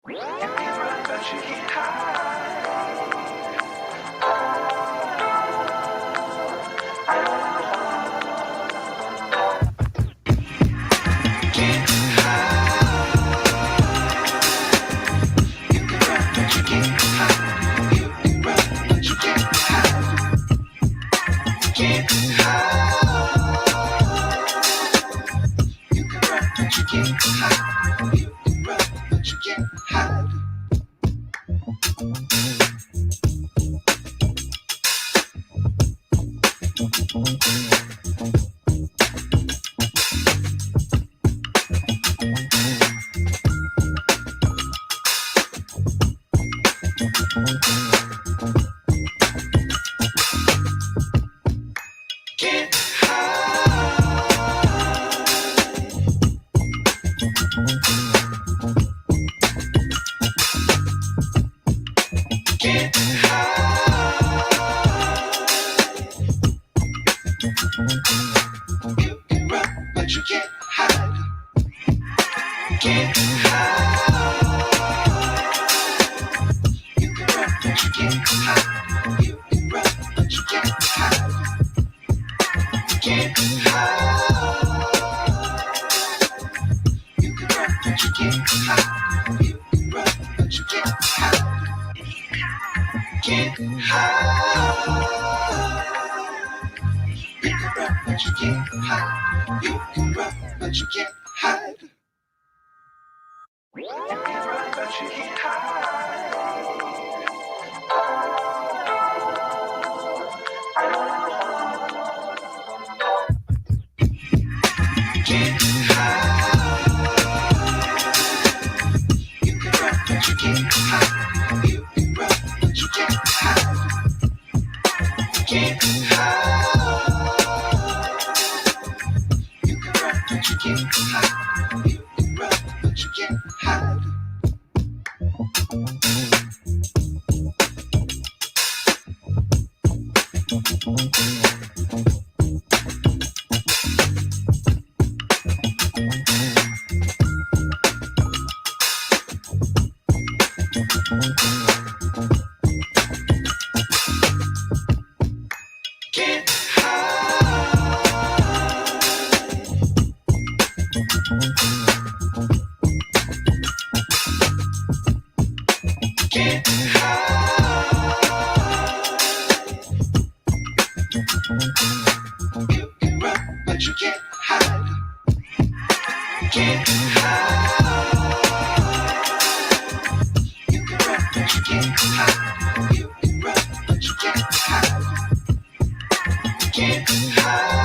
You can run, but you can't hide. Can't hide. You can run, but you can't hide. You can run, but you can't hide. Can't hide. You can run, but you can't hide. You can run, but you can't hide. Can't hide. Can't hide. You can run, but you can't hide. Can't hide. You can run, but you can't hide. You can run, but you can't hide. Can't hide. You can run, but you can't hide. You can run, but you can't hide. Can't hide. You can run, but you can't hide. You can run, but you can't hide. You can run, but you can't hide. Can't hide. You can run, but you can't hide. You can run, but you can't hide. Can't hide. You can run, but you can't hide. You can run, but you can't hide. Can't hide. Can't hide. You can run, but you can't hide. Can't hide. You can run, but you can't hide. You can run, but you can't hide. Can't hide.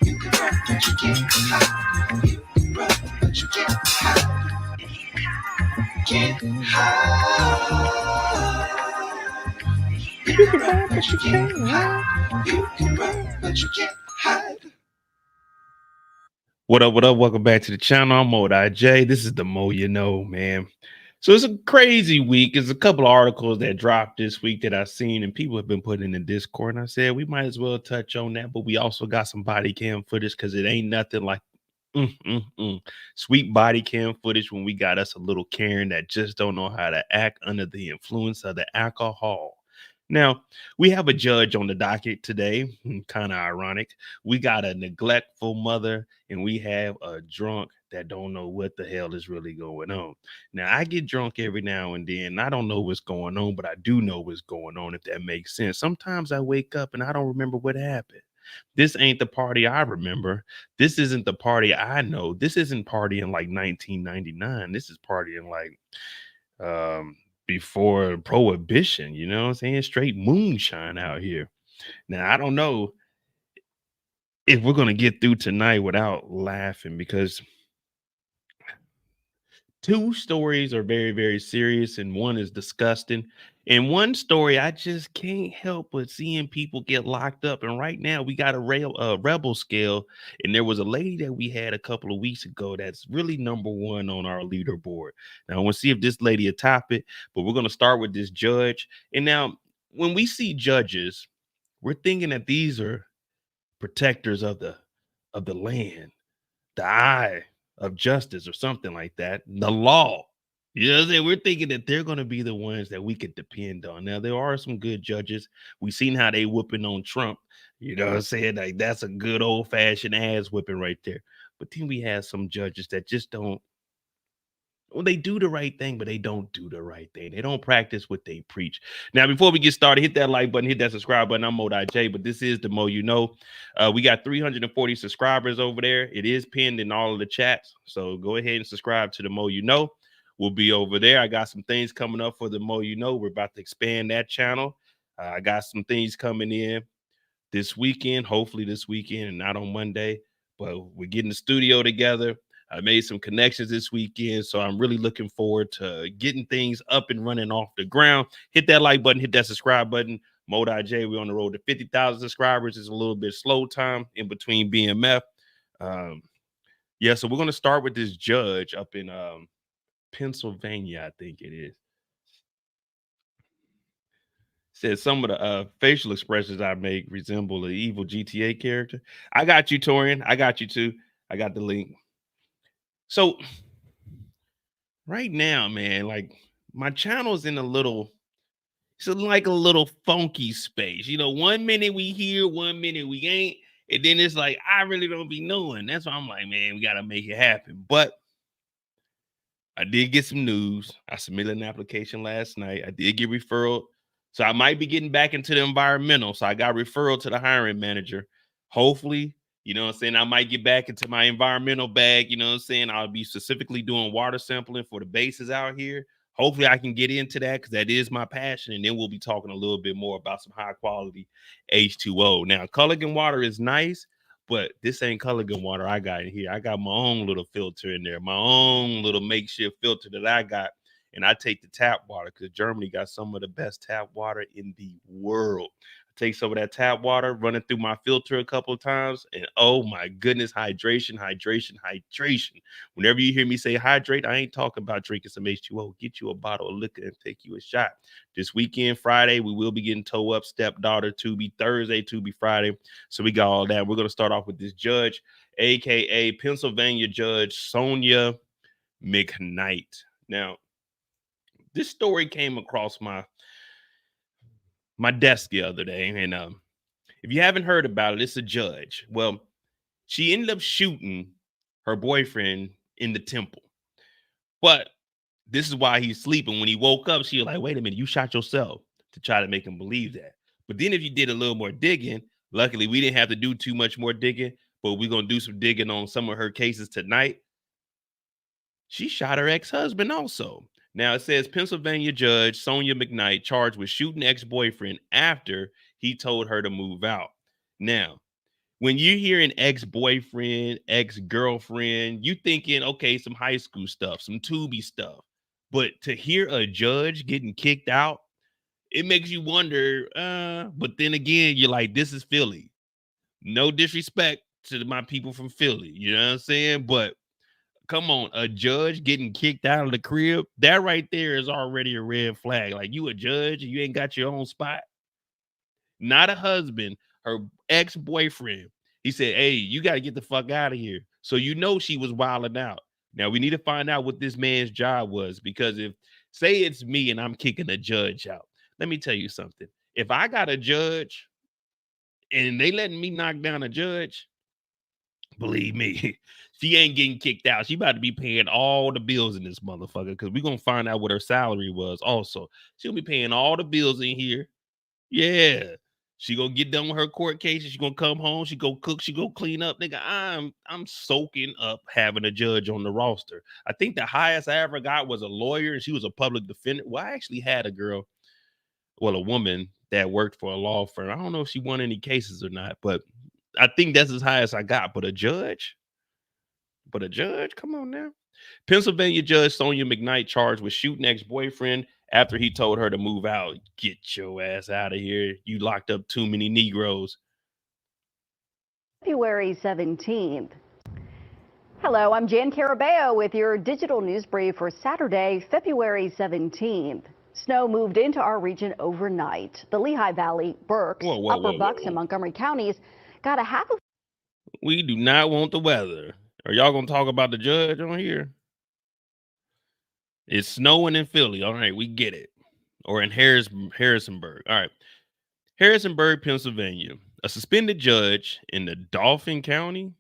You can run, but you can't hide. You can run, but you can't hide. Can't hide. You can run, but you can't hide. You can run, but you can't hide. What up? What up? Welcome back to the channel. I'm MoeDotJ. This is the Mo You Know, man. So it's a crazy week. There's a couple of articles that dropped this week that I've seen, and people have been putting in the Discord. And I said we might as well touch on that, but we also got some body cam footage because it ain't nothing like sweet body cam footage when we got us a little Karen that just don't know how to act under the influence of the alcohol. Now, we have a judge on the docket today, kind of ironic. We got a neglectful mother and we have a drunk that don't know what the hell is really going on. Now, I get drunk every now and then. I don't know what's going on, but I do know what's going on, if that makes sense. Sometimes I wake up and I don't remember what happened. This ain't the party I remember. This isn't the party I know. This isn't partying like 1999. This is partying like before prohibition, you know what I'm saying? Straight moonshine out here. Now, I don't know if we're going to get through tonight without laughing because two stories are very, very serious and one is disgusting. And one story, I just can't help but seeing people get locked up. And right now, we got a rebel scale. And there was a lady that we had a couple of weeks ago that's really number one on our leaderboard. Now, I want to see if this lady will top it, but we're going to start with this judge. And now, when we see judges, we're thinking that these are protectors of the land, the eye. of justice or something like that, the law. You know what I'm saying? We're thinking that they're going to be the ones that we could depend on. Now, there are some good judges. We've seen how they whooping on Trump. You know what I'm saying? Like, that's a good old fashioned ass whipping right there. But then we have some judges that just don't, well, they do the right thing, but they don't do the right thing. They don't practice what they preach. Now, before we get started, hit that like button, hit that subscribe button. I'm MoeDotJ, but this is the Mo You Know. We got 340 subscribers over there. It is pinned in all of the chats. So go ahead and subscribe to the Mo You Know. We'll be over there. I got some things coming up for the Mo You Know. We're about to expand that channel. I got some things coming in this weekend, hopefully this weekend and not on Monday, but we're getting the studio together. I made some connections this weekend, so I'm really looking forward to getting things up and running off the ground. Hit that like button, hit that subscribe button. MoeDotJ, we're on the road to 50,000 subscribers. It's a little bit slow time in between BMF. Yeah, so we're going to start with this judge up in Pennsylvania, I think it is. Said some of the facial expressions I make resemble an evil GTA character. I got you, Torian. I got you too. I got the link. So right now, man, like my channel's in a little, it's like a little funky space. You know, 1 minute we here, 1 minute we ain't, and then it's like I really don't be knowing. That's why I'm like, man, we gotta make it happen. But I did get some news. I submitted an application last night. I did get referral. So I might be getting back into the environmental. So I got referral to the hiring manager. Hopefully, you know what I'm saying? I might get back into my environmental bag. You know what I'm saying? I'll be specifically doing water sampling for the bases out here. Hopefully I can get into that because that is my passion. And then we'll be talking a little bit more about some high quality H2O. Now, Culligan water is nice, but this ain't Culligan water I got in here. I got my own little filter in there, my own little makeshift filter that I got. And I take the tap water because Germany got some of the best tap water in the world. I take some of that tap water, run it through my filter a couple of times, and oh my goodness, hydration, hydration, hydration. Whenever you hear me say hydrate, I ain't talking about drinking some H2O. Get you a bottle of liquor and take you a shot. This weekend, Friday, we will be getting toe up, stepdaughter, Tubi, Thursday, Tubi, Friday. So we got all that. We're going to start off with this judge, aka Pennsylvania Judge Sonia McKnight. Now, this story came across my desk the other day, and if you haven't heard about it, it's a judge. Well, she ended up shooting her boyfriend in the temple, but this is why he's sleeping. When he woke up, she was like, "Wait a minute, you shot yourself," to try to make him believe that. But then, if you did a little more digging, luckily we didn't have to do too much more digging, but we're gonna do some digging on some of her cases tonight. She shot her ex-husband also. Now it says Pennsylvania judge Sonia McKnight charged with shooting ex-boyfriend after he told her to move out. Now, when you hear an ex-boyfriend, ex-girlfriend, you thinking, okay, some high school stuff, some Tubi stuff. But to hear a judge getting kicked out, it makes you wonder, but then again, you're like, this is Philly. No disrespect to my people from Philly, you know what I'm saying? But come on, a judge getting kicked out of the crib, that right there is already a red flag. Like, you a judge and you ain't got your own spot. Not a husband, her ex-boyfriend. He said, hey, you got to get the fuck out of here. So you know she was wilding out. Now we need to find out what this man's job was, because if, say it's me and I'm kicking a judge out, let me tell you something. If I got a judge and they letting me knock down a judge, believe me, she ain't getting kicked out. She about to be paying all the bills in this motherfucker, because we're going to find out what her salary was also. She'll be paying all the bills in here. Yeah. She gonna get done with her court cases. She gonna come home. She go cook. She go clean up. Nigga, I'm soaking up having a judge on the roster. I think the highest I ever got was a lawyer, and she was a public defender. Well, I actually had a girl, well, a woman that worked for a law firm. I don't know if she won any cases or not, but I think that's as high as I got. But a judge, come on now. Pennsylvania judge Sonia McKnight charged with shooting ex-boyfriend after he told her to move out. Get your ass out of here. You locked up too many Negroes. February 17th. Hello, I'm Jan Carabeo with your digital news brief for Saturday, February 17th. Snow moved into our region overnight. The Lehigh Valley, Berks, Upper Bucks, and Montgomery counties got a half of. We do not want the weather. Are y'all gonna talk about the judge on here? It's snowing in Philly. All right, we get it. Or in Harrisonburg. All right. Harrisonburg, Pennsylvania. A suspended judge in the Dauphin County,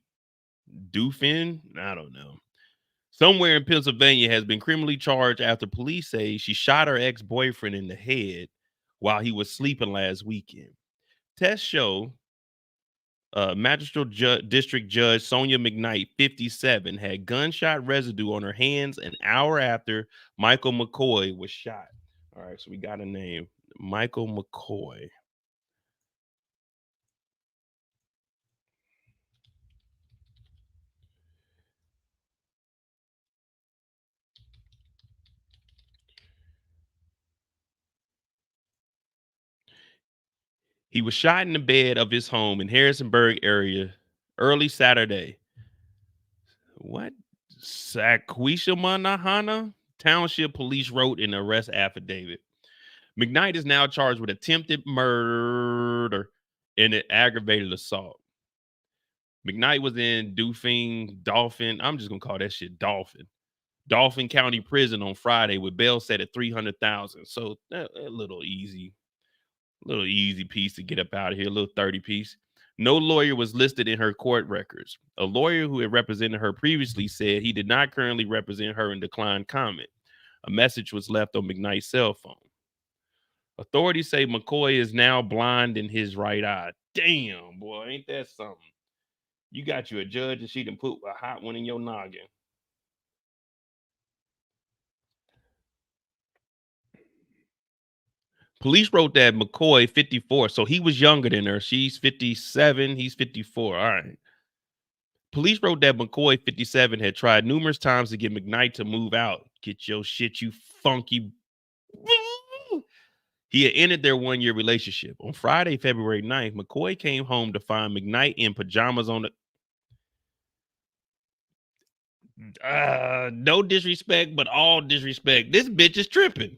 I don't know. Somewhere in Pennsylvania has been criminally charged after police say she shot her ex-boyfriend in the head while he was sleeping last weekend. Tests show District Judge Sonia McKnight, 57, had gunshot residue on her hands an hour after Michael McCoy was shot. All right, so we got a name. Michael McCoy. He was shot in the bed of his home in Harrisonburg area early Saturday. What? Saquishamanahana Township Police wrote in the arrest affidavit. McKnight is now charged with attempted murder and an aggravated assault. McKnight was in Dauphin. I'm just gonna call that shit Dauphin County Prison on Friday with bail set at $300,000. So a little easy piece to get up out of here, a little 30 piece. No lawyer was listed in her court records. A lawyer who had represented her previously said he did not currently represent her and declined comment. A message was left on McKnight's cell phone. Authorities say McCoy is now blind in his right eye. Damn, boy, ain't that something? You got you a judge and she done put a hot one in your noggin. Police wrote that McCoy, 54, so he was younger than her. She's 57, he's 54. All right. Police wrote that McCoy, 57, had tried numerous times to get McKnight to move out. Get your shit, you funky. He had ended their one-year relationship. On Friday, February 9th, McCoy came home to find McKnight in pajamas on the... no disrespect, but all disrespect. This bitch is tripping.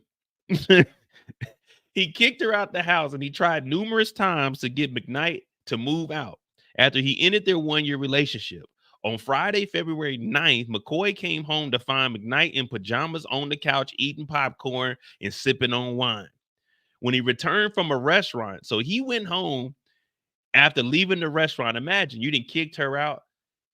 He kicked her out the house and he tried numerous times to get McKnight to move out after he ended their one-year relationship. On Friday, February 9th, McCoy came home to find McKnight in pajamas on the couch eating popcorn and sipping on wine. When he returned from a restaurant, so he went home after leaving the restaurant. Imagine you didn't kicked her out.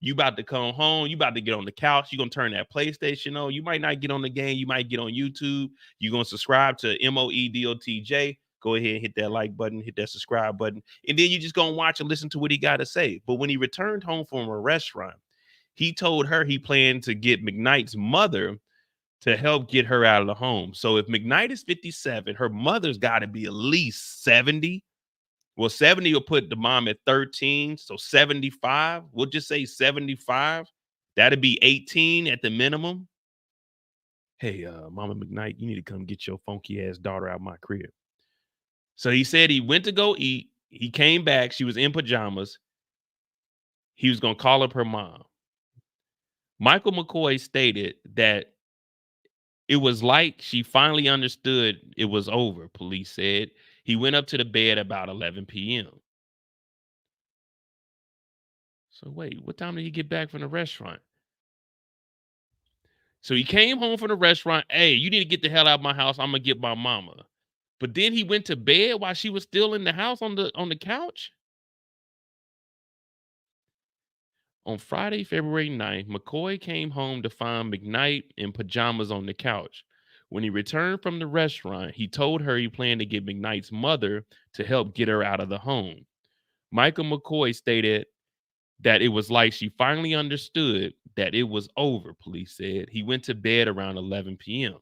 You about to come home. You about to get on the couch. You're going to turn that PlayStation on. You might not get on the game. You might get on YouTube. You're going to subscribe to MoeDotJ. Go ahead and hit that like button, hit that subscribe button. And then you just going to watch and listen to what he got to say. But when he returned home from a restaurant, he told her he planned to get McKnight's mother to help get her out of the home. So if McKnight is 57, her mother's got to be at least 70. Well, 70 will put the mom at 13. So 75, we'll just say 75. That'd be 18 at the minimum. Hey, Mama McKnight, you need to come get your funky ass daughter out of my crib. So he said he went to go eat. He came back. She was in pajamas. He was going to call up her mom. Michael McCoy stated that it was like she finally understood it was over, police said. He went up to the bed about 11 p.m. So wait, what time did he get back from the restaurant? So he came home from the restaurant. Hey, you need to get the hell out of my house. I'm gonna get my mama. But then he went to bed while she was still in the house on the couch. On Friday, February 9th, McCoy came home to find McKnight in pajamas on the couch. When he returned from the restaurant, he told her he planned to get McKnight's mother to help get her out of the home. Michael McCoy stated that it was like she finally understood that it was over, police said. He went to bed around 11 p.m.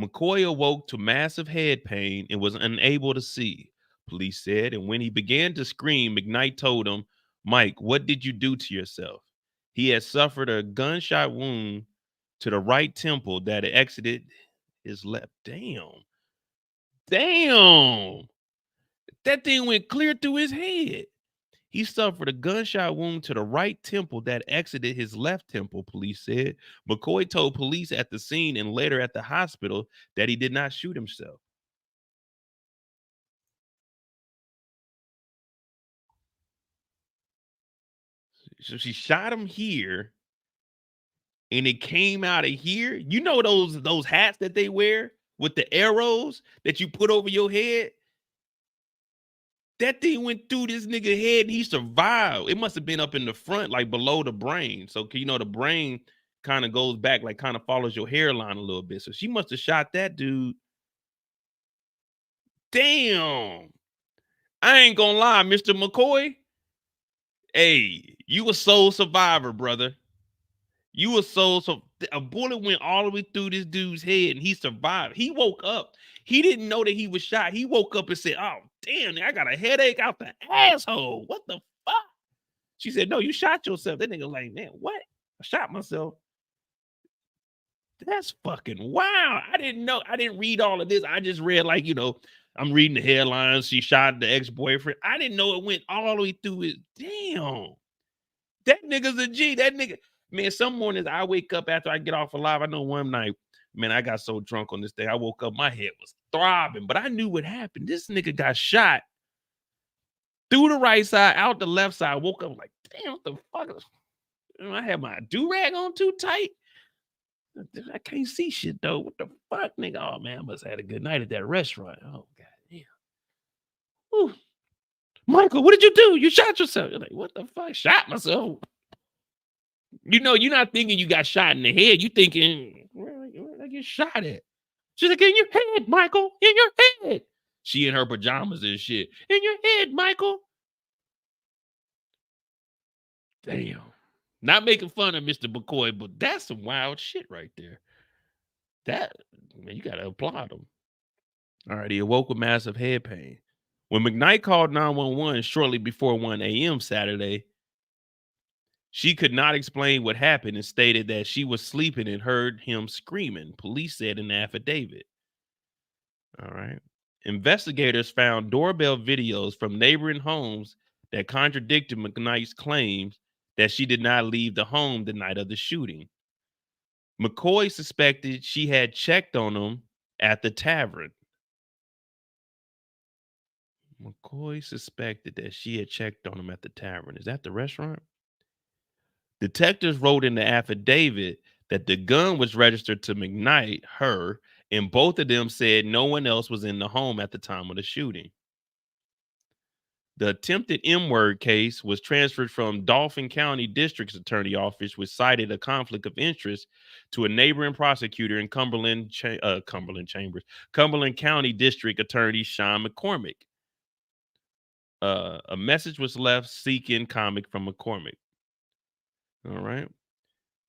McCoy awoke to massive head pain and was unable to see, police said. And when he began to scream, McKnight told him, Mike, what did you do to yourself? He had suffered a gunshot wound to the right temple that exited his left. Damn. That thing went clear through his head. He suffered a gunshot wound to the right temple that exited his left temple, police said. McCoy told police at the scene and later at the hospital that he did not shoot himself. So she shot him here, and it came out of here. You know those hats that they wear with the arrows that you put over your head? That thing went through this nigga head and he survived. It must have been up in the front, like below the brain. So you know the brain kind of goes back, like kind of follows your hairline a little bit. So she must have shot that dude. Damn. I ain't gonna lie, Mr. McCoy. Hey, you a soul survivor, brother. You a soul. So a bullet went all the way through this dude's head and he survived. He woke up. He didn't know that he was shot. He woke up and said, "Oh, damn, I got a headache out the asshole. What the fuck?" She said, "No, you shot yourself." That nigga like, "Man, what? I shot myself." That's fucking wow. I didn't know. I didn't read all of this. I just read, like, I'm reading the headlines. She shot the ex-boyfriend. I didn't know it went all the way through it. Damn. That nigga's a G. That nigga, man, some mornings I wake up after I get off alive. I know one night, man, I got so drunk on this thing. I woke up, my head was throbbing, but I knew what happened. This nigga got shot through the right side, out the left side. I woke up like, damn, what the fuck? I had my do-rag on too tight. I can't see shit though. What the fuck, nigga? Oh man, I must have had a good night at that restaurant. Oh god damn. Ooh. Michael, what did you do? You shot yourself. You're like, what the fuck? Shot myself. You're not thinking you got shot in the head. You thinking, where I get shot at? She's like, in your head, Michael. In your head. She in her pajamas and shit. In your head, Michael. Damn. Not making fun of Mr. McCoy, but that's some wild shit right there. That, man, you gotta applaud him. All right, he awoke with massive head pain. When McKnight called 911 shortly before 1 a.m. Saturday, she could not explain what happened and stated that she was sleeping and heard him screaming, police said in the affidavit. All right. Investigators found doorbell videos from neighboring homes that contradicted McKnight's claims that she did not leave the home the night of the shooting. McCoy suspected she had checked on him at the tavern. McCoy suspected that she had checked on him at the tavern. Is that the restaurant? Detectives wrote in the affidavit that the gun was registered to McKnight, her, and both of them said no one else was in the home at the time of the shooting. The attempted M-word case was transferred from Dauphin County District's Attorney Office, which cited a conflict of interest, to a neighboring prosecutor in Cumberland County District Attorney Sean McCormick. A message was left seeking comment from McCormick. All right.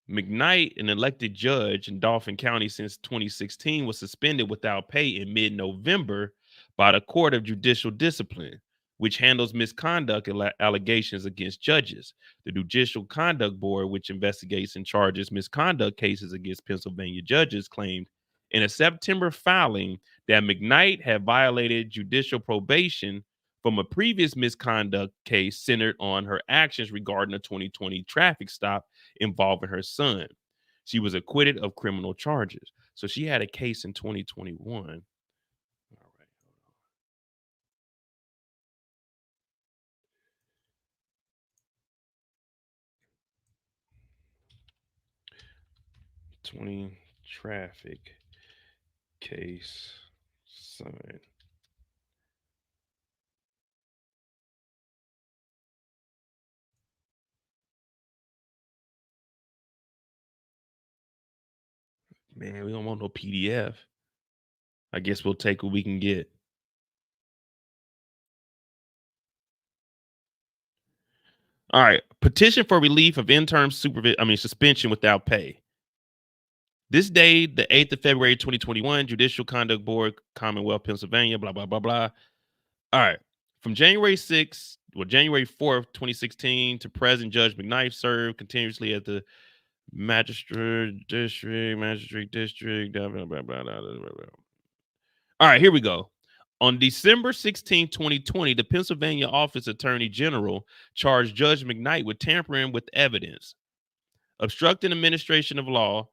McKnight, an elected judge in Dauphin County since 2016, was suspended without pay in mid-November by the Court of Judicial Discipline, which handles misconduct allegations against judges. The Judicial Conduct Board, which investigates and charges misconduct cases against Pennsylvania judges, claimed in a September filing that McKnight had violated judicial probation from a previous misconduct case centered on her actions regarding a 2020 traffic stop involving her son. She was acquitted of criminal charges. So she had a case in 2021. All right. 20 traffic case son. Man, we don't want no PDF. I guess we'll take what we can get. All right. Petition for relief of interim suspension without pay. This day, the 8th of February, 2021, Judicial Conduct Board, Commonwealth, Pennsylvania, blah, blah, blah, blah. All right. From January 4th, 2016 to present, Judge McKnight served continuously at the magistrate district, blah, blah, blah, blah, blah, blah, blah. All right, here we go. On December 16, 2020, the Pennsylvania Office Attorney General charged Judge McKnight with tampering with evidence, obstructing administration of law,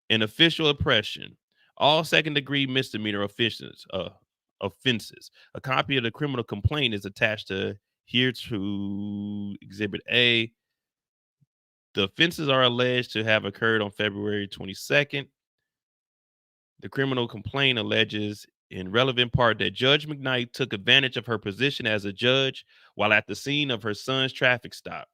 and official oppression, all second-degree misdemeanor offenses. A copy of the criminal complaint is attached to here to Exhibit A. The offenses are alleged to have occurred on February 22nd. The criminal complaint alleges in relevant part that Judge McKnight took advantage of her position as a judge while at the scene of her son's traffic stop,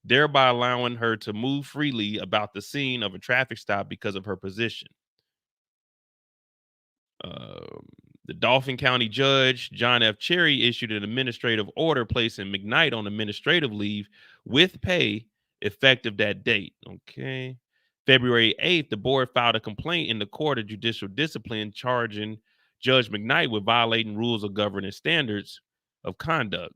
thereby allowing her to move freely about the scene of a traffic stop because of her position. The Dauphin County Judge, John F. Cherry, issued an administrative order placing McKnight on administrative leave with pay effective that date. Okay. February 8th, the board filed a complaint in the Court of Judicial Discipline charging Judge McKnight with violating rules of governing standards of conduct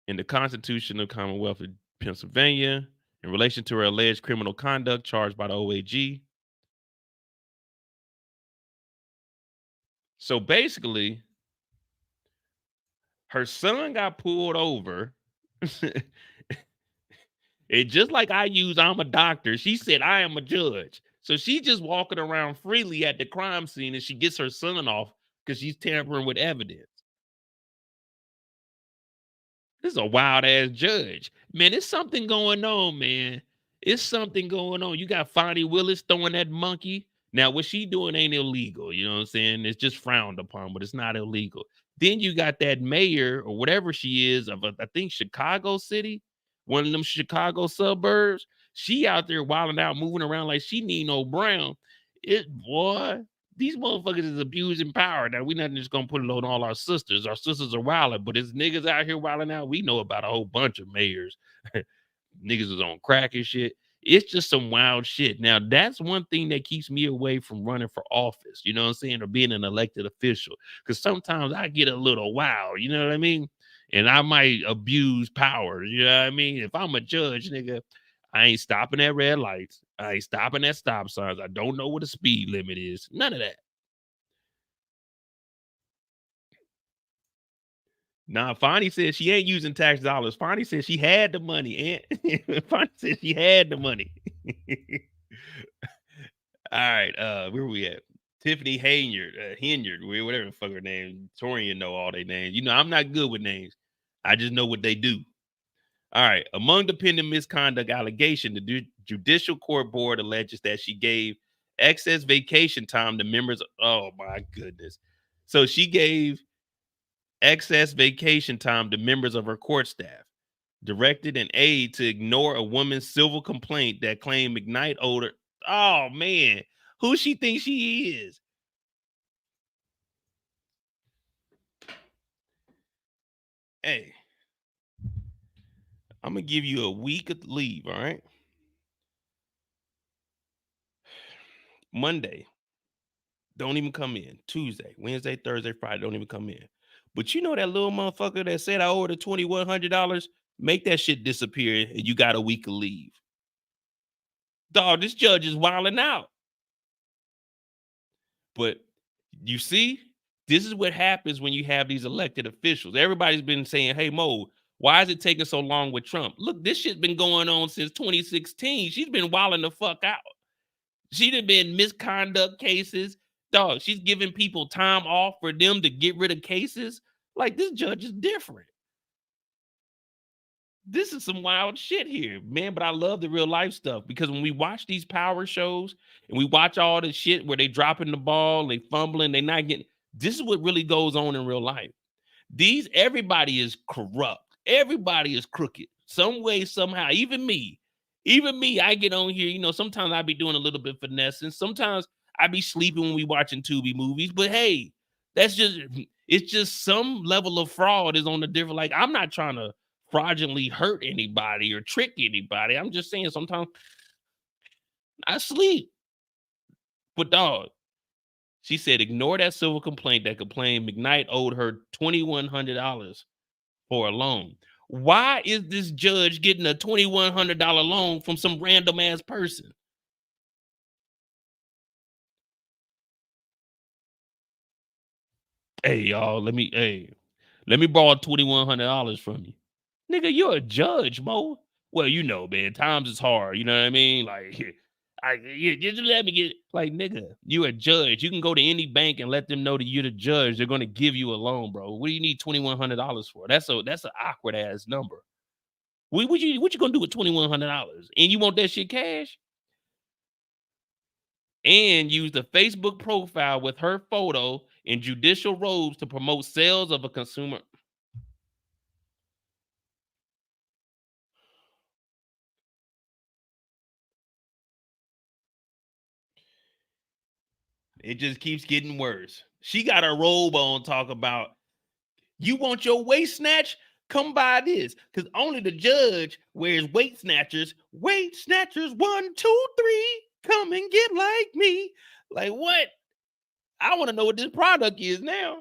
in the Constitution of the Commonwealth of Pennsylvania in relation to her alleged criminal conduct charged by the OAG. So basically, her son got pulled over. And just like I'm a doctor, she said, I am a judge. So she's just walking around freely at the crime scene and she gets her son off because she's tampering with evidence. This is a wild ass judge. Man, there's something going on, man. It's something going on. You got Fonnie Willis throwing that monkey. Now, what she doing ain't illegal. You know what I'm saying? It's just frowned upon, but it's not illegal. Then you got that mayor or whatever she is of, I think, Chicago City, one of them Chicago suburbs. She out there wilding out, moving around like she need no brown. Boy, these motherfuckers is abusing power. Now, we're not just going to put it on all our sisters. Our sisters are wilding, but it's niggas out here wilding out. We know about a whole bunch of mayors. Niggas is on crack and shit. It's just some wild shit. Now, that's one thing that keeps me away from running for office, you know what I'm saying, or being an elected official. Because sometimes I get a little wild, you know what I mean? And I might abuse power, you know what I mean? If I'm a judge, nigga, I ain't stopping at red lights. I ain't stopping at stop signs. I don't know what the speed limit is. None of that. Nah, Fonnie said she ain't using tax dollars. Fonnie said she had the money. And Fonnie said she had the money. All right, where we at? Tiffany Henyard, whatever the fuck her name. Torian know all their names. You know, I'm not good with names. I just know what they do. All right. Among the pending misconduct allegation, the Judicial Court Board alleges that she gave excess vacation time to members. Oh my goodness. So she gave excess vacation time to members of her court staff, directed an aide to ignore a woman's civil complaint that claimed McKnight owed her. Oh man, who she thinks she is? Hey, I'm gonna give you a week of leave, all right? Monday, don't even come in. Tuesday, Wednesday, Thursday, Friday, don't even come in. But you know that little motherfucker that said I owed her $2,100? Make that shit disappear and you got a week of leave. Dog, this judge is wilding out. But you see, this is what happens when you have these elected officials. Everybody's been saying, hey, Mo, why is it taking so long with Trump? Look, this shit's been going on since 2016. She's been wilding the fuck out. She'd have been misconduct cases. Dog, she's giving people time off for them to get rid of cases. Like, this judge is different. This is some wild shit here, man. But I love the real life stuff because when we watch these power shows and we watch all this shit where they dropping the ball, they fumbling, they not getting, this is what really goes on in real life. Everybody is corrupt. Everybody is crooked. Some way, somehow, even me, I get on here, you know, sometimes I be doing a little bit of finessing. Sometimes I be sleeping when we watching Tubi movies, but hey, it's just some level of fraud is on the different, like, I'm not trying to fraudulently hurt anybody or trick anybody. I'm just saying sometimes I sleep. But dog, she said ignore that civil complaint that complained McKnight owed her $2,100 for a loan. Why is this judge getting a $2,100 loan from some random ass person? Hey, y'all, let me borrow $2,100 from you. Nigga, you're a judge, Mo. Well, you know, man, times is hard. You know what I mean? Like, just let me get, like, nigga, you a judge. You can go to any bank and let them know that you're the judge. They're going to give you a loan, bro. What do you need $2,100 for? That's an awkward ass number. What you gonna do with $2,100? And you want that shit cash? And use the Facebook profile with her photo in judicial robes to promote sales of a consumer. It just keeps getting worse. She got her robe on, talk about, you want your waist snatch? Come buy this. Because only the judge wears weight snatchers. Weight snatchers, 1, 2, 3. Come and get like me. Like what? I want to know what this product is now.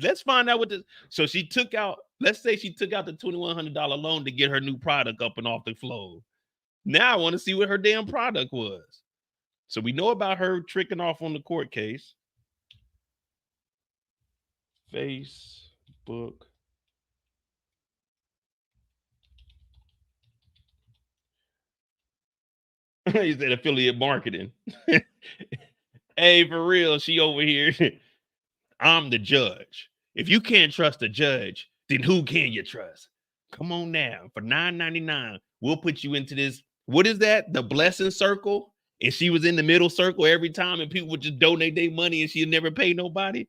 Let's find out what this. So she took out, let's say she took out the $2,100 loan to get her new product up and off the floor. Now I want to see what her damn product was. So we know about her tricking off on the court case. Facebook. He said affiliate marketing. Hey, for real, she over here. I'm the judge. If you can't trust a judge, then who can you trust? Come on now. For $9.99, we'll put you into this. What is that? The blessing circle? And she was in the middle circle every time, and people would just donate their money and she'd never pay nobody.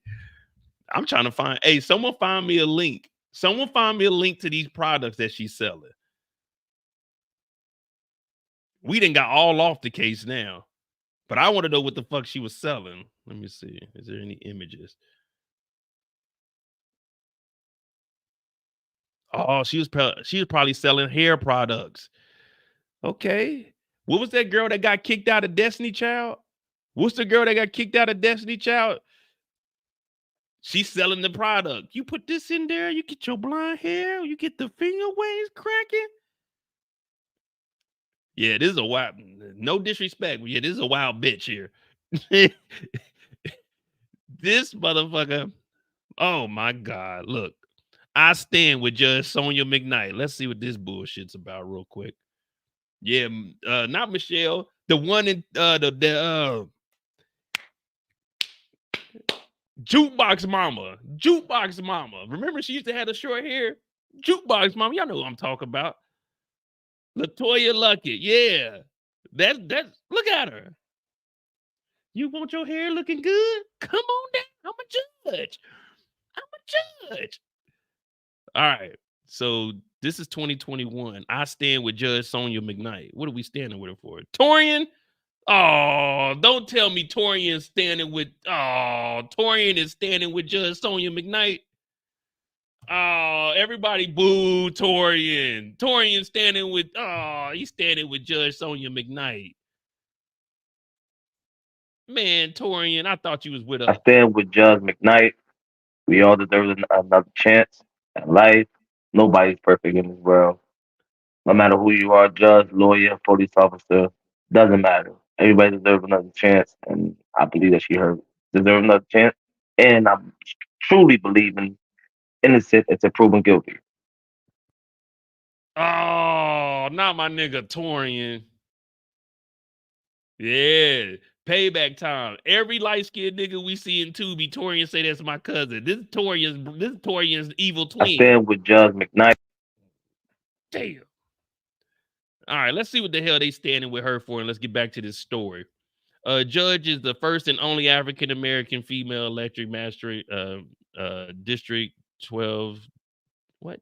I'm trying to find, hey, someone find me a link. Someone find me a link to these products that she's selling. We done got all off the case now, but I want to know what the fuck she was selling. Let me see. Is there any images? Oh, she was probably selling hair products. Okay. What was that girl that got kicked out of Destiny Child? What's the girl that got kicked out of Destiny Child? She's selling the product. You put this in there, you get your blonde hair, you get the finger waves cracking. Yeah, this is a wild, no disrespect, but yeah, this is a wild bitch here. This motherfucker, oh my God. Look, I stand with Judge Sonia McKnight. Let's see what this bullshit's about real quick. Yeah, not Michelle, the one in Jukebox Mama. Jukebox Mama. Remember she used to have the short hair? Jukebox Mama. Y'all know what I'm talking about. LaToya Luckett. Yeah. That's look at her. You want your hair looking good? Come on down. I'm a judge. I'm a judge. All right. So this is 2021. I stand with Judge Sonia McKnight. What are we standing with her for? Torian? Oh, don't tell me Torian standing with. Oh, Torian is standing with Judge Sonia McKnight. Oh, everybody boo Torian. Torian standing with. Oh, he's standing with Judge Sonia McKnight. Man, Torian, I thought you was with us. I stand with Judge McKnight. We all deserve another chance at life. Nobody's perfect in this world. No matter who you are, judge, lawyer, police officer, doesn't matter. Everybody deserves another chance, and I believe that she deserves another chance. And I truly believe in innocent until proven guilty. Oh, not my nigga Torian. Yeah, payback time. Every light-skinned nigga we see in Tubi, Torian say that's my cousin. This is Torian's evil twin. I stand with Judge McKnight. Damn. All right, let's see what the hell they standing with her for, and let's get back to this story. Judge is the first and only African-American female electric magistrate, District 12. What?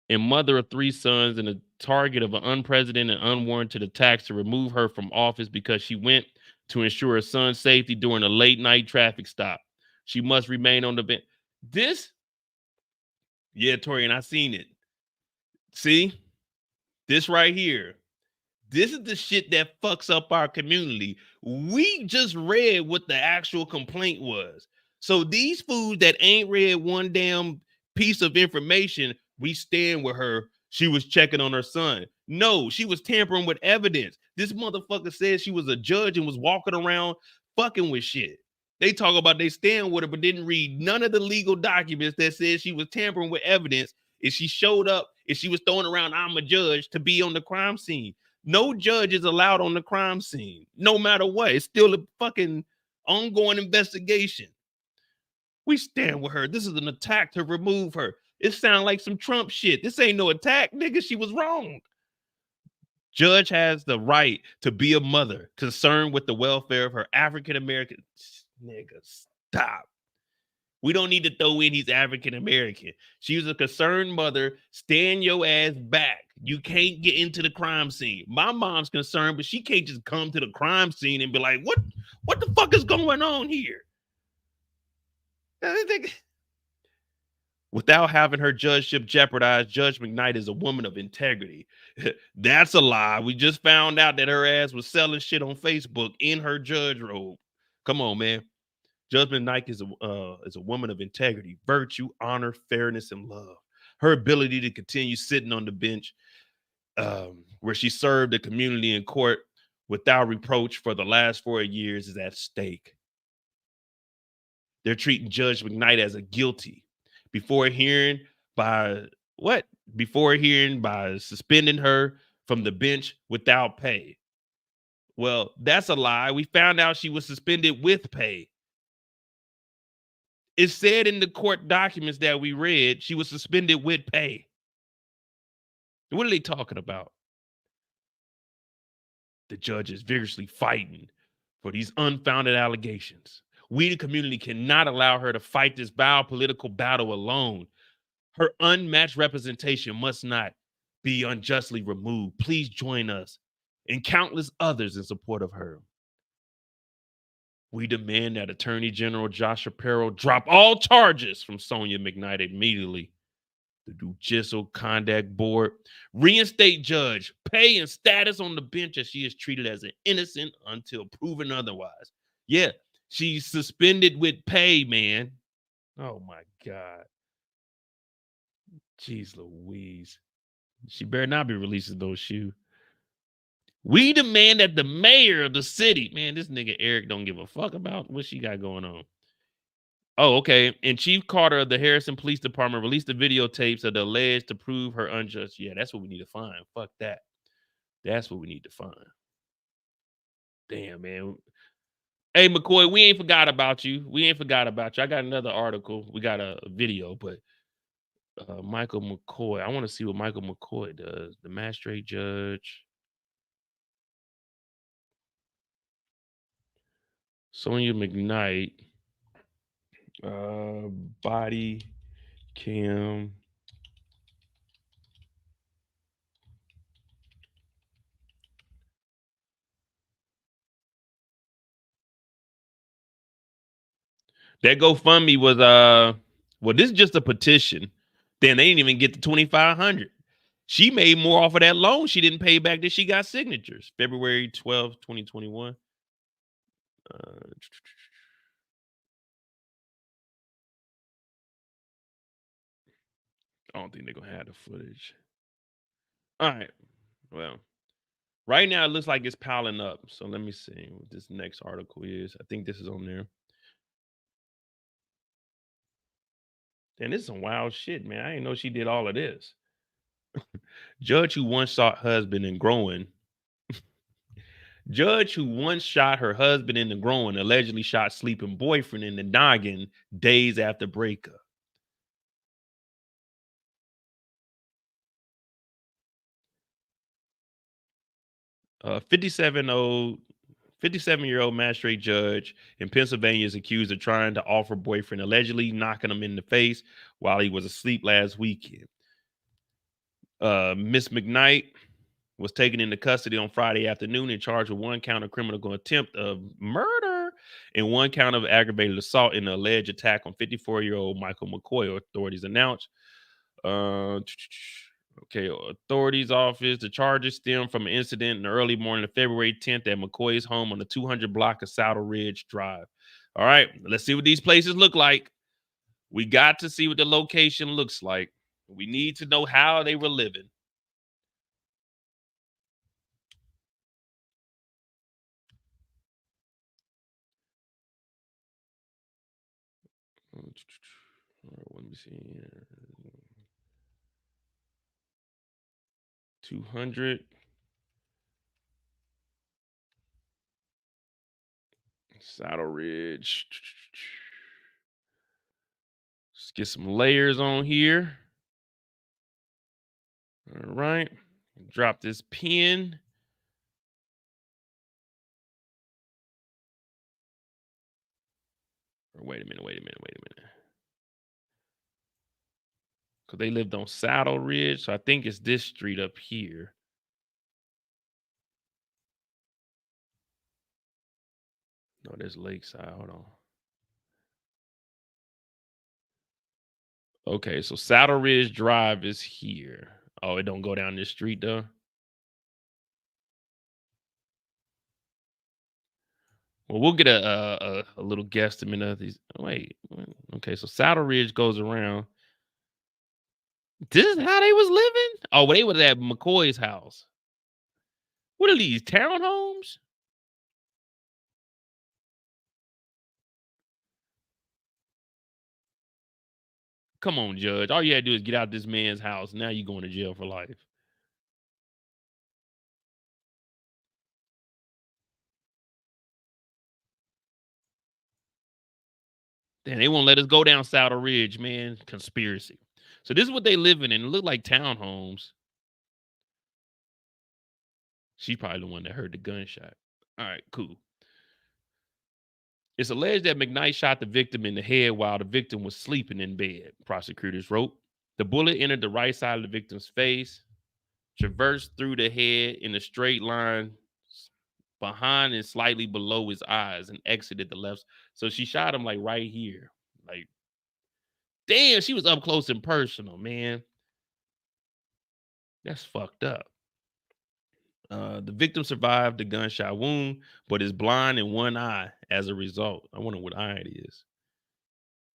And mother of 3 sons, and a target of an unprecedented and unwarranted attacks to remove her from office because she went to ensure her son's safety during a late-night traffic stop. She must remain on the bench. This? Yeah, Torian, I seen it. See? This right here. This is the shit that fucks up our community. We just read what the actual complaint was. So these fools that ain't read one damn piece of information, we stand with her. She was checking on her son. No, she was tampering with evidence. This motherfucker said she was a judge and was walking around fucking with shit. They talk about they stand with her, but didn't read none of the legal documents that said she was tampering with evidence. If she showed up, if she was throwing around, I'm a judge, to be on the crime scene. No judge is allowed on the crime scene, no matter what. It's still a fucking ongoing investigation. We stand with her. This is an attack to remove her. It sounds like some Trump shit. This ain't no attack, nigga. She was wrong. Judge has the right to be a mother concerned with the welfare of her African American. Nigga, stop. We don't need to throw in he's African American. She was a concerned mother. Stand your ass back. You can't get into the crime scene. My mom's concerned, but she can't just come to the crime scene and be like, what the fuck is going on here? Without having her judgeship jeopardized, Judge McKnight is a woman of integrity. That's a lie. We just found out that her ass was selling shit on Facebook in her judge robe. Come on, man. Judge McKnight is a woman of integrity, virtue, honor, fairness, and love. Her ability to continue sitting on the bench where she served the community in court without reproach for the last 4 years is at stake. They're treating Judge McKnight as a guilty before hearing by suspending her from the bench without pay. Well, that's a lie. We found out she was suspended with pay. It said in the court documents that we read she was suspended with pay. What are they talking about? The judge is vigorously fighting for these unfounded allegations. We, the community, cannot allow her to fight this vile political battle alone. Her unmatched representation must not be unjustly removed. Please join us and countless others in support of her. We demand that Attorney General Josh Shapiro drop all charges from Sonia McKnight immediately. The Judicial Conduct Board reinstate judge, pay, and status on the bench as she is treated as an innocent until proven otherwise. Yeah, she's suspended with pay, man. Oh my God. Jeez Louise. She better not be releasing those shoes. We demand that the mayor of the city, man, this nigga Eric don't give a fuck about what she got going on. Oh, okay. And Chief Carter of the Harrison Police Department released the videotapes of the alleged to prove her unjust. Yeah, that's what we need to find. Fuck that. That's what we need to find. Damn, man. Hey, McCoy, we ain't forgot about you. I got another article. We got a video, but Michael McCoy. I want to see what Michael McCoy does. The magistrate judge. Sonia McKnight. Body cam. That GoFundMe was well, this is just a petition. Then they didn't even get the 2,500. She made more off of that loan she didn't pay back than she got signatures. February 12th, 2021. I don't think they're gonna have the footage. All right. Well, right now it looks like it's piling up. So let me see what this next article is. I think this is on there. And this is some wild shit, man. I didn't know she did all of this. Judge who once shot husband in growing. Judge who once shot her husband in the groin allegedly shot sleeping boyfriend in the noggin days after breakup. 57-year-old magistrate judge in Pennsylvania is accused of trying to offer boyfriend, allegedly knocking him in the face while he was asleep last weekend. Miss McKnight was taken into custody on Friday afternoon and charged with 1 count of criminal attempt of murder and 1 count of aggravated assault in the alleged attack on 54-year-old Michael McCoy, authorities announced. Authorities office. The charges stem from an incident in the early morning of February 10th at McCoy's home on the 200 block of Saddle Ridge Drive. All right, let's see what these places look like. We got to see what the location looks like. We need to know how they were living. Let me see here. 200 Saddle Ridge. Let's get some layers on here. All right. Drop this pin. Wait a minute. Because they lived on Saddle Ridge. So I think it's this street up here. No, there's Lakeside. Hold on. Okay, so Saddle Ridge Drive is here. Oh, it don't go down this street though. Well, we'll get a little guesstimate of these. Wait, okay, so Saddle Ridge goes around. This is how they was living? Oh, well, they was at McCoy's house. What are these, townhomes? Come on, Judge. All you had to do is get out this man's house. Now you're going to jail for life. Damn, they won't let us go down Saddle Ridge, man. Conspiracy. So this is what they living in. It look like townhomes. She's probably the one that heard the gunshot. All right, cool. It's alleged that McKnight shot the victim in the head while the victim was sleeping in bed, prosecutors wrote. The bullet entered the right side of the victim's face, traversed through the head in a straight line behind and slightly below his eyes, and exited the left. So she shot him like right here. Like, damn, she was up close and personal, man. That's fucked up. The victim survived the gunshot wound, but is blind in one eye as a result. I wonder what eye it is.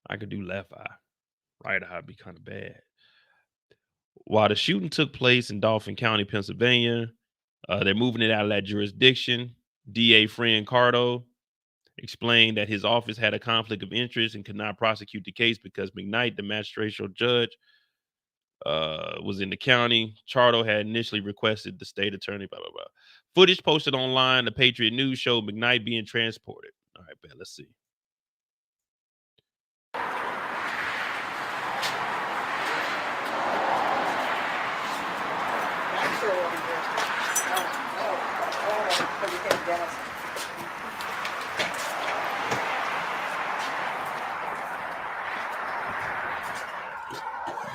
I could do left eye. Right eye would be kind of bad. While the shooting took place in Dauphin County, Pennsylvania, they're moving it out of that jurisdiction. DA Fran Cardo explained that his office had a conflict of interest and could not prosecute the case because McKnight, the magistrate judge, was in the county. Chardo had initially requested the state attorney, blah, blah, blah. Footage posted online, the Patriot News showed McKnight being transported. All right, bet, let's see.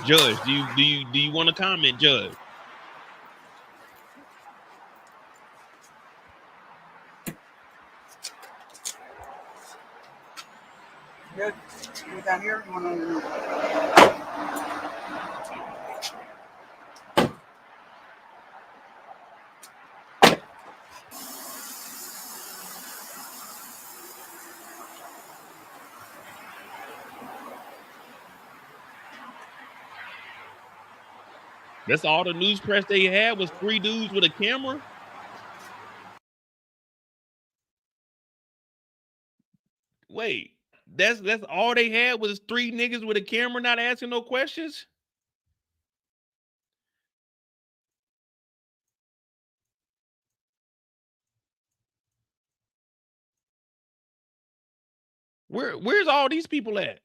Judge, do you want to comment, Judge? Good. You down here? You want to? That's all the news press they had was 3 dudes with a camera. Wait, that's all they had was 3 niggas with a camera not asking no questions? Where's all these people at?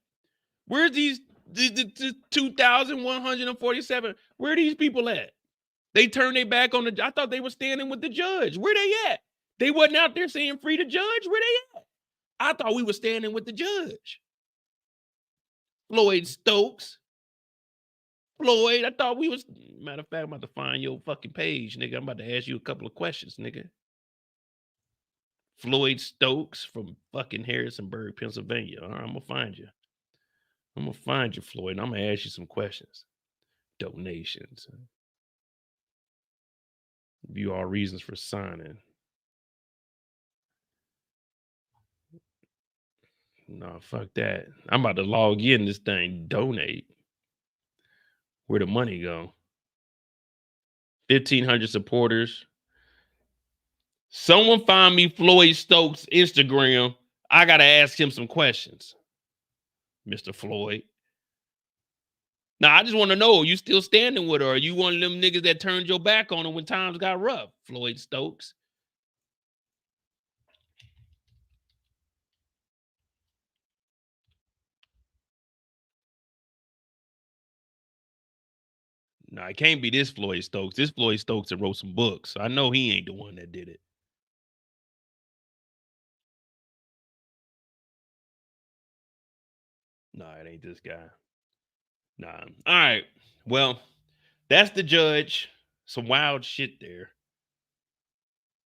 Where's these the 2,147? Where are these people at? They turned their back on I thought they were standing with the judge. Where they at? They wasn't out there saying free the judge. Where they at? I thought we were standing with the judge. Floyd Stokes. Floyd, I thought we was, matter of fact, I'm about to find your fucking page, nigga. I'm about to ask you a couple of questions, nigga. Floyd Stokes from fucking Harrisonburg, Pennsylvania. All right, I'm gonna find you. I'm gonna find you, Floyd, and I'm gonna ask you some questions. Donations. View all reasons for signing. No, fuck that. I'm about to log in this thing. Donate. Where the money go? 1,500 supporters. Someone find me Floyd Stokes' Instagram. I gotta ask him some questions, Mr. Floyd. Now, I just want to know, are you still standing with her? Or are you one of them niggas that turned your back on her when times got rough, Floyd Stokes? Nah, it can't be this Floyd Stokes. This Floyd Stokes that wrote some books. I know he ain't the one that did it. Nah, it ain't this guy. Nah. All right. Well, that's the judge. Some wild shit there.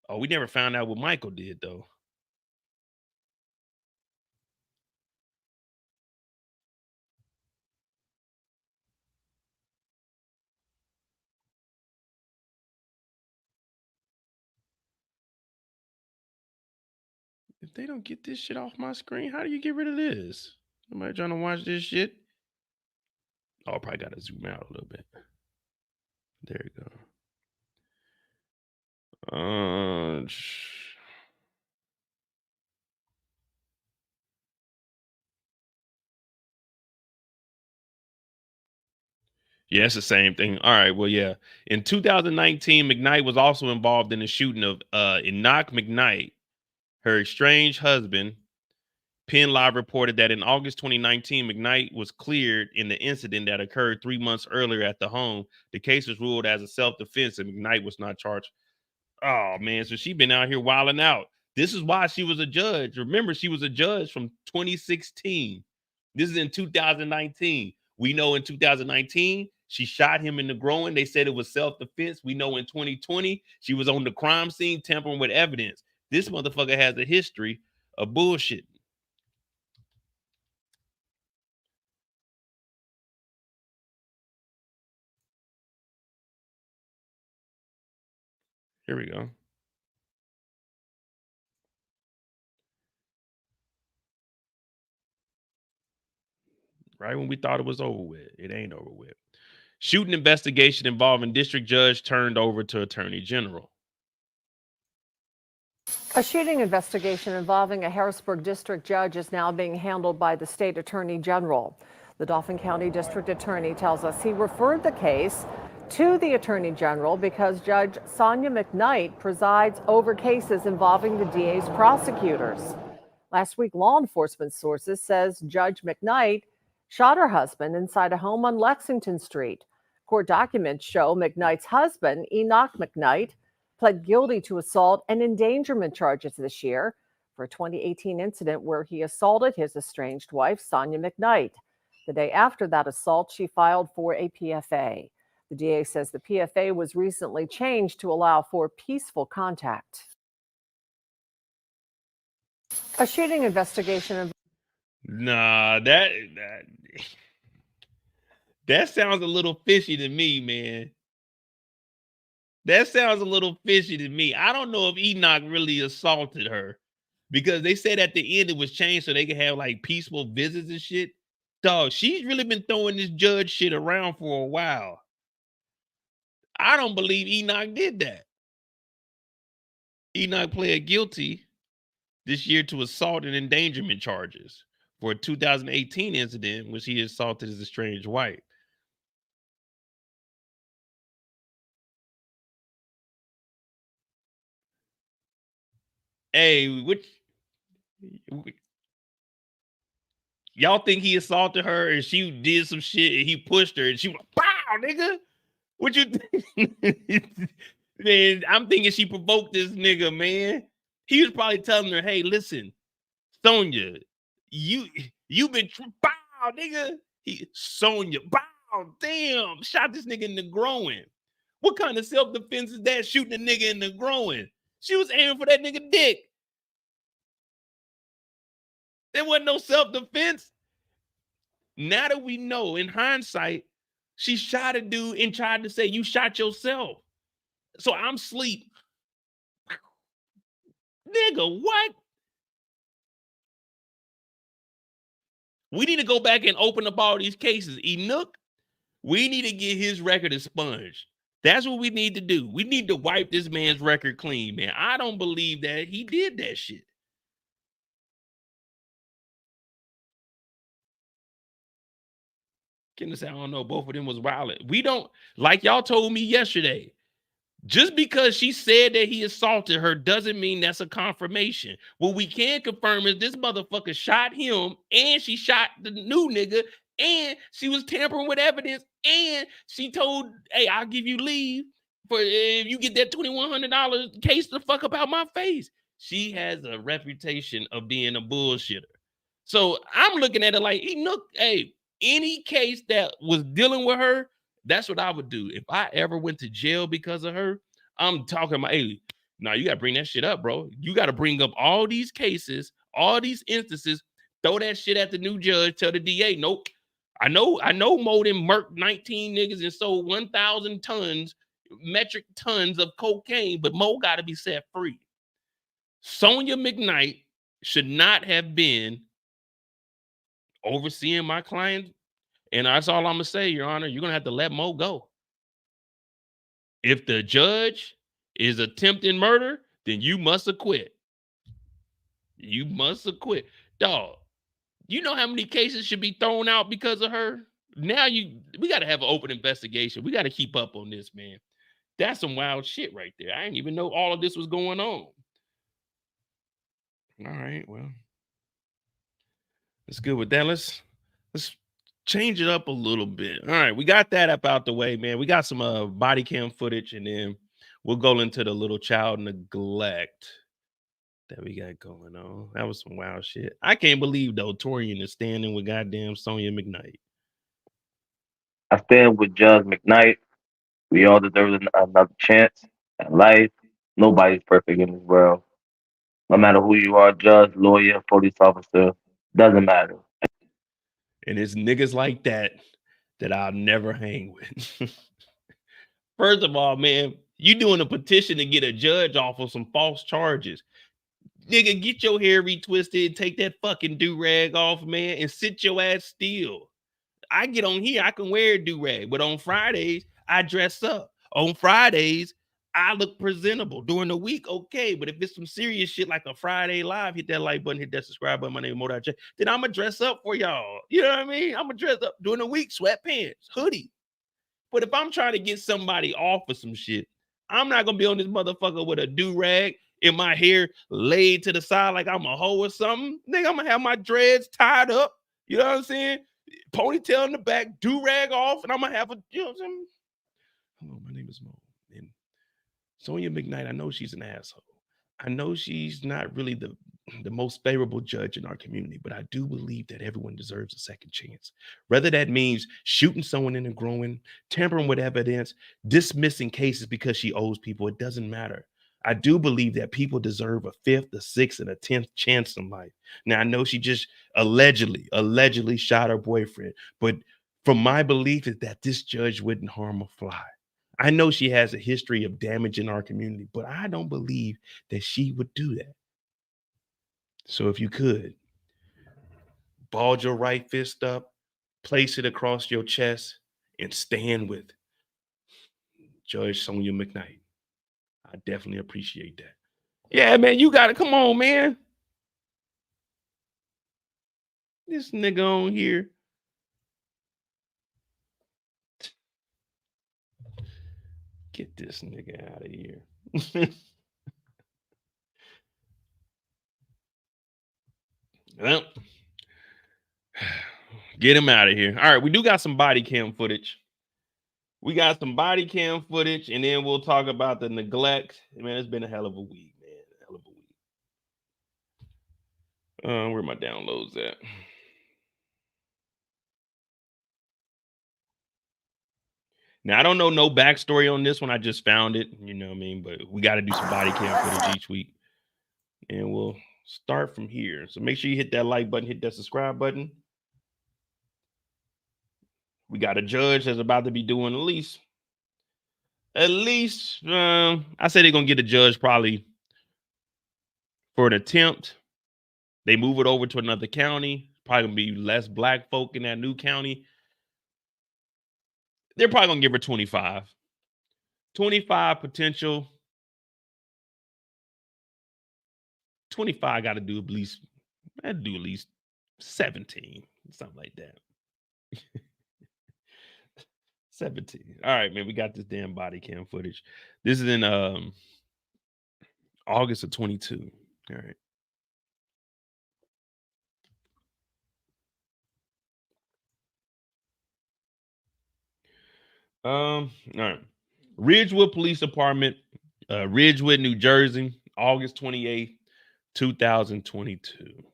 Oh, we never found out what Michael did, though. If they don't get this shit off my screen, how do you get rid of this? Somebody trying to watch this shit? Oh, I probably got to zoom out a little bit. There you go. Yeah, it's the same thing. All right. Well, yeah. In 2019, McKnight was also involved in the shooting of Enoch McKnight, her estranged husband. Penn Live reported that in August 2019, McKnight was cleared in the incident that occurred 3 months earlier at the home. The case was ruled as a self-defense, and McKnight was not charged. Oh man, so she been out here wilding out. This is why she was a judge. Remember, she was a judge from 2016. This is in 2019. We know in 2019 she shot him in the groin. They said it was self-defense. We know in 2020 she was on the crime scene tampering with evidence. This motherfucker has a history of bullshit. Here we go. Right when we thought it was over with, it ain't over with. Shooting investigation involving district judge turned over to attorney general. A shooting investigation involving a Harrisburg district judge is now being handled by the state attorney general. The Dauphin County district attorney tells us he referred the case to the attorney general because Judge Sonia McKnight presides over cases involving the DA's prosecutors. Last week, law enforcement sources says Judge McKnight shot her husband inside a home on Lexington Street. Court documents show McKnight's husband, Enoch McKnight, pled guilty to assault and endangerment charges this year for a 2018 incident where he assaulted his estranged wife, Sonia McKnight. The day after that assault, she filed for a PFA. The DA says the PFA was recently changed to allow for peaceful contact. A shooting investigation. Nah, that sounds a little fishy to me, man. That sounds a little fishy to me. I don't know if Enoch really assaulted her because they said at the end it was changed so they could have like peaceful visits and shit. Dog, she's really been throwing this judge shit around for a while. I don't believe Enoch did that. Enoch pled guilty this year to assault and endangerment charges for a 2018 incident in which he assaulted his estranged wife. Hey, y'all think he assaulted her and she did some shit and he pushed her and she went, "Pow, nigga." What you think? Man, I'm thinking she provoked this nigga, man. He was probably telling her, "Hey, listen, Sonia, you been pow, nigga." Sonia, pow, damn, shot this nigga in the groin. What kind of self-defense is that, shooting a nigga in the groin? She was aiming for that nigga dick. There wasn't no self-defense. Now that we know, in hindsight, she shot a dude and tried to say, "You shot yourself." So I'm asleep. Nigga, what? We need to go back and open up all these cases. Enoch, we need to get his record expunged. That's what we need to do. We need to wipe this man's record clean, man. I don't believe that he did that shit. Can say, I don't know. Both of them was violent. We don't, like y'all told me yesterday, just because she said that he assaulted her doesn't mean that's a confirmation. What we can confirm is this motherfucker shot him and she shot the new nigga and she was tampering with evidence, and she told, hey, I'll give you leave for if you get that $2,100 case the fuck up out my face. She has a reputation of being a bullshitter. So I'm looking at it like, look, hey, any case that was dealing with her, that's what I would do. If I ever went to jail because of her, I'm talking about, hey, now you got to bring that shit up, bro. You got to bring up all these cases, all these instances, throw that shit at the new judge, tell the DA, nope. I know Mo done murked 19 niggas and sold 1,000 metric tons of cocaine, but Mo got to be set free. Sonia McKnight should not have been overseeing my client. And that's all I'm going to say, Your Honor. You're going to have to let Mo go. If the judge is attempting murder, then you must acquit. You must acquit. Dog, you know how many cases should be thrown out because of her? Now we got to have an open investigation. We got to keep up on this, man. That's some wild shit right there. I didn't even know all of this was going on. All right, well, that's good with that. Let's change it up a little bit. All right, we got that up out the way, man. We got some body cam footage, and then we'll go into the little child neglect that we got going on. That was some wild shit. I can't believe, though, Torian is standing with goddamn Sonia McKnight. I stand with Judge McKnight. We all deserve another chance at life. Nobody's perfect in this world. No matter who you are, judge, lawyer, police officer, doesn't matter. And it's niggas like that I'll never hang with. First of all, man, you doing a petition to get a judge off of some false charges. Nigga, get your hair retwisted, take that fucking do-rag off, man, and sit your ass still. I get on here, I can wear a do-rag, but on Fridays, I dress up. On Fridays, I look presentable. During the week, okay, but if it's some serious shit like a Friday live, hit that like button, hit that subscribe button. My name is MoeDotJ. Then I'm gonna dress up for y'all. You know what I mean? I'm gonna dress up during the week, sweatpants, hoodie. But if I'm trying to get somebody off of some shit, I'm not gonna be on this motherfucker with a do-rag in my hair laid to the side like I'm a hoe or something. Nigga, I'm gonna have my dreads tied up. You know what I'm saying? Ponytail in the back, do-rag off, and I'm gonna have a, you know what I'm saying? Hello, my name is Mo. And Sonia McKnight, I know she's an asshole. I know she's not really the most favorable judge in our community, but I do believe that everyone deserves a second chance. Whether that means shooting someone in the groin, tampering with evidence, dismissing cases because she owes people, it doesn't matter. I do believe that people deserve a 5th, a 6th, and a 10th chance in life. Now, I know she just allegedly shot her boyfriend, but from my belief is that this judge wouldn't harm a fly. I know she has a history of damage in our community, but I don't believe that she would do that. So if you could, ball your right fist up, place it across your chest, and stand with Judge Sonia McKnight. I definitely appreciate that. Yeah, man, you got to come on, man. This nigga on here. Get this nigga out of here. Well, get him out of here. All right, we do got some body cam footage. We got some body cam footage, and then we'll talk about the neglect. Man, it's been a hell of a week, man. Hell of a week. Where my downloads at? Now, I don't know no backstory on this one. I just found it, you know what I mean? But we got to do some body cam footage each week. And we'll start from here. So make sure you hit that like button, hit that subscribe button. We got a judge that's about to be doing at least, I say they're going to get a judge probably for an attempt. They move it over to another county. Probably going to be less black folk in that new county. They're probably going to give her 25. 25 potential. 25 got to do at least 17, something like that. 17. All right, man, we got this damn body cam footage. This is in August of 22. All right. All right. Ridgewood Police Department, Ridgewood, New Jersey, August 28th, 2022.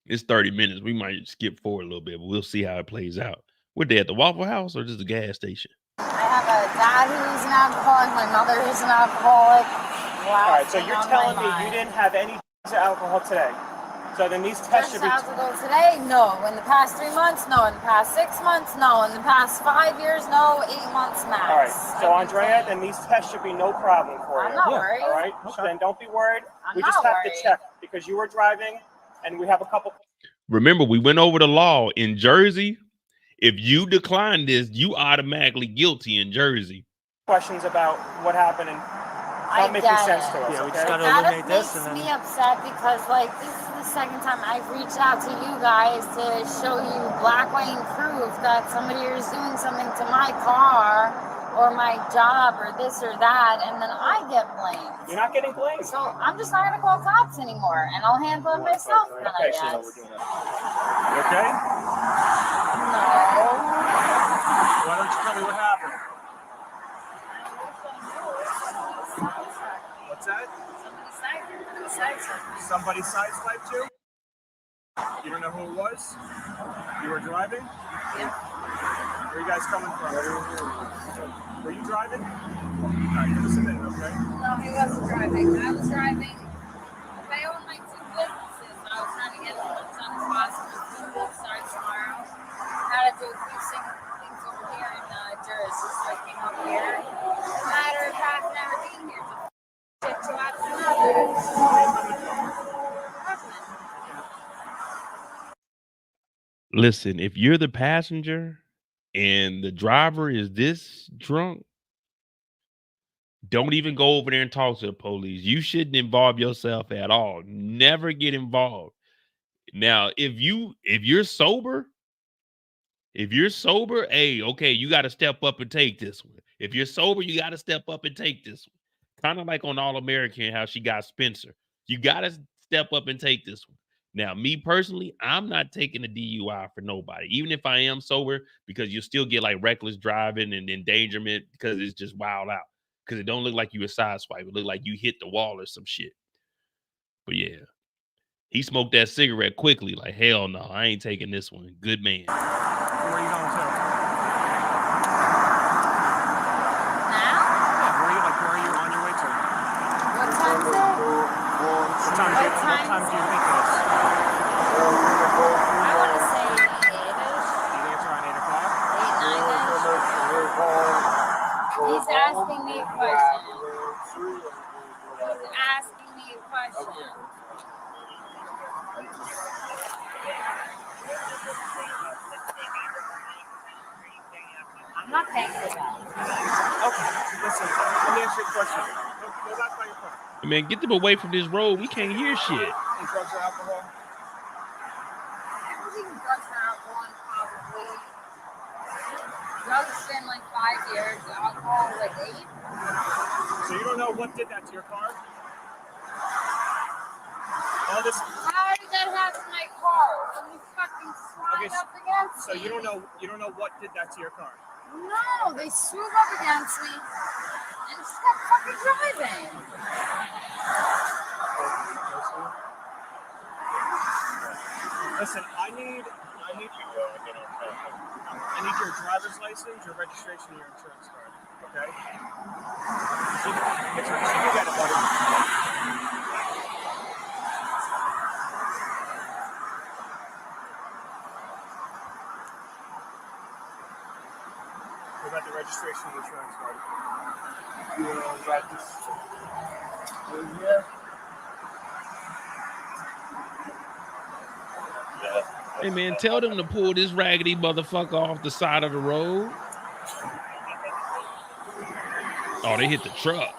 It's 30 minutes. We might skip forward a little bit, but we'll see how it plays out. We're there at the Waffle House or just a gas station? I have a dad who's an alcoholic, my mother who's an alcoholic. All right, so you're telling me you didn't have any alcohol today. So then these tests should be... alcohol today? No. In the past 3 months? No. In the past 6 months? No. In the past 5 years? No. 8 months max. All right, so Andrea, then these tests should be no problem for you. I'm not worried. All right, so then don't be worried. I'm We just not have to worried. check because you were driving and we have a couple... Remember, we went over the law in Jersey. If you decline this, you automatically guilty in Jersey. questions about what happened and not making sense to us. Yeah, we Okay? just gotta That eliminate makes this and me then. upset because, like, this is the second time I've reached out to you guys to show you black, white, and proof that somebody is doing something to my car or my job or this or that, and then I get blamed. You're not getting blamed. So I'm just not gonna call cops anymore, and I'll handle it myself then, I Okay, so guess. we're doing that. You okay? No. Why don't you tell me what happened? What's that? Somebody sideswiped you? You don't know who it was? You were driving? Yeah. Where are you guys coming from? Were you driving? All right, give us a minute, okay? No, he wasn't driving. I was driving. I own my 2 businesses. I was trying to get as much done as possible. School starts tomorrow. I had to do a few things over here in Jersey, so I came up here. Matter of fact, never been here. Just 2 hours Listen, if you're the passenger and the driver is this drunk, don't even go over there and talk to the police. You shouldn't involve yourself at all. Never get involved. Now, if you're sober, hey, okay, you got to step up and take this one. If you're sober, you got to step up and take this one. Kind of like on All American, how she got Spencer. You got to step up and take this one. Now, me personally, I'm not taking a DUI for nobody, even if I am sober, because you still get like reckless driving and endangerment because it's just wild out. Because it don't look like you a sideswipe. It look like you hit the wall or some shit. But yeah, he smoked that cigarette quickly. Like, hell no, I ain't taking this one. Good man. Where are you going to? now? Where are you on your way to? What time is it? What time do you think it is? I want to say 8-ish, Do you think it's around 8 o'clock? 8, 9-ish. He's asking me a question. He's asking me a question. I'm not paying for that. Okay, listen, let me ask you a question. Go back by your phone. Man, get them away from this road. We can't hear shit. Any drugs or alcohol? I think drugs are alcohol probably. Drugs been like 5 years, alcohol like 8. So you don't know what did that to your car? All this. How did that happen to my car? Somebody fucking swung up against So me. you don't know what did that to your car? No, they swooped up against me and just kept fucking driving. Listen, I need your driver's license, your registration, and your insurance card. Okay? So you get it, buddy. What about the registration and insurance card? You want to drive this? Yeah. Hey, man, tell them to pull this raggedy motherfucker off the side of the road. Oh, they hit the truck.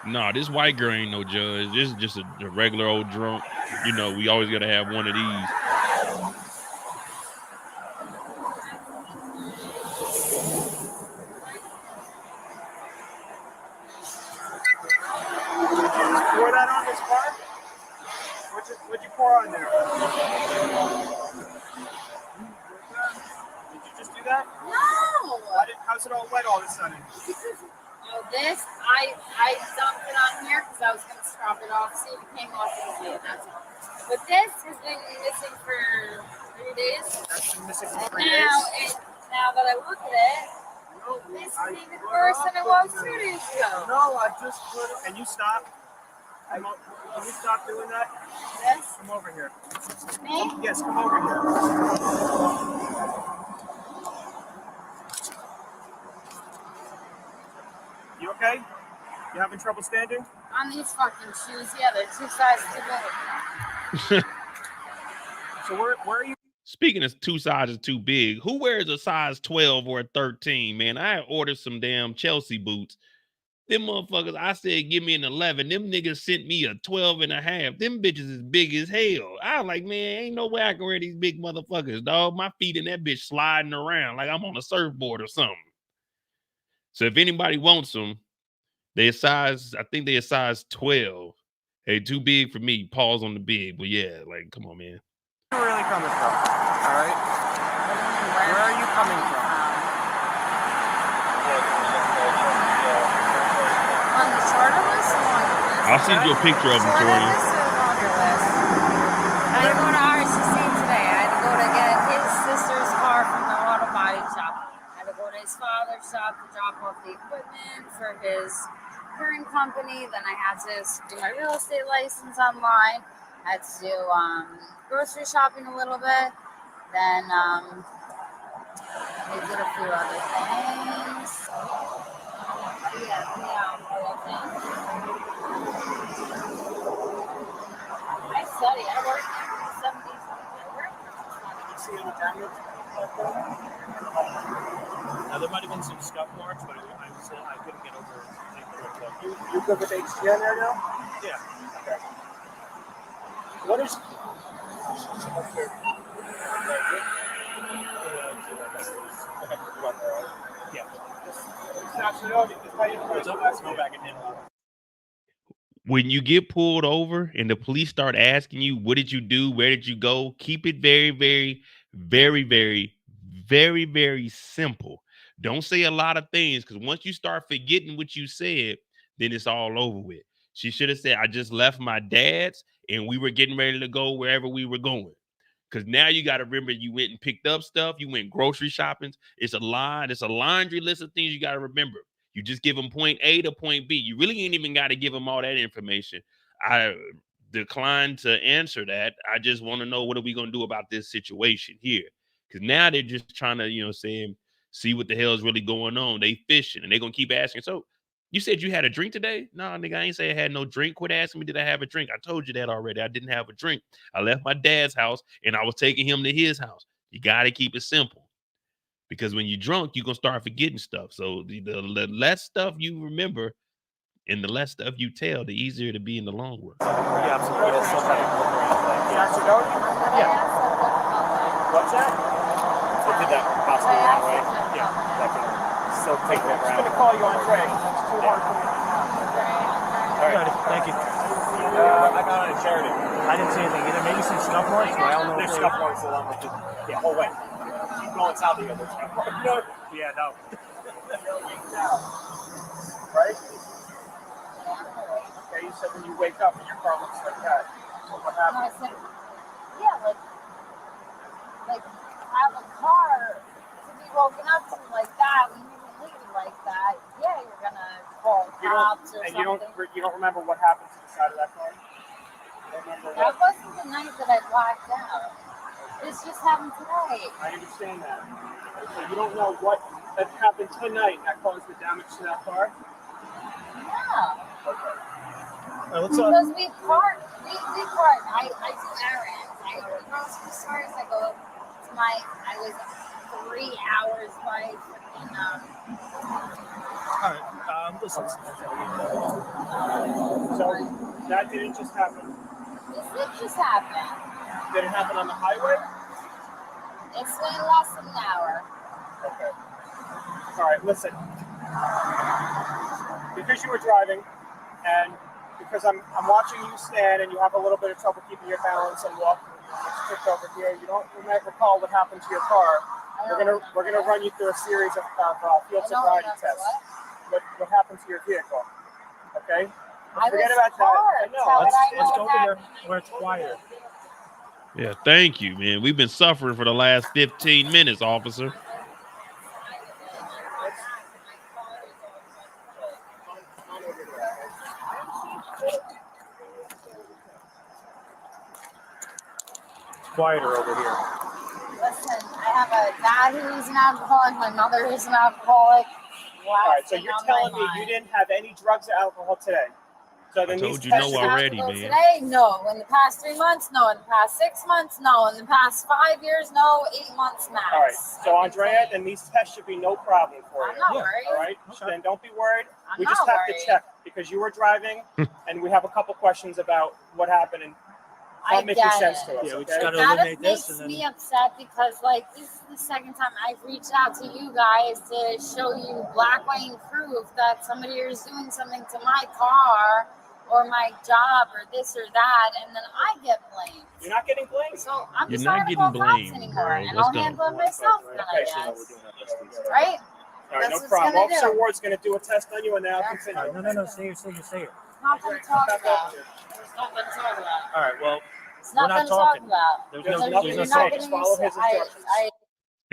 Nah, this white girl ain't no judge. This is just a regular old drunk. You know, we always got to have one of these. Pour that on his car? Did you just do that? No. How's it all wet all of a sudden? Oh, this I dumped it on here because I was going to scrub it off, see if it came off easily. That's all. But this has been missing for 3 days. That's been missing for And 3 days. now that I look at it, this is even worse than it was 2 days ago. No, I just put it. Can you stop? Can you stop doing that? Yes. Come over here. Me? Yes, come over here. You okay? You having trouble standing? On these fucking shoes, yeah, they're 2 sizes too big. So where are you? Speaking of 2 sizes too big, who wears a size 12 or a 13, man? I ordered some damn Chelsea boots. Them motherfuckers, I said, give me an 11. Them niggas sent me a 12 and a half. Them bitches is big as hell. I was like, man, ain't no way I can wear these big motherfuckers, dog. My feet in that bitch sliding around like I'm on a surfboard or something. So if anybody wants them, I think they're size 12. Hey, too big for me. Pause on the big. But yeah, like, come on, man. Where are you really coming from? All right. Where are you coming from? On the shorter list or longer list? I'll send you a picture of them, Shorter Tori. list or longer list? I had to go to RCC today. I had to go to get his sister's car from the auto body shop. I had to go to his father's shop to drop off the equipment for his current company. Then I had to do my real estate license online. I had to do grocery shopping a little bit. Then they did a few other things. I study. I work 7 days a week. I work. Did you see any damage? Now there might have been some scuff marks, but I couldn't get over it. You good with HGN there now? Yeah. Okay. What is? When you get pulled over and the police start asking you, what did you do? Where did you go? Keep it very, very, very, very, very, very simple. Don't say a lot of things, because once you start forgetting what you said, then it's all over with. She should have said, I just left my dad's and we were getting ready to go wherever we were going. Because now you got to remember, you went and picked up stuff. You went grocery shopping. It's a laundry list of things you got to remember. You just give them point A to point B. You really ain't even got to give them all that information. I declined to answer that. I just want to know, what are we going to do about this situation here? Because now they're just trying to, see what the hell is really going on. They fishing and they're going to keep asking. So you said you had a drink today? No, nigga, I ain't say I had no drink. Quit asking me, did I have a drink? I told you that already. I didn't have a drink. I left my dad's house and I was taking him to his house. You got to keep it simple, because when you're drunk, you're going to start forgetting stuff. So the less stuff you remember and the less stuff you tell, the easier to be in the long run. Yeah, absolutely. That's so funny. Yeah. What's that? I did that possibly the wrong way. Yeah. That can still take me around. I'm going to call you on Greg. It's too hard for me. All right. Thank you. I got on a charity. I didn't see anything either. Maybe some scuff marks, but I don't know. There's scuff marks along with it. Yeah, whole way. Keep going south of the other scuff marks. No. Yeah, no. Right? Okay, you said when you wake up and your car looks like that. So what happened? I said, yeah, like have a car to be woken up to like that when you leave it like that. Yeah, you're gonna call cops or something. You don't remember what happened to the side of that car? That wasn't the night that I blacked out. This just happened today. I understand that. So you don't know what that happened tonight that caused the damage to that car? Yeah. Okay. Because we park. I do errands. I go to grocery stores. I was 3 hours by freaking All right. Listen. So that didn't just happen. This did just happen. Did it happen on the highway? It's been less than an hour. Okay. All right. Listen. Because you were driving, and because I'm watching you stand, and you have a little bit of trouble keeping your balance and walking Stick over here. You might recall what happened to your car. We're gonna run you through a series of field sobriety tests. What happened to your vehicle? Okay. Forget about that. I know. Let's go over where it's quieter. Yeah, thank you, man. We've been suffering for the last 15 minutes, officer. It's quieter over here. Listen, I have a dad who's an alcoholic, my mother who's an alcoholic. All right, so you're telling me you didn't have any drugs or alcohol today? So then I told you no already, man. Today, no. In the past 3 months, no. In the past 6 months, no. In the past 5 years, no. 8 months max. All right, so Andrea, then these tests should be no problem for you. I'm not worried. All right, then don't be worried. I'm We just not have worried. to check because you were driving, and we have a couple questions about what happened and I not making get sense it. to us. Yeah, we Okay? just gotta That eliminate makes this and me then. upset because, like, this is the second time I've reached out to you guys to show you black, white, and proof that somebody is doing something to my car or my job or this or that, and then I get blamed. You're not getting blamed. So I'm You're just not not getting gonna call cops blamed, anymore, girl. and Let's I'll go. handle it myself then, I Okay, so guess. Right? All right, That's no what problem. it's gonna Officer do. Ward's going to do a test on you, and then I'll That's continue. No. Say it. Nothing to talk about. There's nothing to talk about. All right. Well, It's we're nothing not to talk talking. about. There's There's no. nothing There's to no say. saying. Just follow his instructions.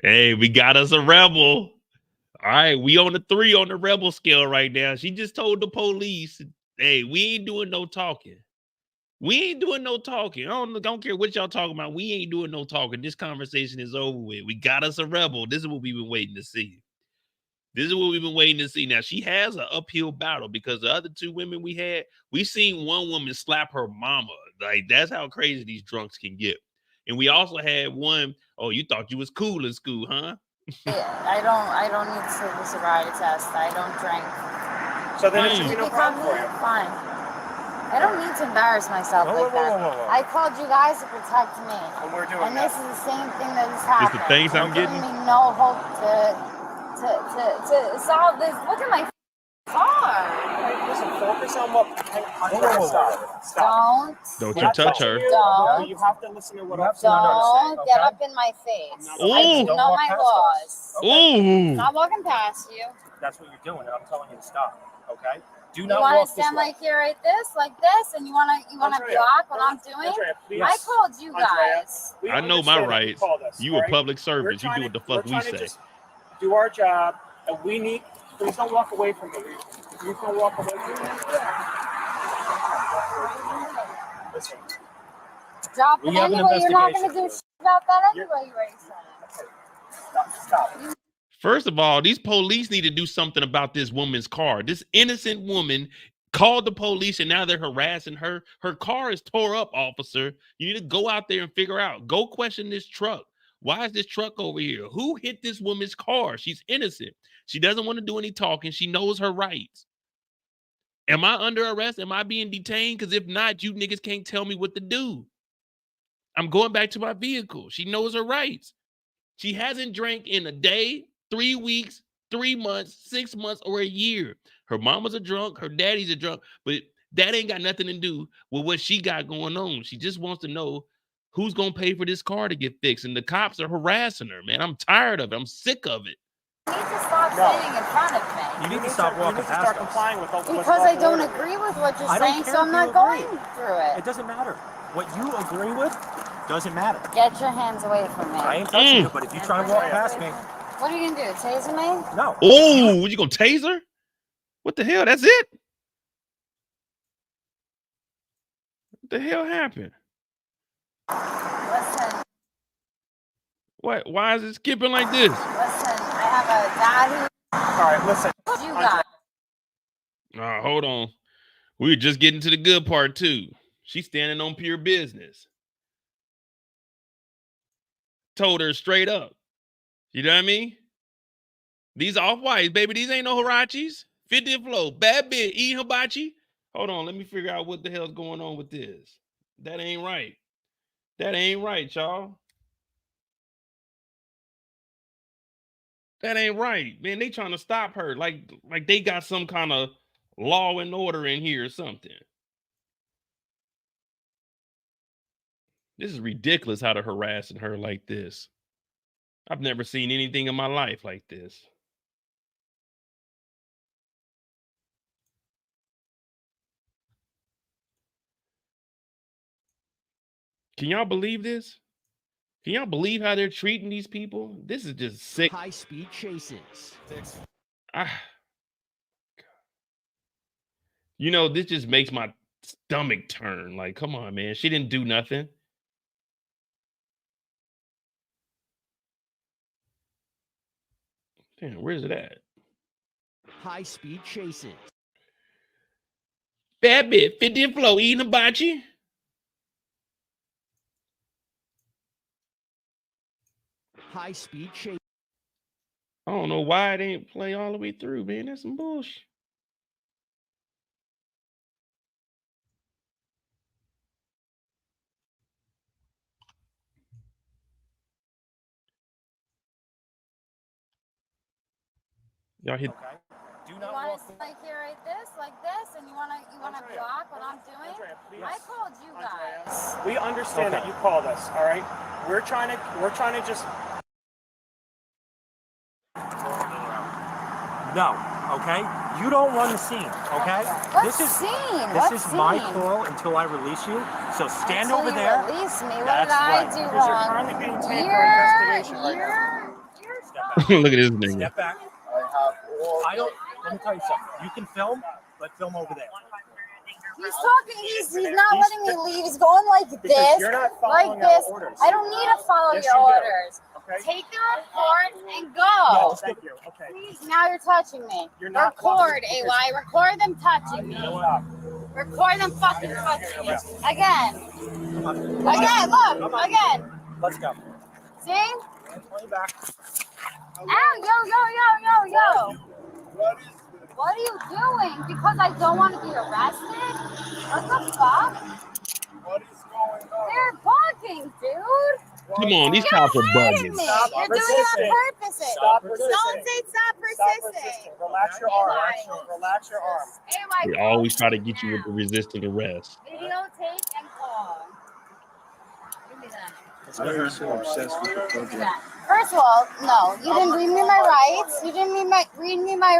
Hey, we got us a rebel. All right, we on the 3 on the rebel scale right now. She just told the police, hey, we ain't doing no talking. We ain't doing no talking. I don't care what y'all talking about. We ain't doing no talking. This conversation is over with. We got us a rebel. This is what we've been waiting to see. This is what we've been waiting to see. Now, she has an uphill battle because the other 2 women we seen one woman slap her mama. Like, that's how crazy these drunks can get. And we also had one, oh, you thought you was cool in school, huh? I don't need to take the sobriety test. I don't drink. So then it should be no problem for you. Fine. I don't need to embarrass myself like that. I called you guys to protect me. And we're doing And that. this is the same thing that has It's happened. the things I'm You're getting. giving me no hope to solve this. Look at my car. Listen, focus on what. Don't. Don't you touch her. Don't. You have to listen to what I'm Don't get up in my face. Ooh. I do know my laws. Ooh. Not walking past you. That's what you're doing, and I'm telling you to stop. Okay? Do You not want walk to this stand way. like here, like this, and you want to Andrea, block what I'm doing? Andrea, please. I called you Andrea, guys. we I know my understand that you rights. called us, You all a right? public We're servant. You trying do what the we're fuck we trying to say. just do our job, and we need. Please don't walk away from me. You can walk away from me. Listen. Drop We it have an anyway. You're not going to investigation. do shit about that anyway. You already said it. Stop. First of all, these police need to do something about this woman's car. This innocent woman called the police and now they're harassing her. Her car is tore up, officer. You need to go out there and figure out. Go question this truck. Why is this truck over here? Who hit this woman's car? She's innocent. She doesn't want to do any talking. She knows her rights. Am I under arrest? Am I being detained? Because if not, you niggas can't tell me what to do. I'm going back to my vehicle. She knows her rights. She hasn't drank in a day, 3 weeks, 3 months, 6 months, or a year. Her mama's a drunk. Her daddy's a drunk. But that ain't got nothing to do with what she got going on. She just wants to know who's going to pay for this car to get fixed. And the cops are harassing her, man. I'm tired of it. I'm sick of it. You need to stop saying in front of me. You need to stop walking past us. Complying with all Because I don't agree with what you're I don't saying, care so I'm if not you going agree. through It it. doesn't matter. What you agree with doesn't matter. Get your hands away from me. I ain't touching you, but if you try and walk past me, What are you going to do? Taser me? no. Oh, you going to tase her? What the hell? That's it? What the hell happened? Listen, What? Why is it skipping like this? listen. I have a dad All right, listen. who you guys. Hold on. We were just getting to the good part too. She's standing on pure business. Told her straight up. You know what I mean? These off-whites, baby. These ain't no Hirachis. 50th flow. Bad bitch. Eat hibachi. Hold on. Let me figure out what the hell's going on with this. That ain't right. That ain't right, y'all. That ain't right. Man, they trying to stop her. Like they got some kind of law and order in here or something. This is ridiculous how they're harassing her like this. I've never seen anything in my life like this. Can y'all believe this? Can y'all believe how they're treating these people? This is just sick. High-speed chases. You know, this just makes my stomach turn. Like, come on, man. She didn't do nothing. Damn, where's it at? High-speed chases. Bad bit, 50 and flow, eating a bocce. High-speed chase. I don't know why it ain't play all the way through, man. That's some bullshit. Y'all hit. Okay. Do You not want walk. to like here like this, and you want to block what I'm doing? Andrea, please. I called you guys. We understand that you called us. All right. We're trying to just. No. Okay. You don't run the scene. Okay. What This is scene? This What is scene? my call until I release you. So stand Until over you there. Release me. What That's did I right. do Because you're wrong? currently being taken for investigation right now. You're Look at this nigga. Step back. I don't. Let me tell you something. You can film, but film over there. He's talking. He's not letting me leave. He's going like this, You're not like following this. our orders. I don't need to follow Yes, your you do. orders. Okay. Take the report and Yeah, go. just thank you. Okay. Please, now you're touching me. You're not Record, welcome. AY. Record them touching me. Stop. Record them fucking touching me. Again. Again, look. Again. Let's go. See? Play back. Ow, yo. What are you doing? Because I don't want to be arrested? What the fuck? What is going on? They're bugging, dude. Come on, these You're cops are hurting bugging. me. Stop You're doing resisting. it on purpose. Stop resisting. Don't say stop persisting. Relax your arm. Relax your arm. AY, They always try to get you with the resisting arrest. videotape and call. Give me that. I'm so obsessed with the program. First of all, no, you didn't read me my rights. You didn't read me my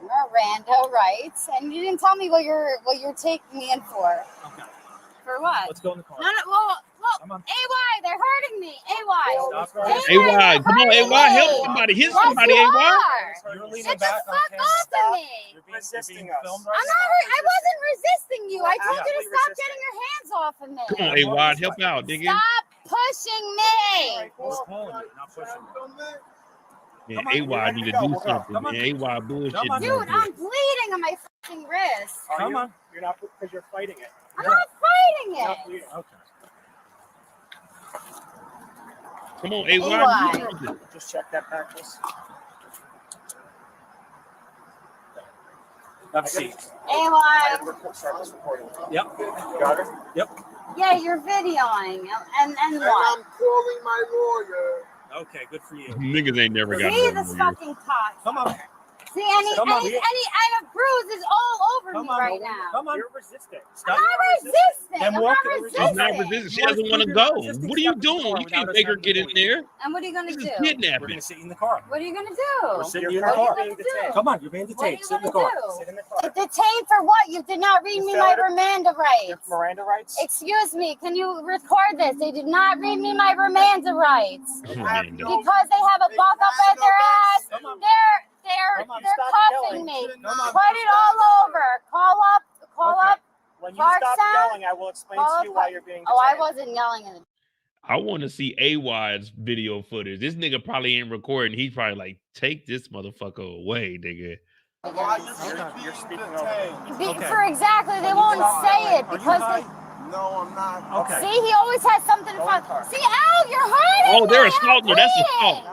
Miranda rights, and you didn't tell me what you're taking me in for. Okay. For what? Let's go in the car. No, well, Come on. AY, they're hurting me. AY. Stop AY, come on, AY, help somebody. Hit somebody, yes, you AY. are. You're leaning Get the back. fuck off of me. You're resisting us. I wasn't resisting you. I told you to stop getting your hands off of me. Come on, AY, help out, nigga. Stop pushing me. We're pulling you, not pushing you. Yeah, AY need to do something. Man, AY bullshit. Come on. Dude, I'm bleeding on my fucking wrist. Come on. You're not, because you're fighting it. I'm not fighting You're not it. bleeding. Okay. Come on, AY. AY. do something. Just check that practice. Have a seat. AY. Start this recording. Yep. Got it? Yep. Yeah, you're videoing. And And what? I'm calling my lawyer. Okay, good for you. Niggas ain't never got See no this lawyer. fucking cock. Come on. See, any Come on. bruises all over Come me on. right now. Come on. You're resisting. I'm Stop. not resisting. Then I'm walk not it. resisting. She's not resisting. She doesn't want to go. What are you doing? You can't make her get in there. And what are you gonna This do? is We're kidnapping. going to sit in the car. What are you gonna We're do? sitting in the What are you car. gonna do? Come on, you're being What are you detained. Sit in the gonna car. do? Sit in the car. Detained for what? You did not read me my Miranda rights. Miranda rights? Excuse me, can you record this? They did not read me my Miranda rights. Man, Because they have a buck up at their ass. Come on. They're Come on, they're stop cuffing yelling. me. Come on. Put it all over. Call Okay. up. When you Park stop sound? yelling, I will explain Call to you up- why you're being detained. Oh, I wasn't yelling in the I want to see AY's video footage. This nigga probably ain't recording. He's probably like, take this motherfucker away, nigga. Why You're speaking detained? For exactly, they won't say it because they. No, I'm not. Okay. See, he always has something fun. See, ow, you're hurting. Oh, they're me. I'm assaulting her. That's bleeding. assault.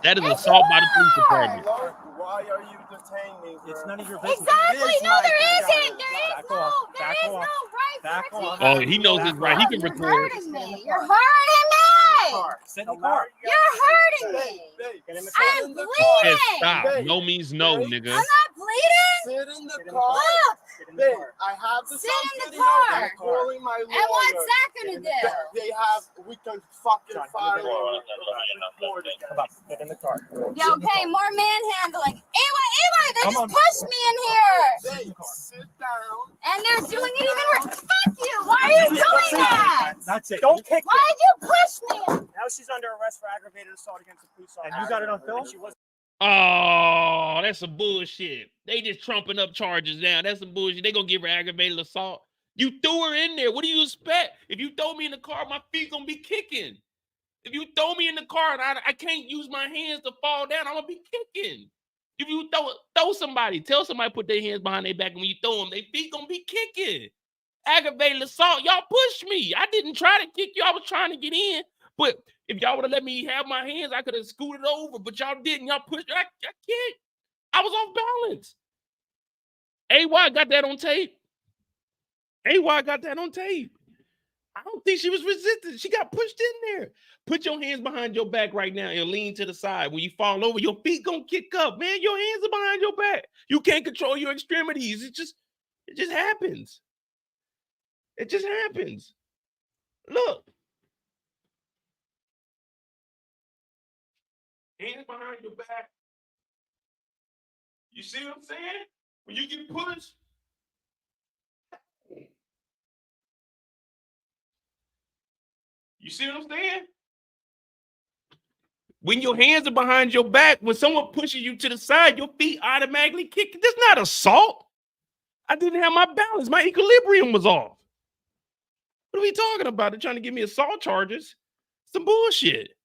That is Yes, assault you by the police are. department. Look, why are you detaining me? It's girl? none of your business. Exactly. It is No, my there business. isn't. There is Back no. off. There Back is off. no right Back for off. Oh, he knows his right. He can You're record. hurting me. You're hurting me. Sit in the car. You're hurting me. Babe, Get in the I'm in the Said bleeding. stop. Hey. No means no, nigga. I'm not bleeding. sit in the Sit in the car. Look, Babe, I have the Sit in the car. I'm calling my lawyer. And what's that gonna do? We can fucking file Come on, get in the car. Yeah, okay, more manhandling. Ewa, they just pushed me in here. Babe, sit down. And they're doing it even worse. Fuck you. Why are you doing that? That's it. Don't kick Why did you push me? Now she's under arrest for aggravated assault against a police officer. And you got it on film? She was. Oh, that's some bullshit. They just trumping up charges now. That's some bullshit. They gonna give her aggravated assault. You threw her in there. What do you expect? If you throw me in the car, my feet gonna be kicking. If you throw me in the car and I can't use my hands to fall down, I'm gonna be kicking. If you throw somebody, tell somebody put their hands behind their back, and when you throw them, their feet gonna be kicking. Aggravated assault. Y'all pushed me. I didn't try to kick you. I was trying to get in. But if y'all would have let me have my hands, I could have scooted over. But y'all didn't. Y'all pushed. I kicked. I was off balance. AY got that on tape. AY got that on tape. I don't think she was resistant. She got pushed in there. Put your hands behind your back right now and lean to the side. When you fall over, your feet gonna kick up, man. Your hands are behind your back. You can't control your extremities. It just happens. It just happens. Look. Hands behind your back. You see what I'm saying? When you get pushed. You see what I'm saying? When your hands are behind your back, when someone pushes you to the side, your feet automatically kick. That's not assault. I didn't have my balance. My equilibrium was off. What are we talking about? They're trying to give me assault charges. Some bullshit.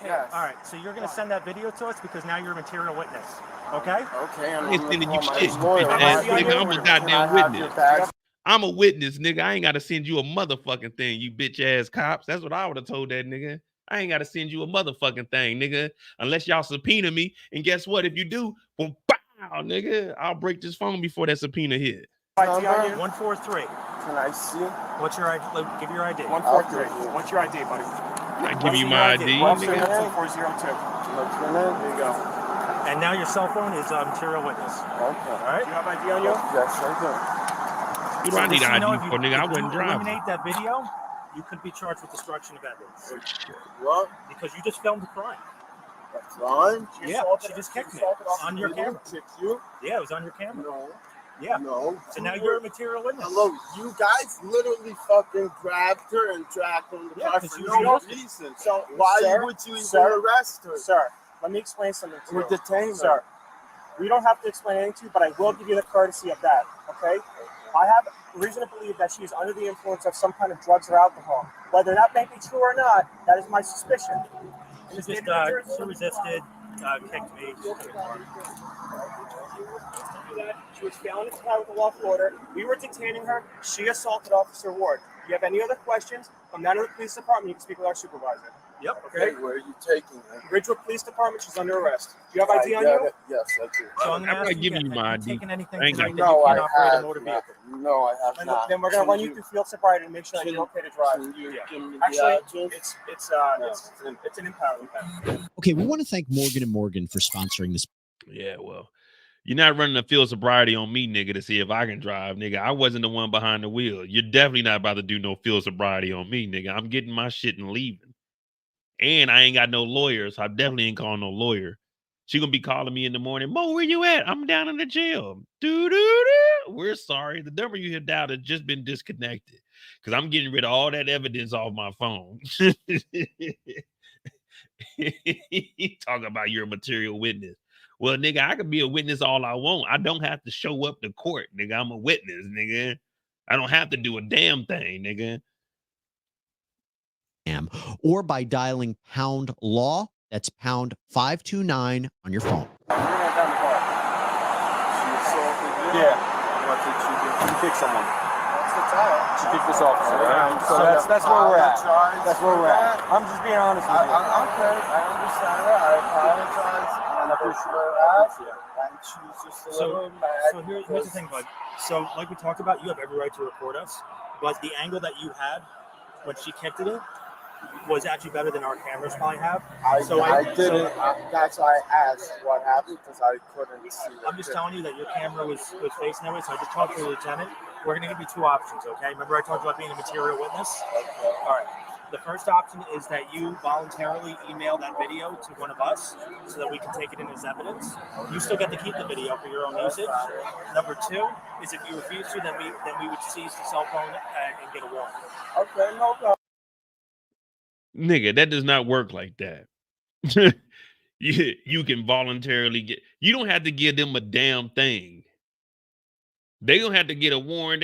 Yes. All right, so you're going to send that video to us because now you're a material witness. Okay? Okay, I ain't sending you shit. Nigga, I'm a goddamn witness. I'm a witness, nigga. I ain't got to send you a motherfucking thing, you bitch ass cops. That's what I would have told that nigga. I ain't got to send you a motherfucking thing, nigga, unless y'all subpoena me. And guess what? If you do, well, bow, nigga, I'll break this phone before that subpoena hit. ID on you? 143. Can I see? What's your ID? Give your ID. 143. What's your ID, buddy? I'm not giving you my ID. What's your Nigga. name? 2402. There you go. And now your cell phone is a material witness. Okay. All right? Do you have ID on you? Yes, I What do I need ID for, nigga? I wasn't driving. Eliminate that video, you could be charged with destruction of evidence. What? Because you just filmed the crime. That's fine. Yeah, she just kicked me on your camera. You? Yeah, it was on your camera. No. Yeah. No. So now you're a material witness. Hello, you guys literally fucking grabbed her and dragged her in the car for no reason. So why would you even arrest her? Sir, let me explain something to you. We're detaining Sir, her. we don't have to explain anything to you, but I will give you the courtesy of that, okay? I have reason to believe that she is under the influence of some kind of drugs or alcohol. Whether that may be true or not, that is my suspicion. She resisted, kicked me. She was failing to comply with the lawful order. We were detaining her. She assaulted Officer Ward. If you have any other questions, come down to the police department. You can speak with our supervisor. Yep. Okay. Where are you taking her? Ridgewood Police Department. She's under arrest. Do you have ID on you? Yes, I do. So I'm not giving you my ID. No, I have not. No, I have not. Then we're gonna run you through field sobriety and make sure that you're okay to drive. Actually, it's an impound. Okay, we want to thank Morgan & Morgan for sponsoring this. Yeah, well, you're not running a field sobriety on me, nigga, to see if I can drive, nigga. I wasn't the one behind the wheel. You're definitely not about to do no field sobriety on me, nigga. I'm getting my shit and leaving. And I ain't got no lawyer, so I definitely ain't calling no lawyer. She gonna be calling me in the morning. Mo, where you at? I'm down in the jail. We're sorry. The number you have dialed has just been disconnected because I'm getting rid of all that evidence off my phone. Talk about you're a material witness. Well, nigga, I can be a witness all I want. I don't have to show up to court, nigga. I'm a witness, nigga. I don't have to do a damn thing, nigga. Or by dialing pound law. That's pound 529 on your phone. Yeah. What did she do? She kicked someone. That's the time. She kicked this officer. Right? So that's where we're at. That's where we're at. I'm just being honest with you. Okay, I understand that. I apologize. And I appreciate it. And she's just a little mad. So here's the thing, bud. So like we talked about, you have every right to record us. But the angle that you had when she kicked it in, was actually better than our cameras probably have. I didn't. That's why I asked what happened because I couldn't see. I'm just telling you that your camera was facing that way. So I just talked to the lieutenant. We're going to give you two options, okay? Remember I told you about being a material witness? Okay. All right. The first option is that you voluntarily email that video to one of us so that we can take it in as evidence. You still get to keep the video for your own usage. Number two is if you refuse to, then we would seize the cell phone and get a warrant. Okay, no problem. Nigga, that does not work like that. You can voluntarily get. You don't have to give them a damn thing. They don't have to get a warrant.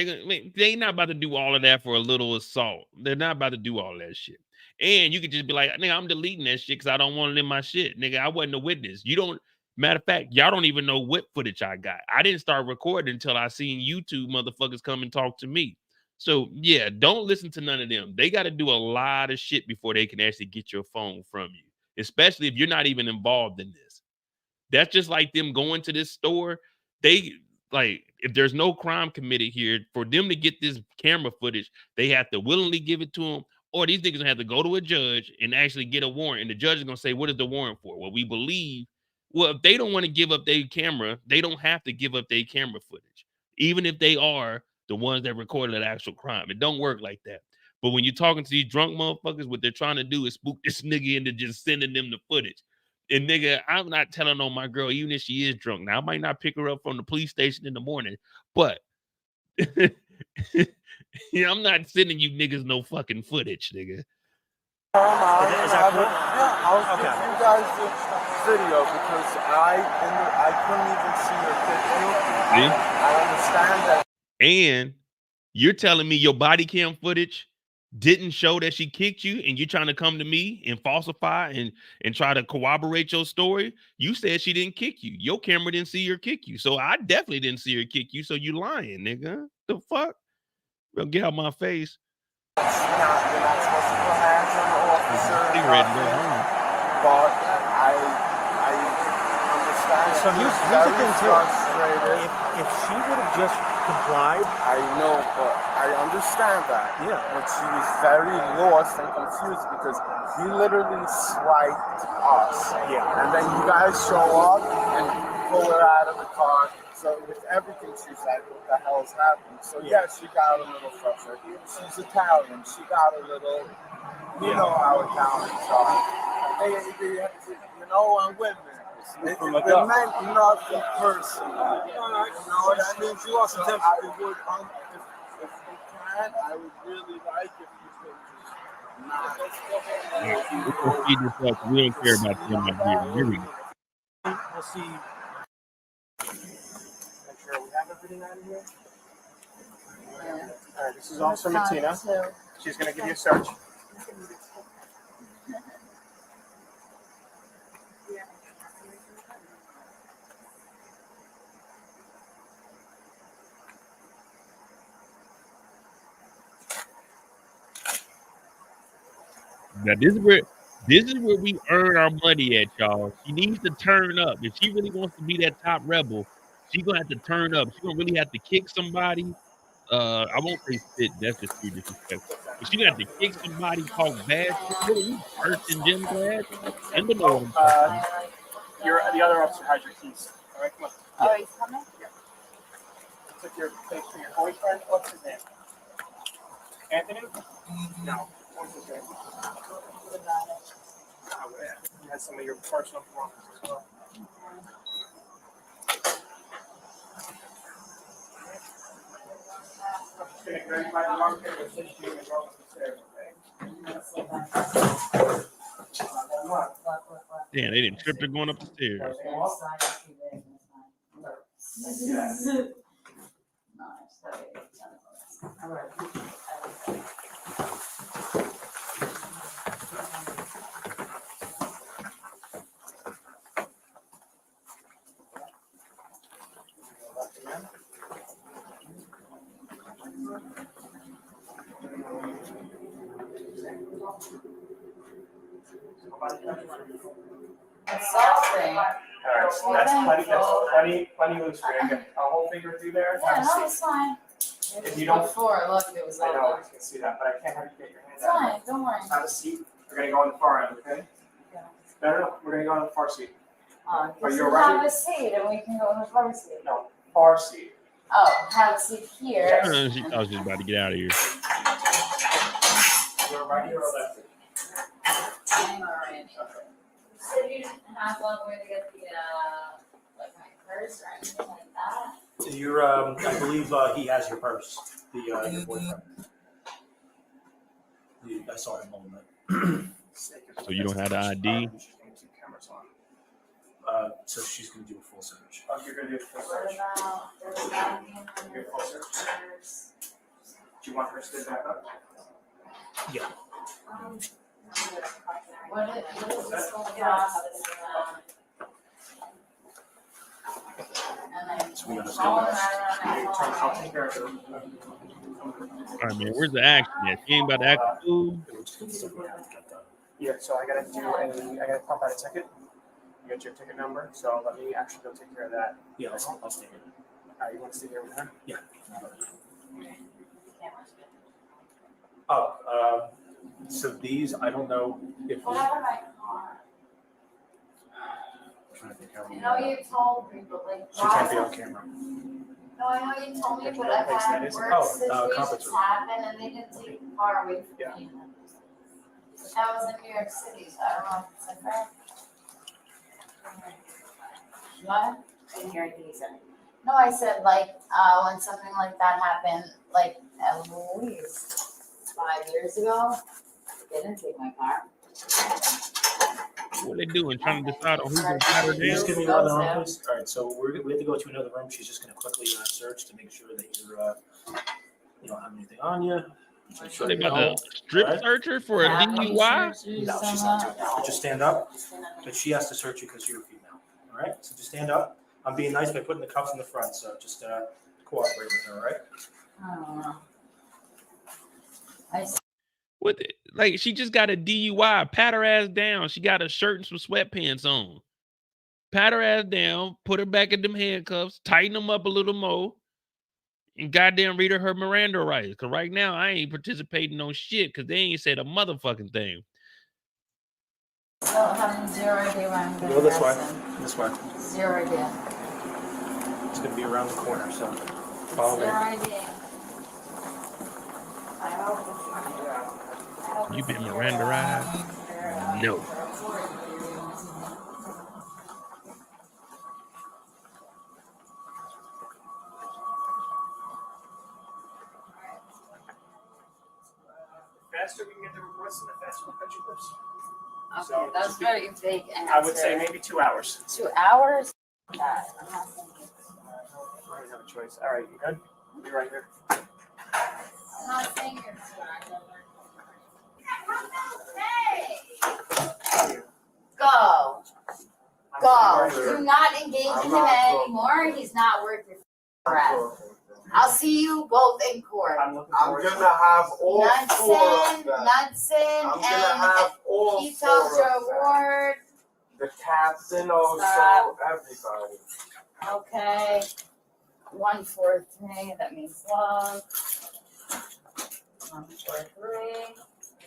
They not about to do all of that for a little assault. They're not about to do all that shit. And you could just be like, nigga, I'm deleting that shit because I don't want it in my shit. Nigga, I wasn't a witness. You don't. Matter of fact, y'all don't even know what footage I got. I didn't start recording until I seen YouTube motherfuckers come and talk to me. So yeah, don't listen to none of them. They got to do a lot of shit before they can actually get your phone from you, especially if you're not even involved in this. That's just like them going to this store. They like, if there's no crime committed here, for them to get this camera footage, they have to willingly give it to them, or these niggas have to go to a judge and actually get a warrant. And the judge is gonna say, what is the warrant for? Well, we believe. Well, if they don't want to give up their camera, they don't have to give up their camera footage, even if they are the ones that recorded an actual crime. It don't work like that. But when you're talking to these drunk motherfuckers, what they're trying to do is spook this nigga into just sending them the footage. And nigga, I'm not telling on my girl, even if she is drunk. Now, I might not pick her up from the police station in the morning, but yeah, I'm not sending you niggas no fucking footage, nigga. Is that cool? Yeah, I'll give you guys the video because I couldn't even see her kick you. I understand that. And you're telling me your body cam footage didn't show that she kicked you, and you're trying to come to me and falsify and try to corroborate your story? You said she didn't kick you. Your camera didn't see her kick you. So I definitely didn't see her kick you. So you lying, nigga. The fuck? Well, get out my face. You're not supposed to put hands on the officer. But I understand. So here's the thing too. If she would have just complied, I know, but I understand that. Yeah. But she was very lost and confused because he literally swiped us. Yeah. And then you guys show up and pull her out of the car. So with everything she's like, what the hell's happening? So yeah, she got a little frustrated. She's Italian. She got a little, you know how Italians are. You know, I'm women. It meant nothing personal. You know what I mean? She lost I would, if you can, I would really like if you could just not. We don't care about them out here. we'll see. Make sure we have everything out of here. All right, this is Officer Martina. She's going to give you a search. Now this is where we earn our money at, y'all. She needs to turn up. If she really wants to be that top rebel, she's gonna have to turn up. She's gonna really have to kick somebody. I won't say spit, that's just too disrespectful. But she's gonna have to kick somebody, talk bad shit. What are we, first in gym class? And the The other officer has your keys. All right, come on. Oh, he's coming? Yeah. Took your face for your boyfriend. What's his name? Anthony? No. What's his name? Oh, yeah. You had some of your personal belongings as well. I'm just going to verify the market and send you and roll up the stairs, okay? Damn, they didn't trip her going up the stairs. Plenty loose for you. Get a whole finger through there. Yeah, no, it's fine. If you don't, Before I looked, it was I like, know, I can see that, but I can't have you get your hands it's out. fine, don't worry. Have a seat. We're gonna go on the far end, okay? Yeah. No. We're gonna go on the far seat. Are Just you have alright? a seat and we can go in the car seat. No, far seat. Oh, have a seat here. She thought she was about to get out of here. You're right here or left? I'm alright. You said you didn't have one way to get the, like my purse or anything like that? You're, I believe, he has your purse, your boyfriend. I saw him on the. So you don't have the ID? So she's gonna do a full search. Oh, you're gonna do a full search? What about You're full search. Do you want her to stay back up? Yeah. what is this whole process? And then So we gotta all stay that around my phone. I'll take care of it. All right, man. Where's the action at? She ain't about to act a fool. Yeah, so I gotta pump out a ticket. You got your ticket number, so let me actually go take care of that. Yeah, I'll stay here. All right, you want to stay here with her? Yeah. Oh, so these, I don't know if. What happened to my car? I'm trying to think how I many. know you told me, but like, She can't be on camera. No, I know you told me, but I've Place that had is- work conference situations room. happen and they didn't take the car away from Yeah. me. But that was in New York City, so I don't know if it's like that. What? Didn't hear anything you said. No, I said like, when something like that happened, like at least 5 years ago, they didn't take my car. What they doing? Trying to decide on who's gonna pat her Can you just down? give me another room, please? All right, so we have to go to another room. She's just gonna quickly search to make sure that you don't have anything on you. So they about to strip search her for a DUI? No, she's not doing that. Just stand up, but she has to search you because you're a female. All right, so just stand up. I'm being nice by putting the cuffs in the front, so just cooperate with her, all right? I don't know. I What? Like she just got a DUI. Pat her ass down. She got a shirt and some sweatpants on. Pat her ass down. Put her back in them handcuffs. Tighten them up a little more. And goddamn read her Miranda rights. Cause right now I ain't participating on shit. Cause they ain't said a motherfucking thing. don't have zero idea where I'm gonna Go this way. dress in. This way. Zero idea. It's gonna be around the corner, so follow Zero me. idea. I hope it's fine. I hope You it's been zero. Miranda ride? No. The faster we can get the request, the faster we'll cut your lips. Okay, So, that's just be- very vague answer. I would say maybe 2 hours. 2 hours? God, I'm not thinking. I don't have a choice. All right, you good? I'll be right here. I'm not thinking 2 hours. Hey! Go. Go. Do not engage in him anymore. He's not worth your breath. I'll see you both in court. I'm looking I'm forward to gonna have all four of Knudsen, them. Knudsen, I'm gonna and have all he four tells of your them. award. The captain also, Stop. everybody. Okay. 143. That means love. 143.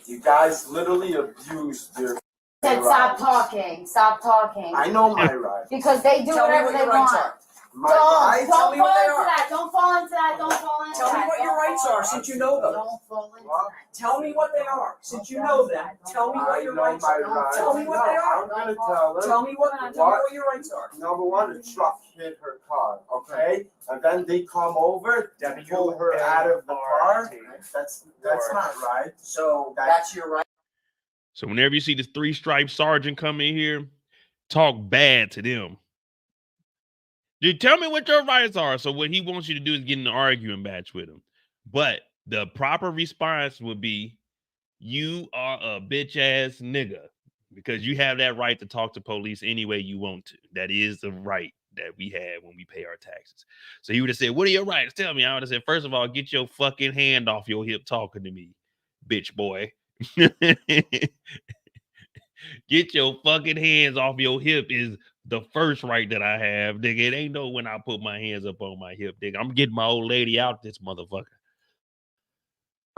You guys literally abused their Said stop talking. Stop talking. I know my rights. Because they do whatever they want. My Don't rights. fall into that. Don't fall into that. Don't fall into that. Tell me what your rights are since you know them. Don't fall into What? that. Tell me what they are since you know them. Tell me what your rights are. Tell me what they I'm are. gonna tell her. Tell me what your rights are. Number one, the truck hit her car, okay? And then they come over, they pull her out of the car. That's not right. So that's your right. So whenever you see this 3-stripe sergeant come in here, talk bad to them. Dude, tell me what your rights are. So what he wants you to do is get in an arguing match with him. But the proper response would be, you are a bitch ass nigga, because you have that right to talk to police any way you want to. That is the right that we have when we pay our taxes. So he would have said, what are your rights? Tell me. I would have said, first of all, get your fucking hand off your hip talking to me, bitch boy. Get your fucking hands off your hip is the first right that I have, nigga. It ain't no when I put my hands up on my hip, nigga. I'm getting my old lady out this motherfucker.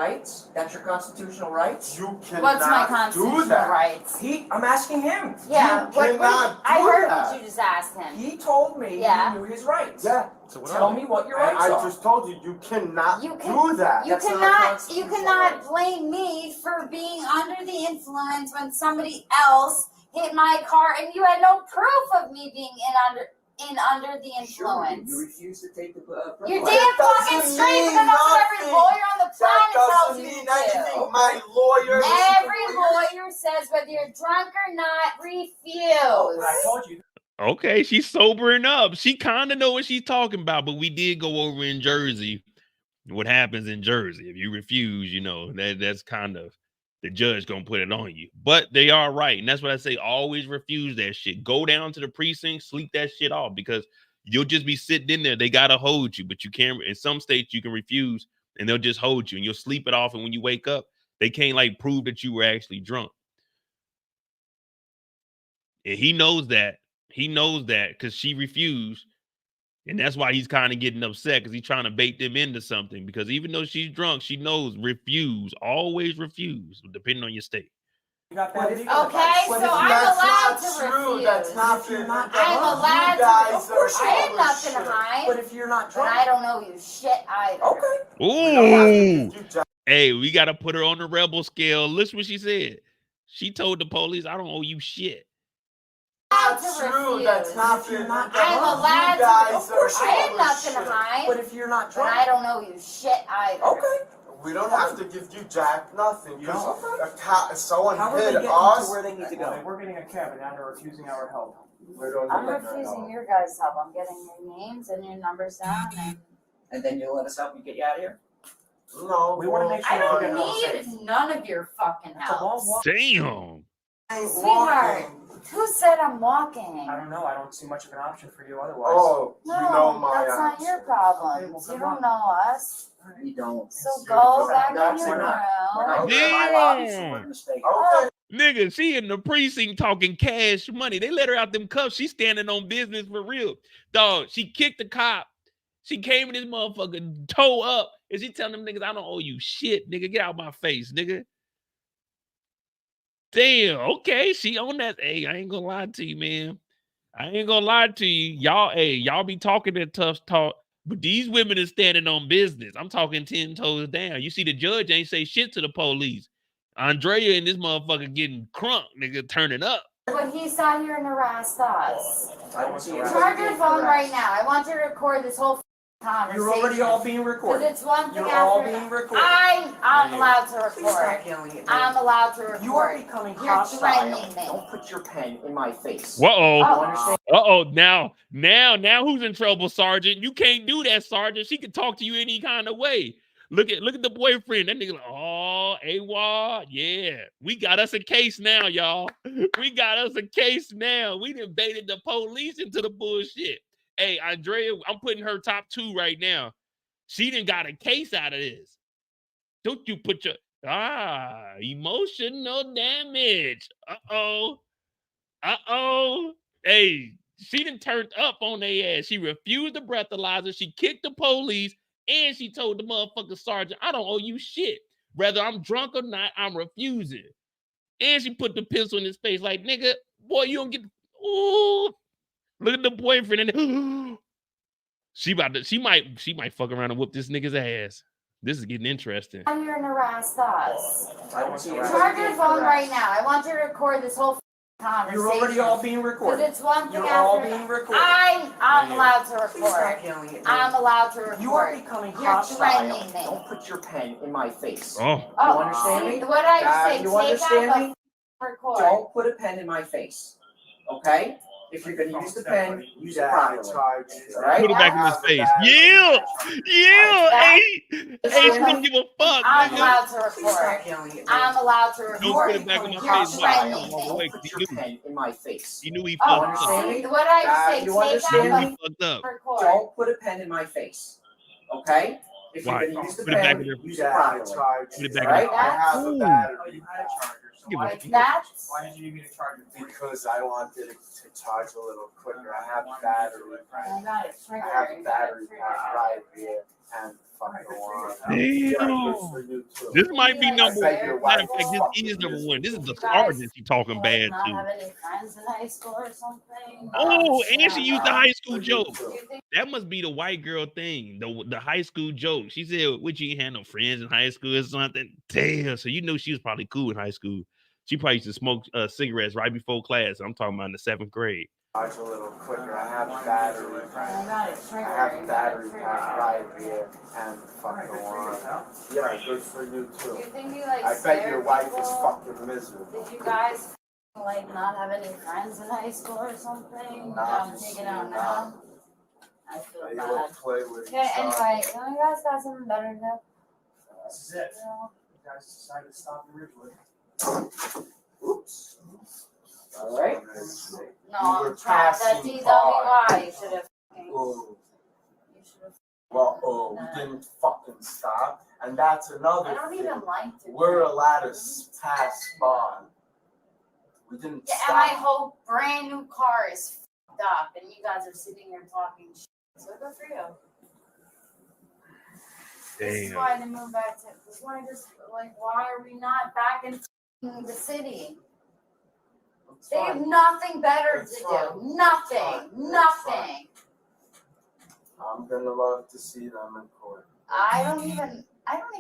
Rights? That's your constitutional rights? You cannot What's my do constitutional that. rights? I'm asking him. Yeah, You cannot I do heard that. what you just asked him. He told me Yeah. he knew his rights. Yeah. Tell me what your And rights I are. just told you, you cannot You do that. You That's not cannot constitutional rights. blame me for being under the influence when somebody else hit my car and you had no proof of me being under the influence. You refuse to take the You're breath. damn fucking straight, because that's what every nothing. lawyer on the That planet tells doesn't you mean to anything. do. My lawyer. Every lawyer says whether you're drunk or not, refuse. I told you. Okay, she's sobering up. She kind of know what she's talking about, but we did go over in Jersey what happens in Jersey. If you refuse, you know, that's kind of the judge gonna put it on you. But they are right, and that's what I say. Always refuse that shit. Go down to the precinct, sleep that shit off, because you'll just be sitting in there. They gotta hold you, but you can't. In some states, you can refuse, and they'll just hold you, and you'll sleep it off. And when you wake up, they can't like prove that you were actually drunk. And he knows that. He knows that because she refused. And that's why he's kind of getting upset, because he's trying to bait them into something. Because even though she's drunk, she knows refuse, always refuse, depending on your state. You got that legal Okay, advice. so That's I'm not allowed to true. refuse. That's not If you're true. not I'm drunk, allowed You guys of course I you had are nothing to shit. hide. But if you're not And drunk, I don't know you shit either. okay. We don't have to Ooh. give you Jack. Hey, we got to put her on the rebel scale. Listen what she said. She told the police, I don't owe you shit. That's true. That's not If you're true. not I'm drunk, allowed You guys to. of course I you had are nothing to shit. hide. But if you're not And drunk, I don't know you shit either. okay. We don't have to give you Jack nothing. You don't? Because someone How are they hit getting to us. where they need to go? We're getting a cab and now they're refusing our help. We don't I'm need that refusing help. your guys' help. I'm getting your names and your numbers down, and And then you'll let us help you get you out of here? No, We wanna make I sure don't we're need none of your fucking It's a long help. walk. Damn. Sweetheart, who said I'm walking? I don't know. I don't see much of an option for you otherwise. Oh, No, you know my that's not your problems. You don't know us. You don't. So go back in That's your we're not room. here in my lobby, so we're mistaken. Okay. Nigga, she in the precinct talking cash money. They let her out them cuffs. She standing on business for real. Dog, she kicked the cop. She came in this motherfucker toe up. And she telling them niggas, I don't owe you shit, nigga. Get out my face, nigga. Damn, okay. She on that. Hey, I ain't gonna lie to you, man. I ain't gonna lie to you. Y'all be talking that tough talk, but these women is standing on business. I'm talking 10 toes down. You see, the judge ain't say shit to the police. Andrea and this motherfucker getting crunk, nigga, turning up. But he sat here and harassed us. I don't see anybody Charge your being phone right harassed. now. I want you to record this whole conversation. You're already all being Because recorded. it's one thing You're all after being recorded. I'm allowed to Please stop record. yelling at me. I'm allowed to record. You are becoming You're hostile. threatening me. Don't put your pen in my face. Uh-oh. You understand? Uh-oh. Now who's in trouble, Sergeant? You can't do that, Sergeant. She can talk to you any kind of way. Look at the boyfriend. That nigga like, oh, AWOD. Yeah. We got us a case now, y'all. We got us a case now. We done baited the police into the bullshit. Hey, Andrea, I'm putting her top 2 right now. She done got a case out of this. Don't you put your emotional damage. Uh-oh. Hey, she done turned up on their ass. She refused the breathalyzer. She kicked the police. And she told the motherfucking sergeant, I don't owe you shit. Whether I'm drunk or not, I'm refusing. And she put the pistol in his face like, nigga, boy, you don't get... Ooh. Look at the boyfriend. And she might fuck around and whoop this nigga's ass. This is getting interesting. I'm here and harassed us. I don't see anybody Charge your being phone right harassed. now. I want you to record this whole conversation. You're already all being Because recorded. it's one thing You're after all being recorded. I'm allowed to Please stop record. yelling at me. I'm allowed to record. You are becoming You're hostile. threatening me. Don't put your pen in my face. Oh. You understand me? What I say, You take understand out me? the record. Don't put a pen in my face. Okay? If you're gonna use the pen, use it properly. Alright? Put it back in his face. Yeah. Hey, she don't give a fuck. I'm Nigga. allowed to Please stop record. yelling at me. I'm allowed to Don't You put are record. it back in becoming my face. You're Why? threatening hostile. me. Don't put your pen in my face. He knew he Oh, fucked up. understand me? what I say, You take understand out He me? fucked up. the record. Don't put a pen in my face. Okay? If you're Why? gonna use the Put it back pen, in your- use it properly. Put it back Alright? in I have a Ooh. battery. Oh, you had a charger. So Give why a did you That's why did you need me to charge it for you? Because I wanted it to charge a little quicker. I have battery. I got it. I have a battery pack right here. and fucking one. Damn. Yeah, good for you too. This might be number I bet one. your Matter wife of fact, is this is fucking number one. This is the You guys, sergeant she talking like, bad not to. have any friends in high school or something? Oh, and she Yeah. used the high school For you joke. too. You think That must be the white girl thing, the high school joke. She said, "What, you ain't had no friends in high school or something?" Damn. So you know she was probably cool in high school. She probably used to smoke cigarettes right before class. I'm talking about in the 7th grade. Watch a little quicker. I have battery. I got it I triggered. have battery You got it pack right here and fucking one. Yeah, good for you too. triggered. You think you like I bet scare your wife is people? fucking miserable. Did you guys like not have any friends in high school or something? I'm taking out now. I feel They bad. will play with Okay, each other. anyway, you guys got something better to do? This is it. You know? You guys decided to stop in Ridgewood. Oops. All right. No, You were I'm trying. That passing DWI, you should have. Oh, You should have. well, we didn't fucking stop, and that's another I don't thing. even like to. We're drink. allowed to pass by. We didn't Yeah, and my stop. whole brand new car is fucked up, and you guys are sitting here talking shit. So good for you. This is Damn. why I didn't move back to. This is why I just like. Why are we not back in the city? It's They have fine. nothing better It's to fine. do. Nothing. It's fine. Nothing. I'm gonna love to see them in court. I don't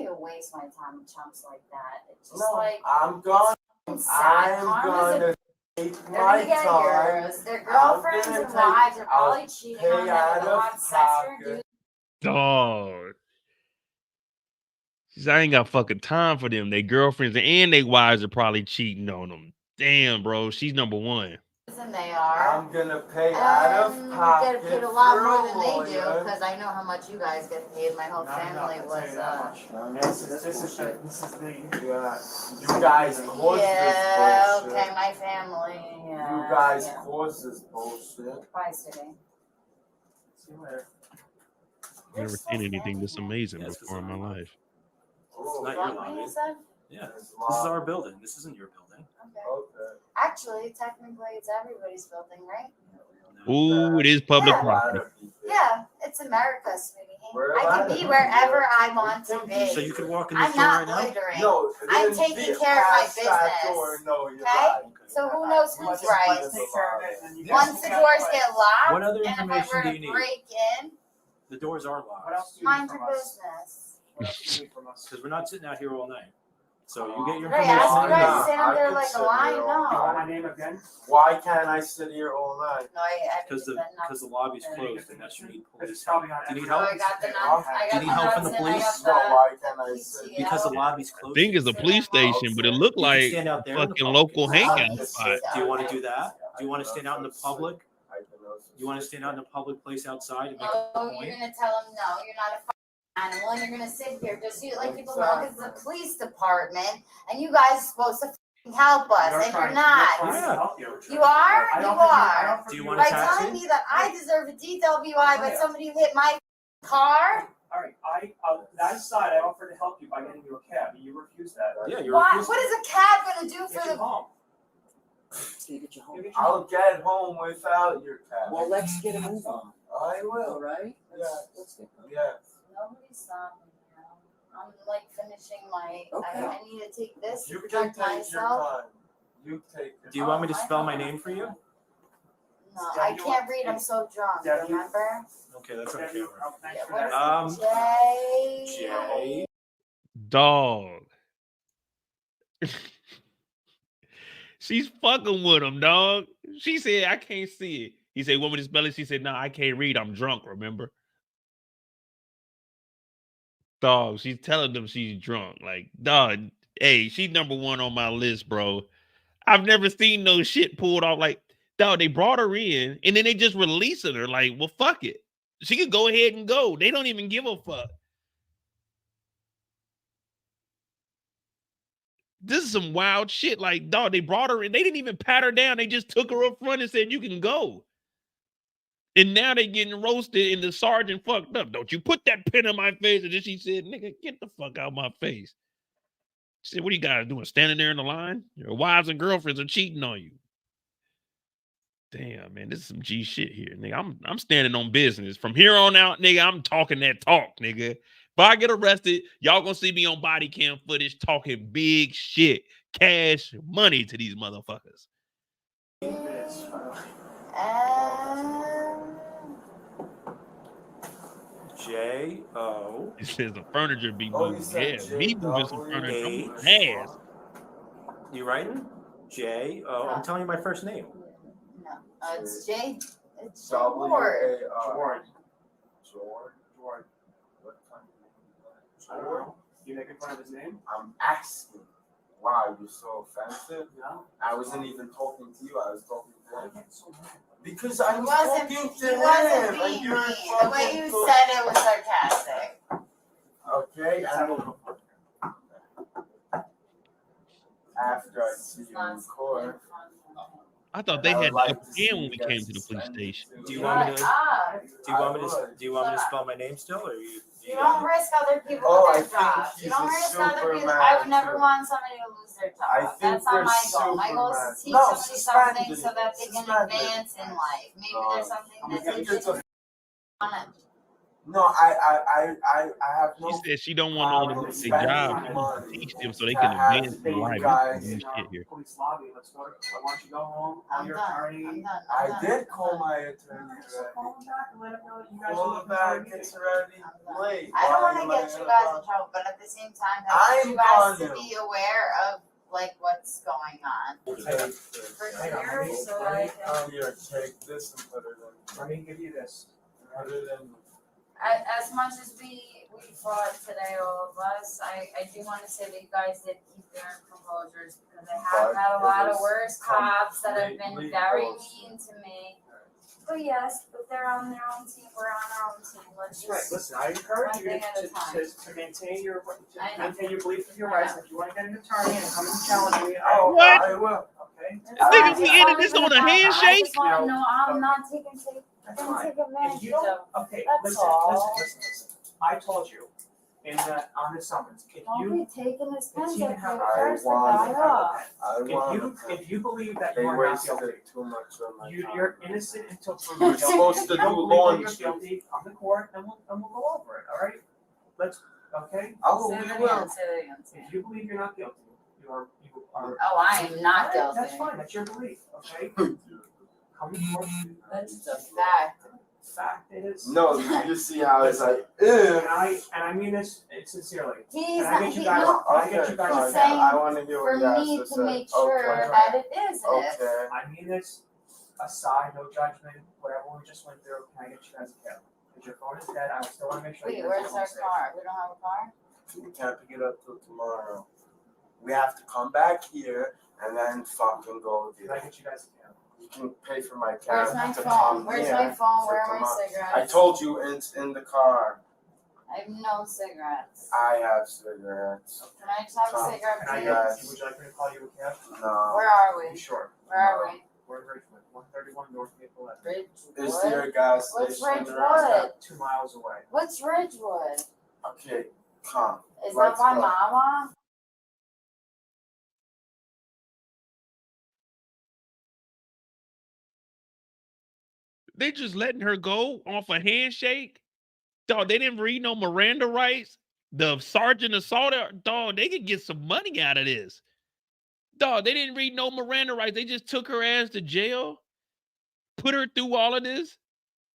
even waste my time with chumps like that. It's just No, like I'm gonna. it's sad. I'm Karma's a gonna take They're my gonna get time. yours. Their girlfriends gonna and take- wives are I'll probably cheating pay on them. out They'll of have sex for pocket. dudes. Dog. She said, I ain't got fucking time for them. They girlfriends and they wives are probably cheating on them. Damn, bro. She's number one. Than they are. I'm gonna pay out of You pocket get paid a lot for more a than they do lawyer. because I know how much you guys get paid. My whole family was. This is the. Yeah, you guys caused Yeah. this bullshit. Okay, my family. Yeah. You guys Yeah. caused this bullshit. Bye, City. See you later. I've never seen anything this amazing before in my life. Oh, Not your What lobby. you said? Yeah, there's this is law. our building. This isn't your building. Okay. Okay. Actually, technically, it's everybody's building, right? Ooh, it is public Yeah. property. Yeah, it's America, sweetie. We're I allowed can be to wherever here. I want to be. So you could walk in the I'm store not right now? loitering. No, I'm then taking care of my past that business. door, no, you're Okay? right. So who knows Let's who's right? take care of it, and you Once the doors get locked, What other and if I information were do to you need? break in, The doors are locked. What else do you mind need your from us? business. What else do you need from us? Because we're not sitting out here all night. So you get your Did I ask you information. guys Nah, to stand I there could like sit a line? here all You want No. my name again? Why can't I sit here all night? No, I Because the said no. because the lobby's Yeah, closed and that's you need police It's help. probably not Do you need So help? I got the Yeah, nuts. I Do you got need the help from nuts the and I police? got No, the why can't I sit here? Because the lobby's closed. Thing is a police station, but it looked You can like stand out there in the fucking public. local hangout spot. Do you want to do that? Do you want to stand out in the public? I can also You want to stand out in a public place outside and make No, a you're point? gonna tell them no. You're not a fucking animal, and you're gonna sit here just so you let people know this is a police department, and you guys are supposed to fucking help us, and you're not. We're trying to Yeah. help you. You are? I don't You think are. I don't think Do you you want By a taxi? telling me that I deserve a DWI, but somebody hit my car. All right, that aside, I offered to help you by getting you a cab, and you refused that. Yeah, you're What? refusing. What is a cab gonna do Get for you the? home. Get you home. Get you I'll home. get home without your cab. Well, let's get a move on. I All will. right? Yeah. Let's get going. Yeah. Nobody's stopping me now. I'm like finishing my. Okay. I need to take this to You can protect take your myself. time. You take your Do you want me to spell my name for you? No, I can't read. I'm so drunk. Yeah, you- remember? Okay, that's Yeah, okay. you- oh, thanks Yeah, for what that. is it? J. Jay. Dog. She's fucking with him, dog. She said, I can't see it. He said, want me to spell it? She said, no, I can't read. I'm drunk, remember? Dog, she's telling them she's drunk. Like, dog, hey, she's number one on my list, bro. I've never seen no shit pulled off. Like, dog, they brought her in and then they just releasing her. Like, well, fuck it. She could go ahead and go. They don't even give a fuck. This is some wild shit. Like, dog, they brought her in. They didn't even pat her down. They just took her up front and said, you can go. And now they getting roasted and the sergeant fucked up. Don't you put that pen in my face. And then she said, nigga, get the fuck out of my face. She said, what are you guys doing? Standing there in the line? Your wives and girlfriends are cheating on you. Damn, man, this is some G shit here, nigga. I'm standing on business. From here on out, nigga, I'm talking that talk, nigga. If I get arrested, y'all gonna see me on body cam footage talking big shit, cash money to these motherfuckers. J-O. It says the furniture be moving. Yeah, me moving some furniture. I'm moving ass. You writing? J-O. I'm telling you my first name. No, it's J. It's W-A-R. George. George. What kind I don't know. You making fun of his name? I'm asking. Wow, you're so offensive. No. I wasn't even talking to you. I was talking to him. Because I was Wasn't talking to he him. wasn't and being you're mean. The way you fucking said it was sarcastic. Okay, after I see you in court. I thought they I would had like the upper to see hand when you we guys came to the police suspended station. too. Do you want me to? Shut up. Do you want me to? Do you want me to spell my name still, or you? You don't risk other people Oh, I with their think jobs. You he's don't a risk other people. Superman, I would never too. want somebody to lose their job. I think That's not they're my goal. My goal is to teach Superman. No, somebody something so suspended. that they can Suspended. advance in life. Maybe No. there's something that they Because didn't of- want to. No, I have no. She said she don't want no one to lose their job. She wants to teach them so they can advance in life. This is new shit here. Police lobby. Let's go. Why don't you go home? Call I'm your done. attorney. I'm done. I did call my attorney Call him back and let him know that you guys Call are him back. It's already late. I don't want to Why are get you letting guys him in trouble, but at the same time, I I'm want you guys to gonna. be aware of like what's going on. Take For this. years, so I can. Here, take this and put it in. Let me give you this. Put it in. As much as we fought today, all of us, I do want to say that you guys did keep your composures because I have But had a it lot of was worse cops that have been completely very bullshit. mean to me. But yes, but they're on their own team. We're on our own team. Let's That's right. just. Listen, I encourage you One thing at a to maintain your I know. maintain your belief in your rights. If you want to get an attorney and come and challenge me, What? I will. Okay. I think if we ended this on a I handshake. just want to know I'm not taking That's fine. advantage If you don't, of. okay, That's listen. I told you in the on the summons. If Don't you be taking his pens even up have for a the first want- guy off. I want. if you believe that They you are not wasted guilty, too much on my time. you're innocent until proven You're guilty. supposed to If you don't do believe that law you're and- guilty, come to court and we'll go over it. All right. Let's. Okay. Oh, Say we that will. again, say that again. If you believe you're not guilty, you are. Oh, I am not guilty. That's fine. That's your belief. Okay. Come to court. That's a fact. Fact it is. No, you see how it's like, And I mean this sincerely. He's And I not, get you he, guys. no, I get you guys. He's on saying that. I want to hear for what you have me to to say. make sure Okay. that it is an if. Okay. I mean this aside, no judgment. Whatever we just went through, can I get you guys a cab? Because your phone is dead. I still want to make sure. Wait, you guys where's are our safe. car? We don't have a car? We can't pick it up till tomorrow. We have to come back here and then fucking go Can I there. get you guys a cab? You can pay for my cab Where's my to phone? come Where's here my phone? for Where are my tomorrow. cigarettes? I told you it's in the car. I have no cigarettes. I have cigarettes. Can I just have a Come. cigarette, Can I please? Yes. Would you like me to call you a cab? No. Where are Are we? you sure? Where are we? We're in Ridgewood, 131 North Maple Avenue. Ridgewood? Is there a gas What's station around Ridgewood? 2 miles away. What's Ridgewood? that? Okay, come. Is Let's that by go. Mama? They just letting her go off a handshake. Dog, they didn't read no Miranda rights. The sergeant assaulted her. Dog, they could get some money out of this. Dog, they didn't read no Miranda rights. They just took her ass to jail, put her through all of this,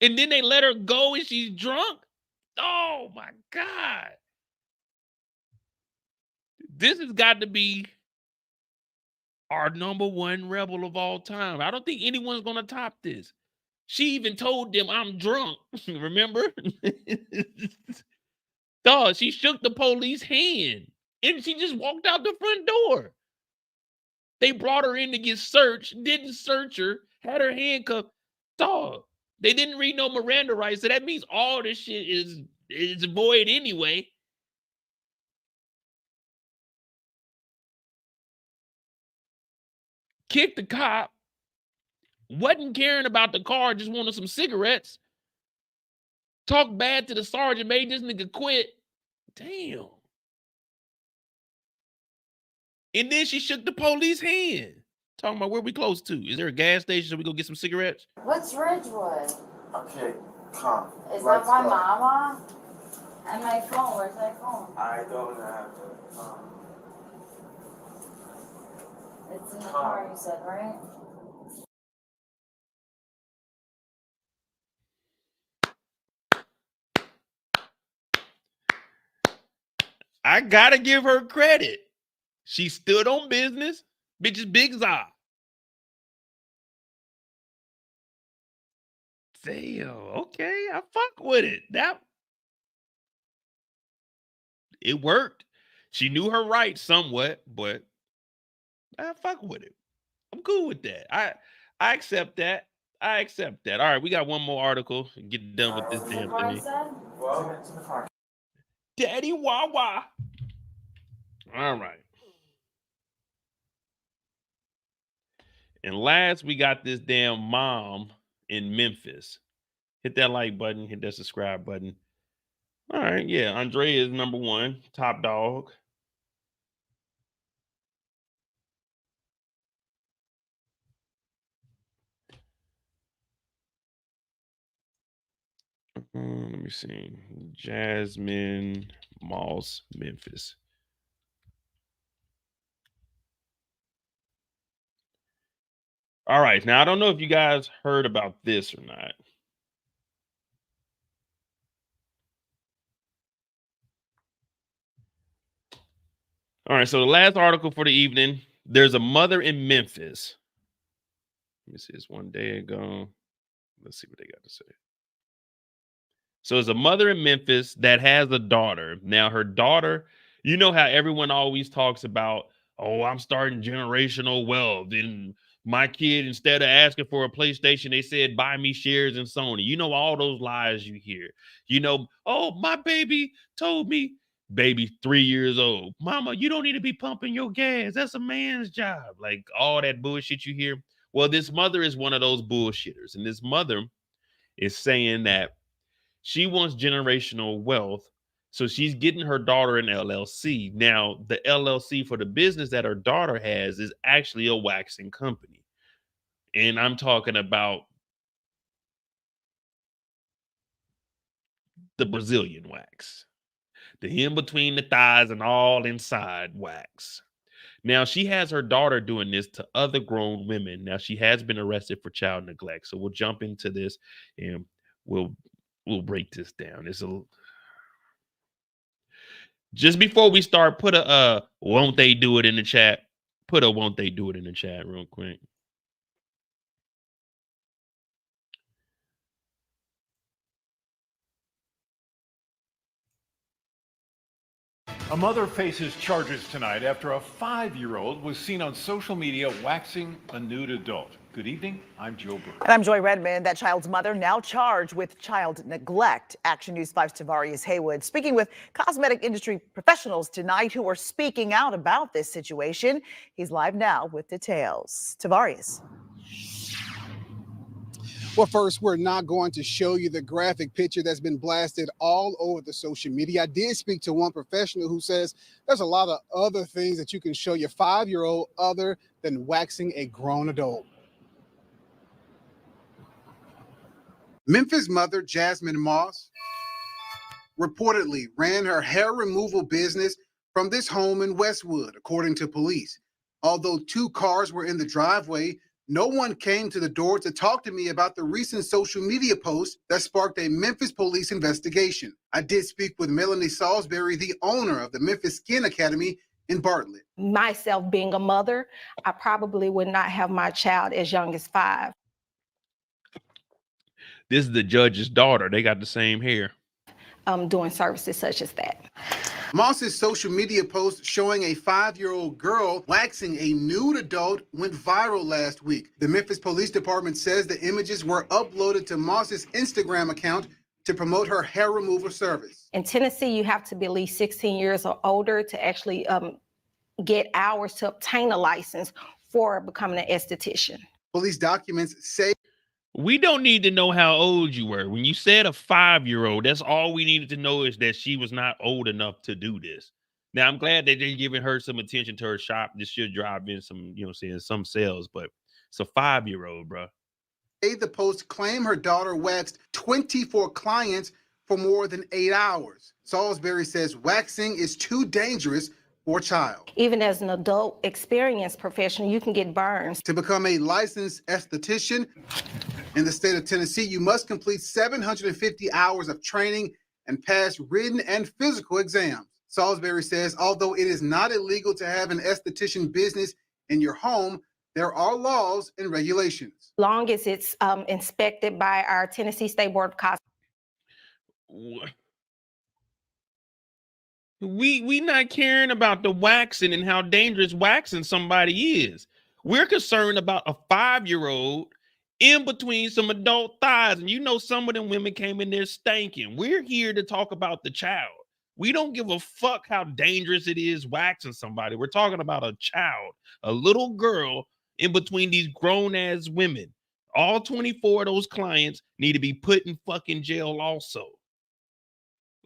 and then they let her go and she's drunk. Oh my God. This has got to be our #1 rebel of all time. I don't think anyone's gonna top this. She even told them I'm drunk. Remember? Dog, she shook the police hand and she just walked out the front door. They brought her in to get searched, didn't search her, had her handcuffed. Dog, they didn't read no Miranda rights, so that means all this shit is void anyway. Kicked the cop, wasn't caring about the car, just wanted some cigarettes. Talked bad to the sergeant, made this nigga quit. Damn. And then she shook the police hand. Talking about where we close to. Is there a gas station so we go get some cigarettes? What's Ridgewood? Okay, calm. Is that my mama? And my phone, where's my phone? I don't have it. It's in the car, you said, right? I gotta give her credit. She stood on business. Bitch is big za. Damn, okay, I fuck with it. It worked. She knew her rights somewhat, but I fuck with it. I'm cool with that. I accept that. I accept that. All right, we got one more article. Get done with this damn thing. Daddy Wawa. All right. And last, we got this damn mom in Memphis. Hit that like button. Hit that subscribe button. All right, yeah. Andrea is number one. Top dog. Let me see. Jasmine Moss, Memphis. All right. Now, I don't know if you guys heard about this or not. All right. So the last article for the evening, there's a mother in Memphis. Let me see. It's one day ago. Let's see what they got to say. So there's a mother in Memphis that has a daughter. Now, her daughter, you know how everyone always talks about, oh, I'm starting generational wealth. And my kid, instead of asking for a PlayStation, they said, buy me shares in Sony. You know, all those lies you hear. You know, oh, my baby told me, baby 3 years old, mama, you don't need to be pumping your gas. That's a man's job. Like all that bullshit you hear. Well, this mother is one of those bullshitters. And this mother is saying that she wants generational wealth. So she's getting her daughter an LLC. Now, the LLC for the business that her daughter has is actually a waxing company. And I'm talking about the Brazilian wax, the in between the thighs and all inside wax. Now, she has her daughter doing this to other grown women. Now, she has been arrested for child neglect. So we'll jump into this and we'll break this down. It's a just before we start, put a won't they do it in the chat? Put a won't they do it in the chat real quick. A mother faces charges tonight after a 5-year-old was seen on social media waxing a nude adult. Good evening, I'm Joe Burke. And I'm Joy Redmond. That child's mother now charged with child neglect. Action News 5's Tavarius Haywood speaking with cosmetic industry professionals tonight who are speaking out about this situation. He's live now with details. Tavarius. Well, first, we're not going to show you the graphic picture that's been blasted all over the social media. I did speak to one professional who says there's a lot of other things that you can show your 5-year-old other than waxing a grown adult. Memphis mother Jasmine Moss reportedly ran her hair removal business from this home in Westwood, according to police. Although 2 cars were in the driveway, no one came to the door to talk to me about the recent social media post that sparked a Memphis police investigation. I did speak with Melanie Salisbury, the owner of the Memphis Skin Academy in Bartlett. Myself being a mother, I probably would not have my child as young as 5. This is the judge's daughter. They got the same hair. Doing services such as that. Moss's social media post showing a 5-year-old girl waxing a nude adult went viral last week. The Memphis Police Department says the images were uploaded to Moss's Instagram account to promote her hair removal service. In Tennessee, you have to be at least 16 years or older to actually get hours to obtain a license for becoming an esthetician. Police documents say we don't need to know how old you were. When you said a 5-year-old, that's all we needed to know is that she was not old enough to do this. Now I'm glad that they're giving her some attention to her shop. This should drive in some, you know, saying some sales, but it's a 5-year-old, bro. The Post claim her daughter waxed 24 clients for more than 8 hours. Salisbury says waxing is too dangerous for a child. Even as an adult experienced professional, you can get burns. To become a licensed esthetician in the state of Tennessee, you must complete 750 hours of training and pass written and physical exams. Salisbury says although it is not illegal to have an esthetician business in your home, there are laws and regulations. Long as it's inspected by our Tennessee State Board of Cosmetics. We not caring about the waxing and how dangerous waxing somebody is. We're concerned about a 5-year-old in between some adult thighs. And you know, some of them women came in there stinking. We're here to talk about the child. We don't give a fuck how dangerous it is waxing somebody. We're talking about a child, a little girl in between these grown-ass women. All 24 of those clients need to be put in fucking jail also.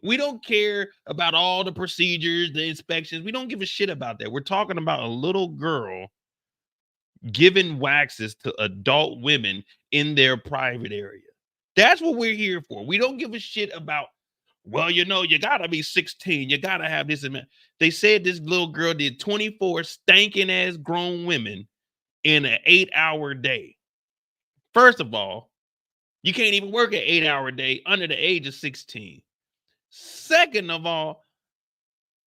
We don't care about all the procedures, the inspections. We don't give a shit about that. We're talking about a little girl giving waxes to adult women in their private area. That's what we're here for. We don't give a shit about, well, you know, you gotta be 16. You gotta have this. They said this little girl did 24 stinking ass grown women in an 8-hour day. First of all, you can't even work an 8-hour day under the age of 16. Second of all,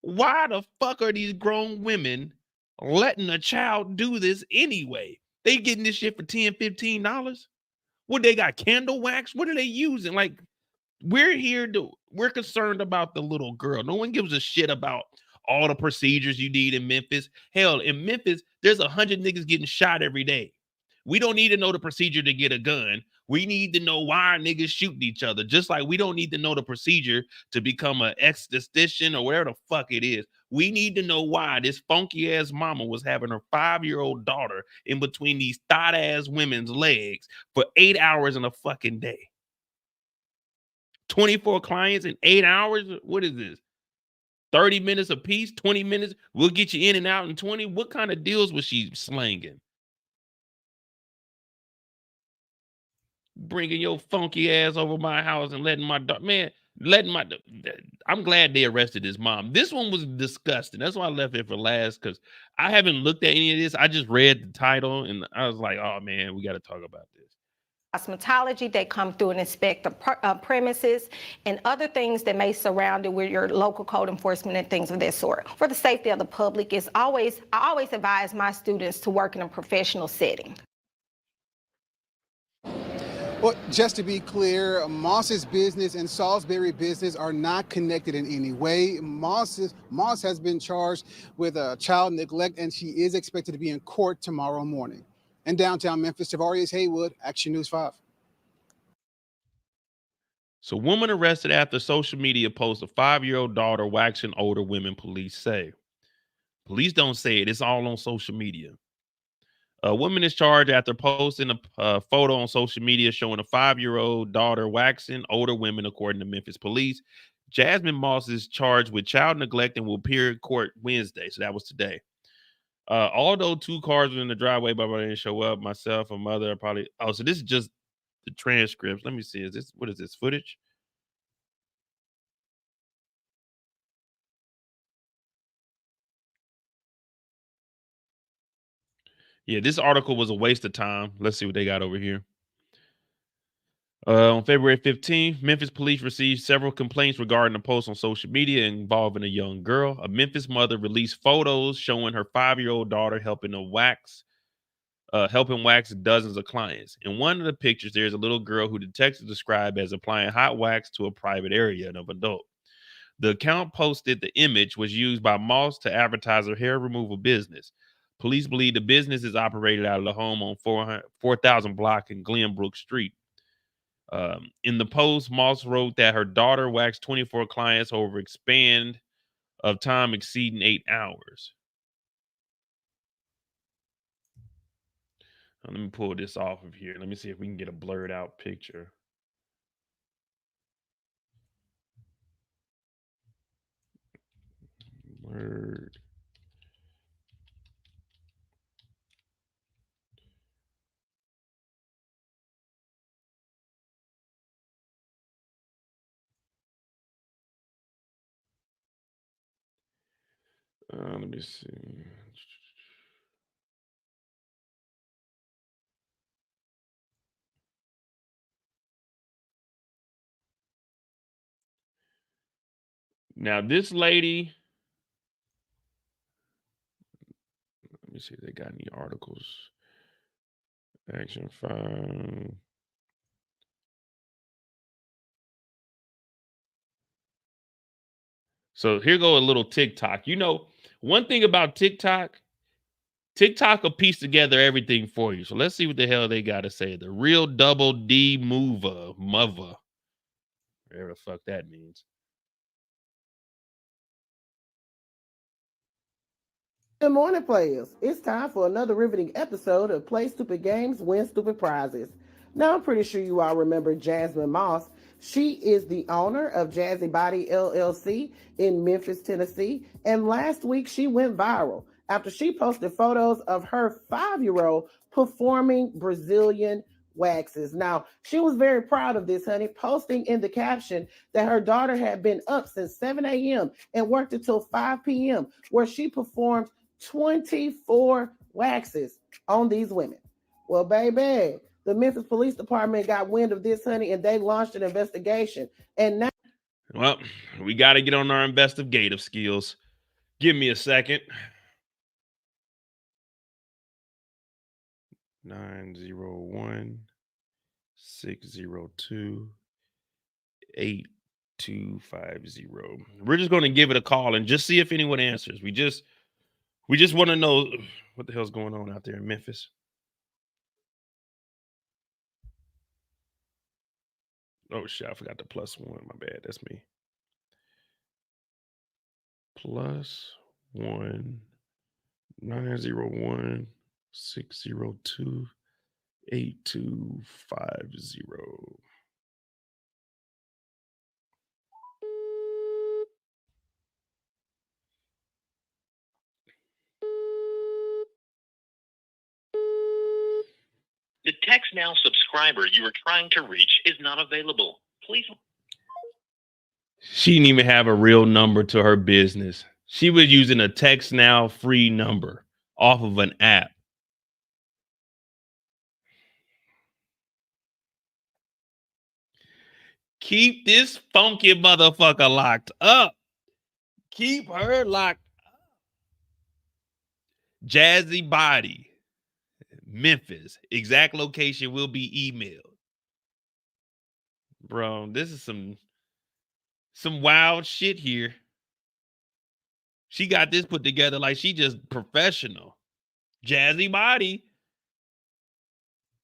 why the fuck are these grown women letting a child do this anyway? They getting this shit for $10, $15. What, they got candle wax? What are they using? Like, we're concerned about the little girl. No one gives a shit about all the procedures you need in Memphis. Hell, in Memphis, there's 100 niggas getting shot every day. We don't need to know the procedure to get a gun. We need to know why niggas shooting each other. Just like we don't need to know the procedure to become an esthetician or whatever the fuck it is. We need to know why this funky ass mama was having her 5-year-old daughter in between these thought ass women's legs for 8 hours in a fucking day. 24 clients in 8 hours? What is this? 30 minutes a piece, 20 minutes? We'll get you in and out in 20. What kind of deals was she slanging? Bringing your funky ass over my house and letting my dog, man, I'm glad they arrested his mom. This one was disgusting. That's why I left it for last, because I haven't looked at any of this. I just read the title and I was like, oh man, we got to talk about this. Cosmetology, they come through and inspect the premises and other things that may surround it with your local code enforcement and things of that sort. For the safety of the public, I always advise my students to work in a professional setting. Well, just to be clear, Moss's business and Salisbury business are not connected in any way. Moss has been charged with child neglect, and she is expected to be in court tomorrow morning. In downtown Memphis, Tavarius Haywood, Action News 5. So, woman arrested after social media posts a 5-year-old daughter waxing older women, police say. Police don't say it. It's all on social media. A woman is charged after posting a photo on social media showing a 5-year-old daughter waxing older women, according to Memphis police. Jasmine Moss is charged with child neglect and will appear in court Wednesday. So that was today. Although 2 cars were in the driveway, but I didn't show up. Myself and mother are probably. Oh, so this is just the transcripts. Let me see. What is this footage? Yeah, this article was a waste of time. Let's see what they got over here. On February 15th, Memphis police received several complaints regarding a post on social media involving a young girl. A Memphis mother released photos showing her 5-year-old daughter helping wax dozens of clients. In one of the pictures, there's a little girl who detectives described as applying hot wax to a private area of adult. The account posted the image was used by Moss to advertise her hair removal business. Police believe the business is operated out of the home on 4000 block in Glenbrook Street. In the post, Moss wrote that her daughter waxed 24 clients over a span of time exceeding 8 hours. Now, let me pull this off of here. Let me see if we can get a blurred out picture. Word. Let me see. Now, this lady, let me see if they got any articles. Action 5. So here go a little TikTok. You know, one thing about TikTok will piece together everything for you. So let's see what the hell they got to say. The real double D mover, whatever the fuck that means. Good morning, players. It's time for another riveting episode of Play Stupid Games, Win Stupid Prizes. Now, I'm pretty sure you all remember Jasmine Moss. She is the owner of Jazzy Body LLC in Memphis, Tennessee. And last week, she went viral after she posted photos of her 5-year-old performing Brazilian waxes. Now, she was very proud of this, honey, posting in the caption that her daughter had been up since 7 a.m. and worked until 5 p.m., where she performed 24 waxes on these women. Well, baby, the Memphis Police Department got wind of this, honey, and they launched an investigation. And now, well, we got to get on our investigative skills. Give me a second. 901-602-8250. We're just going to give it a call and just see if anyone answers. We just want to know what the hell's going on out there in Memphis. Oh shit, I forgot the +1. My bad. That's me. +1 901-602-8250. The Text Now subscriber you are trying to reach is not available. Please. She didn't even have a real number to her business. She was using a Text Now free number off of an app. Keep this funky motherfucker locked up. Keep her locked up. Jazzy Body, Memphis. Exact location will be emailed. Bro, this is some wild shit here. She got this put together like she just professional. Jazzy Body.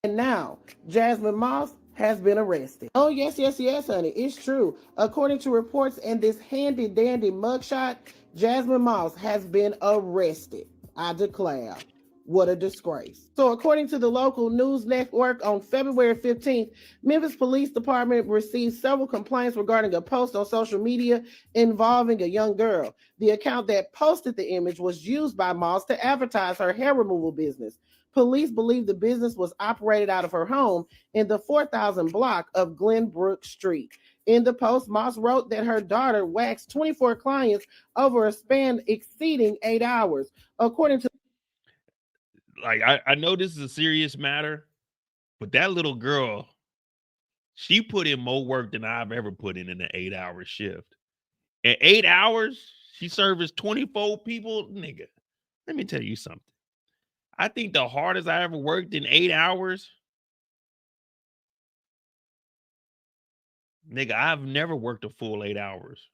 And now, Jasmine Moss has been arrested. Oh, yes, honey. It's true. According to reports in this handy dandy mugshot, Jasmine Moss has been arrested. I declare. What a disgrace. So according to the local news network, on February 15th, Memphis Police Department received several complaints regarding a post on social media involving a young girl. The account that posted the image was used by Moss to advertise her hair removal business. Police believe the business was operated out of her home in the 4000 block of Glenbrook Street. In the post, Moss wrote that her daughter waxed 24 clients over a span exceeding 8 hours. According to I know this is a serious matter, but that little girl, she put in more work than I've ever put in an 8-hour shift. In 8 hours, she serviced 24 people. Nigga, let me tell you something. I think the hardest I ever worked in 8 hours, nigga, I've never worked a full 8 hours.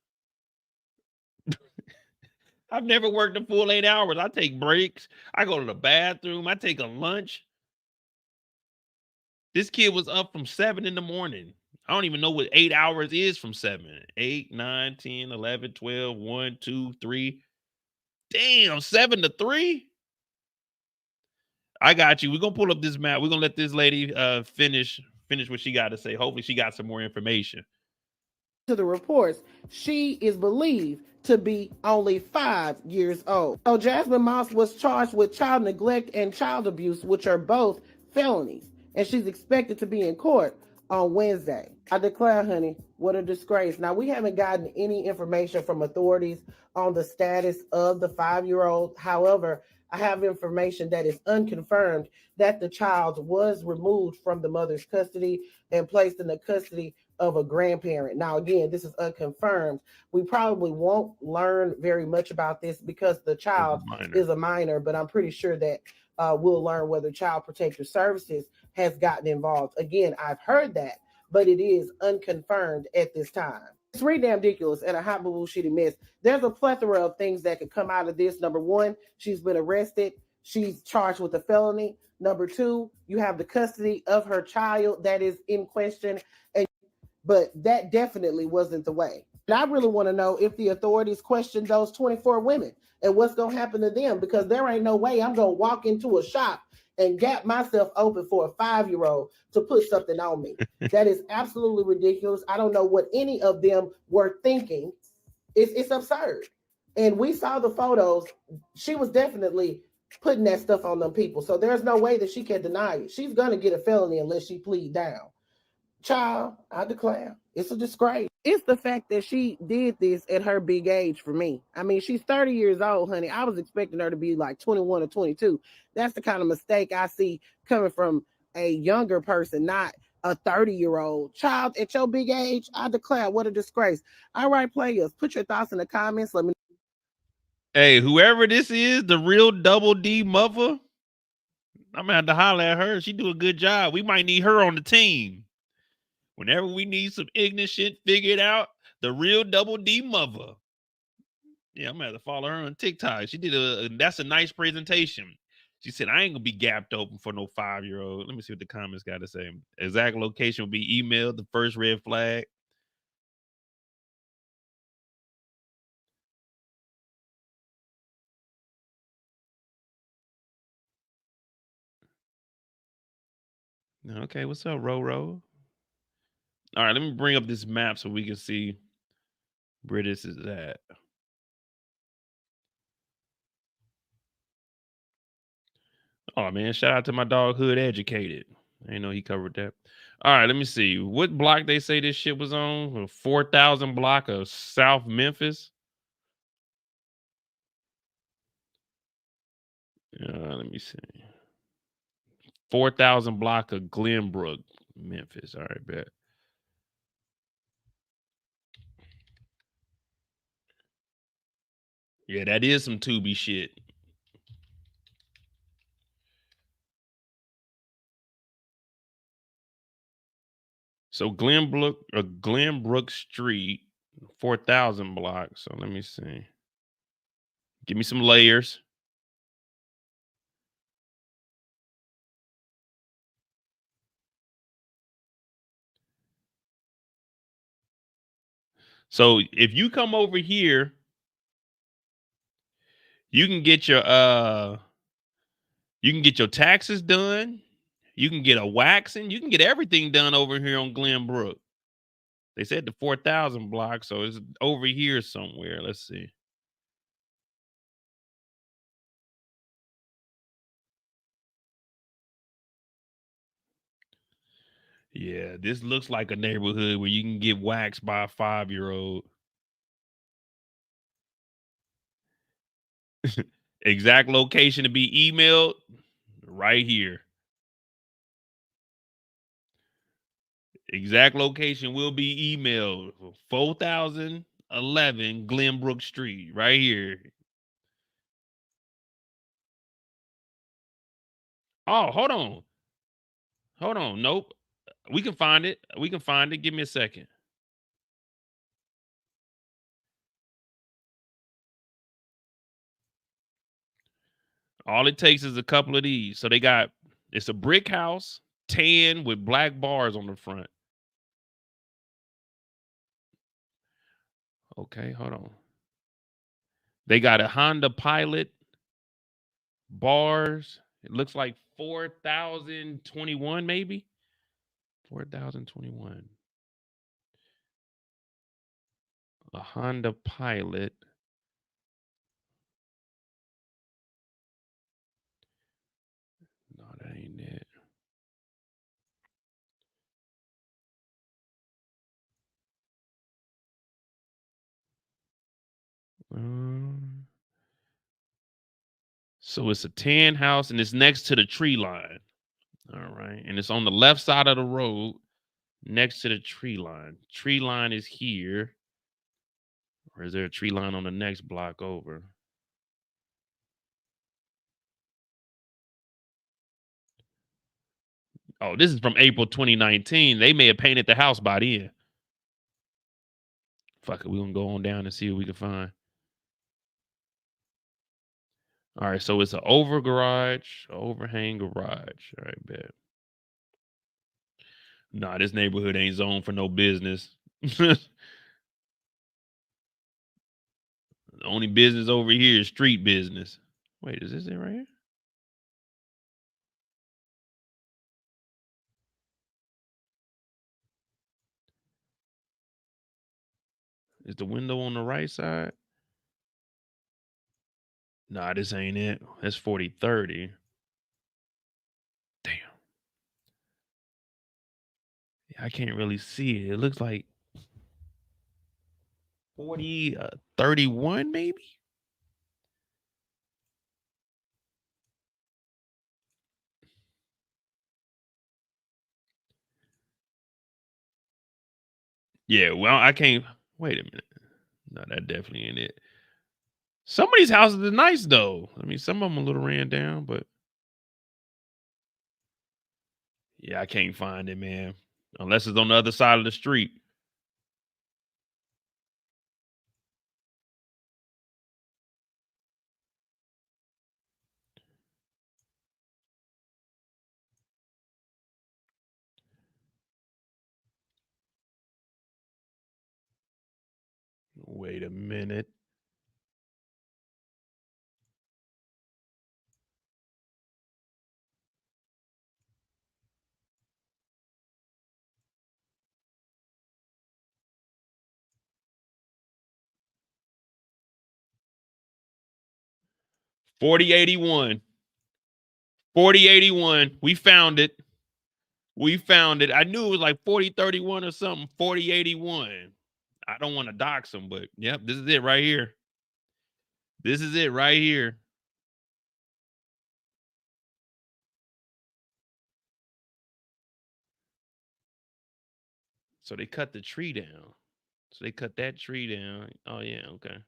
I've never worked a full 8 hours. I take breaks. I go to the bathroom. I take a lunch. This kid was up from 7 in the morning. I don't even know what 8 hours is from 7. 8, 9, 10, 11, 12, 1, 2, 3. Damn, 7 to 3? I got you. We're going to pull up this map. We're going to let this lady finish what she got to say. Hopefully she got some more information. To the reports, she is believed to be only 5 years old. So Jasmine Moss was charged with child neglect and child abuse, which are both felonies, and she's expected to be in court on Wednesday. I declare, honey, what a disgrace. Now, we haven't gotten any information from authorities on the status of the 5-year-old. However, I have information that is unconfirmed that the child was removed from the mother's custody and placed in the custody of a grandparent. Now, again, this is unconfirmed. We probably won't learn very much about this because the child is a minor, but I'm pretty sure that we'll learn whether Child Protective Services has gotten involved. Again, I've heard that, but it is unconfirmed at this time. It's really damn ridiculous and a hot bullshitty mess. There's a plethora of things that could come out of this. Number one, she's been arrested. She's charged with a felony. Number two, you have the custody of her child that is in question. But that definitely wasn't the way. And I really want to know if the authorities questioned those 24 women and what's going to happen to them, because there ain't no way I'm going to walk into a shop and gap myself open for a 5-year-old to put something on me. That is absolutely ridiculous. I don't know what any of them were thinking. It's absurd. And we saw the photos. She was definitely putting that stuff on them people. So there's no way that she can deny it. She's going to get a felony unless she plead down. Child, I declare, it's a disgrace. It's the fact that she did this at her big age for me. I mean, she's 30 years old, honey. I was expecting her to be like 21 or 22. That's the kind of mistake I see coming from a younger person, not a 30-year-old. Child, at your big age, I declare, what a disgrace. All right, players, put your thoughts in the comments. Let me. Hey, whoever this is, the real double D mother, I'm gonna have to holler at her. She do a good job. We might need her on the team. Whenever we need some ignorant shit figured out, the real double D mother. Yeah, I'm gonna have to follow her on TikTok. She did that's a nice presentation. She said, I ain't gonna be gapped open for no 5-year-old. Let me see what the comments got to say. Exact location will be emailed, the first red flag. Okay, what's up, Roro? All right, let me bring up this map so we can see where this is at. Oh man, shout out to my dog Hood Educated. I didn't know he covered that. All right, let me see. What block they say this shit was on? 4,000 block of South Memphis. Let me see. 4,000 block of Glenbrook, Memphis. All right, bet. Yeah, that is some Tubi shit. So Glenbrook Street, 4,000 block. So let me see. Give me some layers. So if you come over here, you can get your taxes done. You can get a waxing. You can get everything done over here on Glenbrook. They said the 4,000 block, so it's over here somewhere. Let's see. Yeah, this looks like a neighborhood where you can get waxed by a 5-year-old. Exact location to be emailed right here. Exact location will be emailed. 4011 Glenbrook Street, right here. Oh, hold on. Hold on. Nope. We can find it. We can find it. Give me a second. All it takes is a couple of these. So it's a brick house, tan with black bars on the front. Okay, hold on. They got a Honda Pilot, bars. It looks like 4,021 maybe. 4,021. A Honda Pilot. No, that ain't it. So it's a tan house and it's next to the tree line. All right. And it's on the left side of the road next to the tree line. Tree line is here. Or is there a tree line on the next block over? Oh, this is from April 2019. They may have painted the house by then. Fuck it. We're going to go on down and see what we can find. All right. So it's an overhang garage. All right, bet. Nah, this neighborhood ain't zoned for no business. The only business over here is street business. Wait, is this it right here? Is the window on the right side? Nah, this ain't it. That's 4030. Damn. Yeah, I can't really see it. It looks like 31 maybe? Yeah, well, I can't. Wait a minute. No, that definitely ain't it. Some of these houses are nice, though. I mean, some of them a little ran down, but yeah, I can't find it, man. Unless it's on the other side of the street. Wait a minute. $40.81. $40.81. We found it. We found it. I knew it was like 4031 or something. 4081. I don't want to dox them, but yep, this is it right here. This is it right here. So they cut the tree down. So they cut that tree down. Oh, yeah, okay.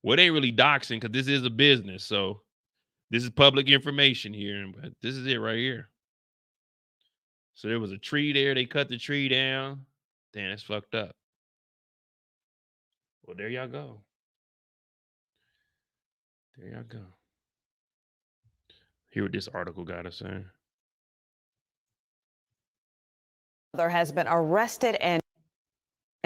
Well, they ain't really doxing because this is a business. So this is public information here. But this is it right here. So there was a tree there. They cut the tree down. Damn, that's fucked up. Well, there y'all go. There y'all go. Hear what this article got to say. Mother has been arrested and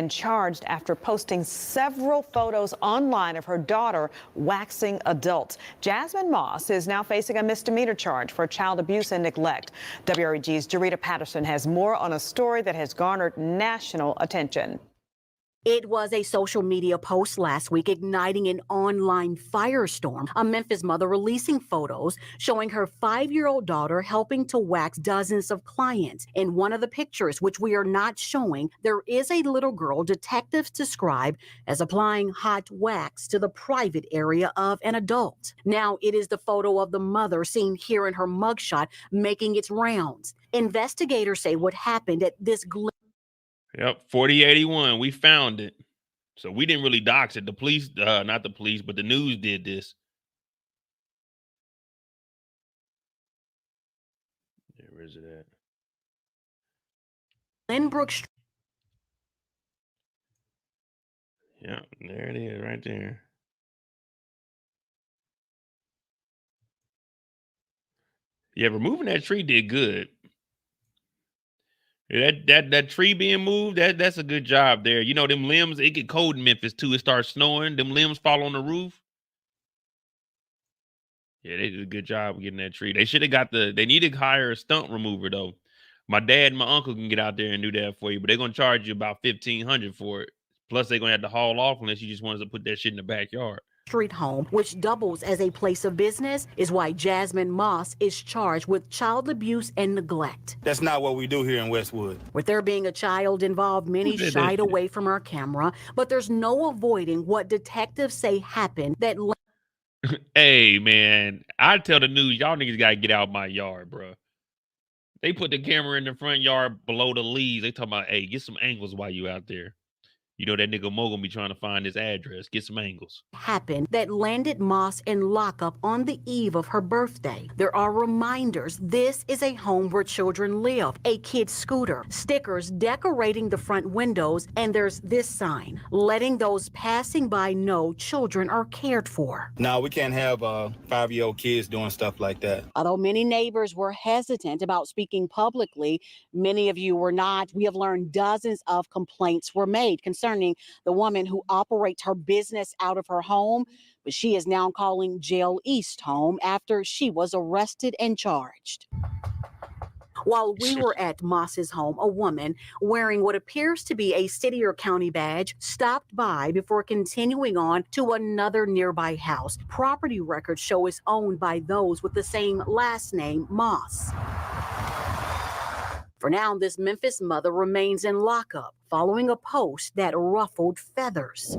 charged after posting several photos online of her daughter waxing adults. Jasmine Moss is now facing a misdemeanor charge for child abuse and neglect. WREG's Jarita Patterson has more on a story that has garnered national attention. It was a social media post last week igniting an online firestorm. A Memphis mother releasing photos showing her 5-year-old daughter helping to wax dozens of clients. In one of the pictures, which we are not showing, there is a little girl detectives describe as applying hot wax to the private area of an adult. Now it is the photo of the mother seen here in her mugshot making its rounds. Investigators say what happened at this Yep, 4081. We found it. So we didn't really dox it. The police, not the police, but the news did this. Yeah, where is it at? Glenbrook. Yeah, there it is, right there. Yeah, removing that tree did good. That tree being moved, that's a good job there. You know, them limbs, it get cold in Memphis too. It starts snowing. Them limbs fall on the roof. Yeah, they did a good job of getting that tree. They should have got they need to hire a stunt remover though. My dad and my uncle can get out there and do that for you, but they're gonna charge you about $1,500 for it. Plus, they're gonna have to haul off unless you just wanted to put that shit in the backyard. Street home, which doubles as a place of business, is why Jasmine Moss is charged with child abuse and neglect. That's not what we do here in Westwood. With there being a child involved, many Who said that shied shit? away from our camera, but there's no avoiding what detectives say happened that Hey, man, I tell the news, y'all niggas gotta get out my yard, bro. They put the camera in the front yard below the leaves. They talking about, hey, get some angles while you out there. You know that nigga Mo gonna be trying to find his address. Get some angles. happened that landed Moss in lockup on the eve of her birthday. There are reminders this is a home where children live, a kid's scooter, stickers decorating the front windows, and there's this sign letting those passing by know children are cared for. No, we can't have 5-year-old kids doing stuff like that. Although many neighbors were hesitant about speaking publicly, many of you were not. We have learned dozens of complaints were made concerning the woman who operates her business out of her home, but she is now calling Jail East home after she was arrested and charged. While we were at Moss's home, a woman wearing what appears to be a city or county badge stopped by before continuing on to another nearby house. Property records show it's owned by those with the same last name, Moss. For now, this Memphis mother remains in lockup following a post that ruffled feathers.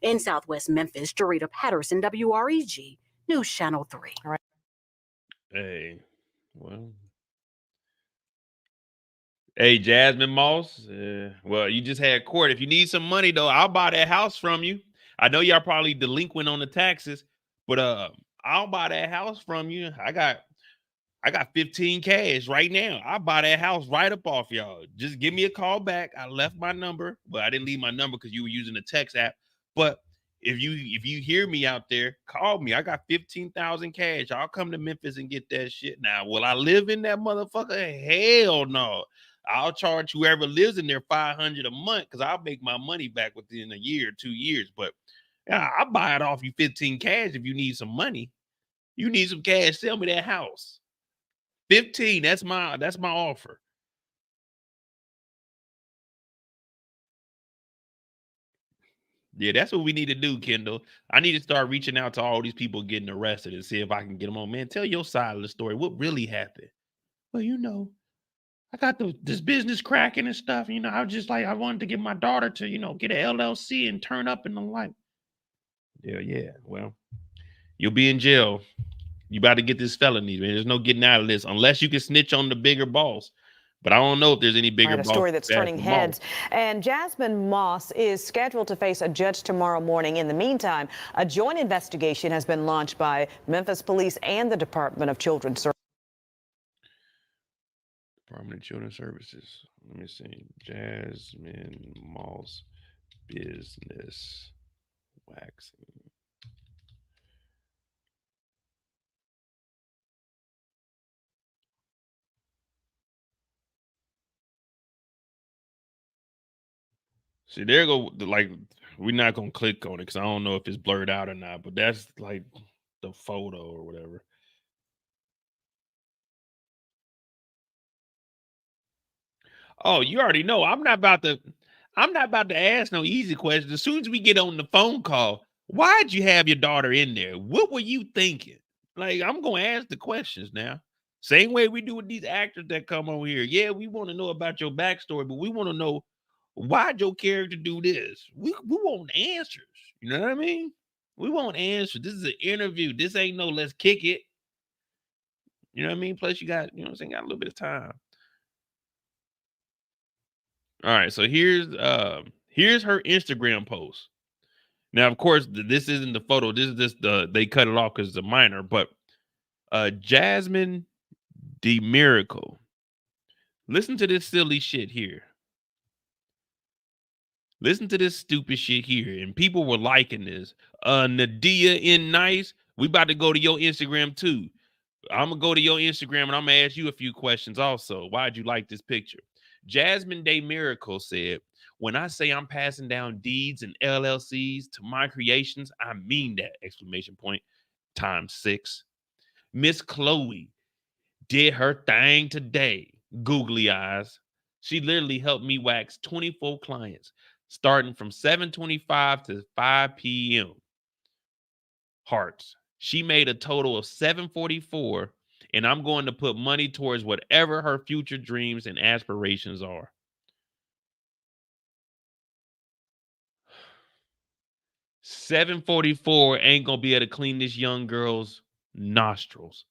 In Southwest Memphis, Jarita Patterson, WREG, News Channel 3. Hey, well. Hey, Jasmine Moss. Well, you just had court. If you need some money, though, I'll buy that house from you. I know y'all probably delinquent on the taxes, but I'll buy that house from you. I got 15 cash right now. I'll buy that house right up off y'all. Just give me a call back. I left my number, but I didn't leave my number because you were using the text app. But if you hear me out there, call me. I got 15,000 cash. I'll come to Memphis and get that shit. Now, will I live in that motherfucker? Hell no. I'll charge whoever lives in there $500 a month because I'll make my money back within a year, 2 years. But yeah, I'll buy it off you 15 cash if you need some money. You need some cash, sell me that house. 15, that's my offer. Yeah, that's what we need to do, Kendall. I need to start reaching out to all these people getting arrested and see if I can get them on. Man, tell your side of the story. What really happened? Well, you know, I got this business cracking and stuff. You know, I was just like, I wanted to get my daughter to, you know, get an LLC and turn up in the light. Yeah. Well, you'll be in jail. You about to get this felony, man. There's no getting out of this unless you can snitch on the bigger boss. But I don't know if there's any bigger boss. A story that's turning heads. And Jasmine Moss is scheduled to face a judge tomorrow morning. In the meantime, a joint investigation has been launched by Memphis Police and the Department of Children's Services. Department of Children's Services. Let me see. Jasmine Moss business waxing. See, there go, like, we're not going to click on it because I don't know if it's blurred out or not, but that's like the photo or whatever. Oh, you already know. I'm not about to ask no easy questions. As soon as we get on the phone call, why'd you have your daughter in there? What were you thinking? Like, I'm going to ask the questions now. Same way we do with these actors that come over here. Yeah, we want to know about your backstory, but we want to know, why'd your character do this? We want answers. You know what I mean? We want answers. This is an interview. This ain't no let's kick it. You know what I mean? Plus, you got, you know what I'm saying, got a little bit of time. All right, so here's her Instagram post. Now, of course, this isn't the photo. This is just they cut it off because it's a minor. But Jasmine D Miracle. Listen to this silly shit here. Listen to this stupid shit here. And people were liking this. Nadia in Nice, we about to go to your Instagram too. I'm going to go to your Instagram and I'm going to ask you a few questions also. Why'd you like this picture? Jasmine Day Miracle said, when I say I'm passing down deeds and LLCs to my creations, I mean that, exclamation point, ×6. Miss Chloe did her thing today. Googly eyes. She literally helped me wax 24 clients. starting from 7:25 to 5 p.m. Hearts. She made a total of 744, and I'm going to put money towards whatever her future dreams and aspirations are. $744 ain't gonna be able to clean this young girl's nostrils.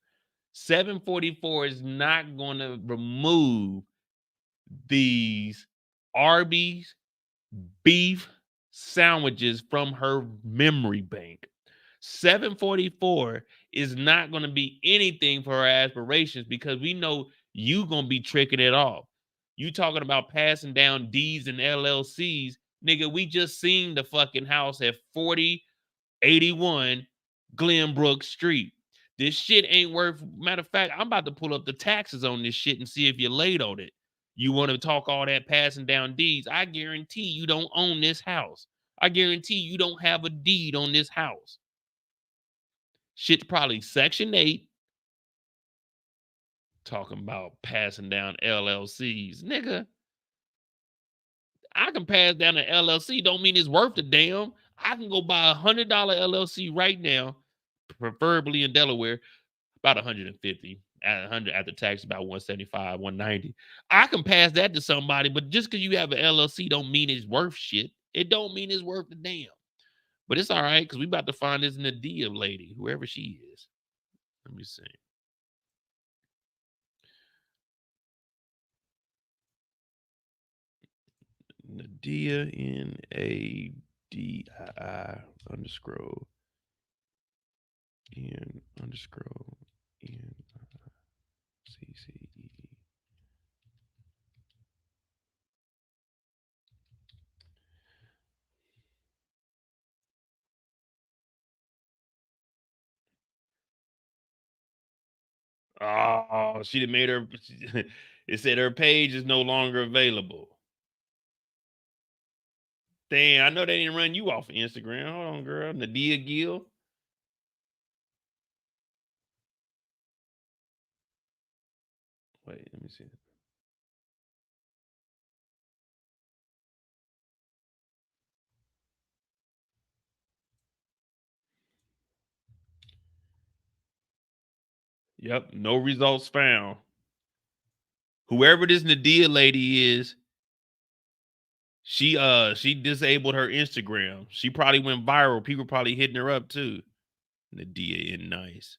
$744 is not gonna remove these Arby's beef sandwiches from her memory bank. $744 is not going to be anything for her aspirations because we know you going to be tricking it off. You talking about passing down D's and LLCs. Nigga, we just seen the fucking house at 4081 Glenbrook Street. This shit ain't worth, matter of fact, I'm about to pull up the taxes on this shit and see if you're late on it. You want to talk all that passing down deeds? I guarantee you don't own this house. I guarantee you don't have a deed on this house. Shit's probably Section 8. Talking about passing down LLCs. Nigga, I can pass down an LLC. Don't mean it's worth a damn. I can go buy a $100 LLC right now, preferably in Delaware, about 150. At 100 after tax, about 175, 190. I can pass that to somebody, but just because you have an LLC don't mean it's worth shit. It don't mean it's worth a damn. But it's all right, because we about to find this Nadia lady, whoever she is. Let me see. Nadia, Nadii underscore N underscore N CCE. Oh, she done made her. It said her page is no longer available. Damn, I know they didn't run you off of Instagram. Hold on, girl. Nadia Gill. Wait, let me see. Yep, no results found. Whoever this Nadia lady is, she disabled her Instagram. She probably went viral. People probably hitting her up too. Nadia in nice.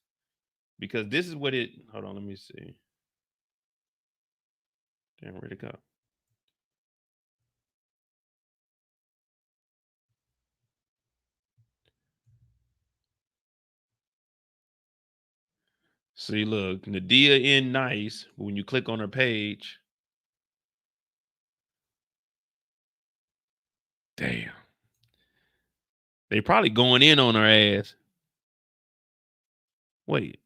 Because this is what it, hold on, let me see. Damn, where'd it go? See, look, Nadia in nice. When you click on her page, damn. They probably going in on her ass. Wait.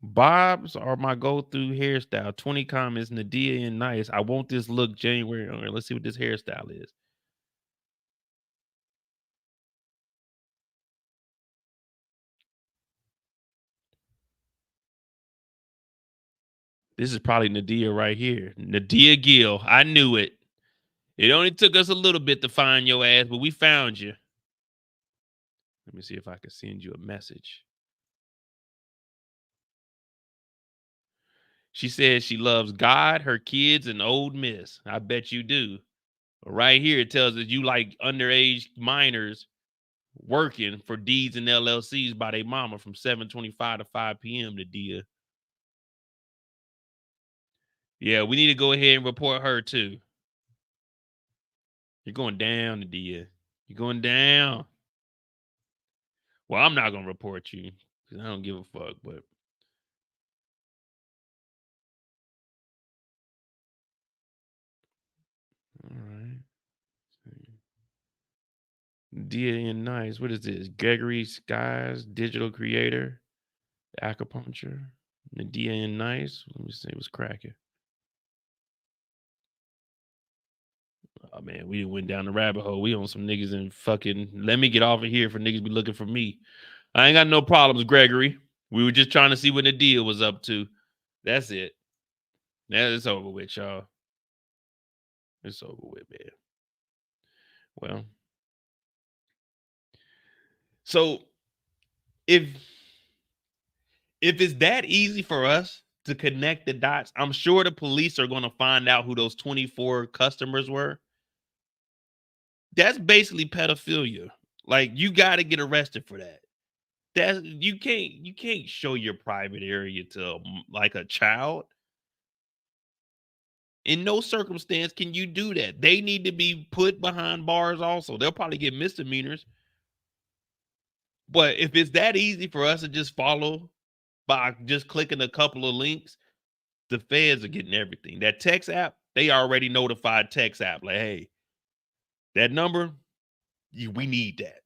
Bobs are my go-through hairstyle. 20 comments, Nadia in nice. I want this look January. All right, let's see what this hairstyle is. This is probably Nadia right here. Nadia Gill. I knew it. It only took us a little bit to find your ass, but we found you. Let me see if I can send you a message. She says she loves God, her kids, and Old Miss. I bet you do. Right here, it tells us you like underage minors working for deeds and LLCs by their mama from 7:25 to 5 p.m. Nadia. Yeah, we need to go ahead and report her too. You're going down, Nadia. You're going down. Well, I'm not going to report you because I don't give a fuck, but. All right. Nadia and nice. What is this? Gregory Skies, digital creator, acupuncture. Nadia and nice. Let me see what's cracking. Oh man, we went down the rabbit hole. We on some niggas and fucking let me get off of here for niggas be looking for me. I ain't got no problems, Gregory. We were just trying to see what the deal was up to. That's it. Now it's over with, y'all. It's over with, man. Well, so if it's that easy for us to connect the dots, I'm sure the police are going to find out who those 24 customers were. That's basically pedophilia. Like, you got to get arrested for that. That's you can't show your private area to like a child. In no circumstance can you do that. They need to be put behind bars also. They'll probably get misdemeanors. But if it's that easy for us to just follow by just clicking a couple of links, the feds are getting everything. That text app, they already notified text app. Like, hey, that number, we need that.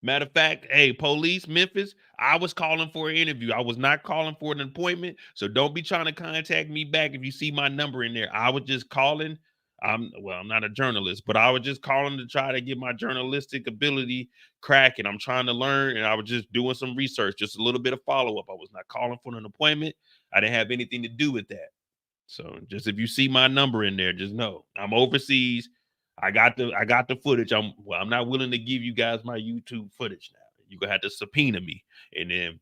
Matter of fact, hey, police, Memphis, I was calling for an interview. I was not calling for an appointment. So don't be trying to contact me back if you see my number in there. I was just calling. I'm not a journalist, but I was just calling to try to get my journalistic ability cracking. I'm trying to learn, and I was just doing some research, just a little bit of follow-up. I was not calling for an appointment. I didn't have anything to do with that. So just if you see my number in there, just know I'm overseas. I got the footage. I'm not willing to give you guys my YouTube footage now. You're gonna have to subpoena me, and then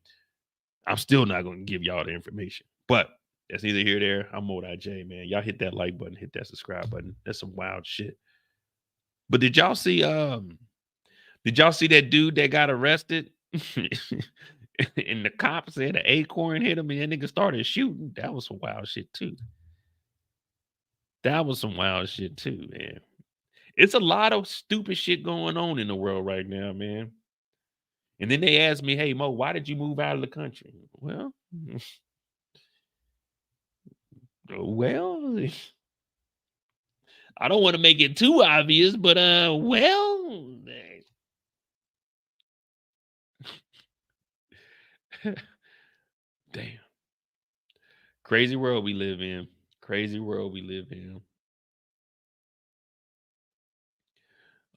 I'm still not gonna give y'all the information. But that's neither here nor there. I'm MoeDotJ, man. Y'all hit that like button, hit that subscribe button. That's some wild shit. But did y'all see that dude that got arrested? And the cop said an acorn hit him and that nigga started shooting? That was some wild shit too. That was some wild shit too, man. It's a lot of stupid shit going on in the world right now, man. And then they asked me, hey, Mo, why did you move out of the country? Well, I don't want to make it too obvious, but damn. Crazy world we live in. Crazy world we live in.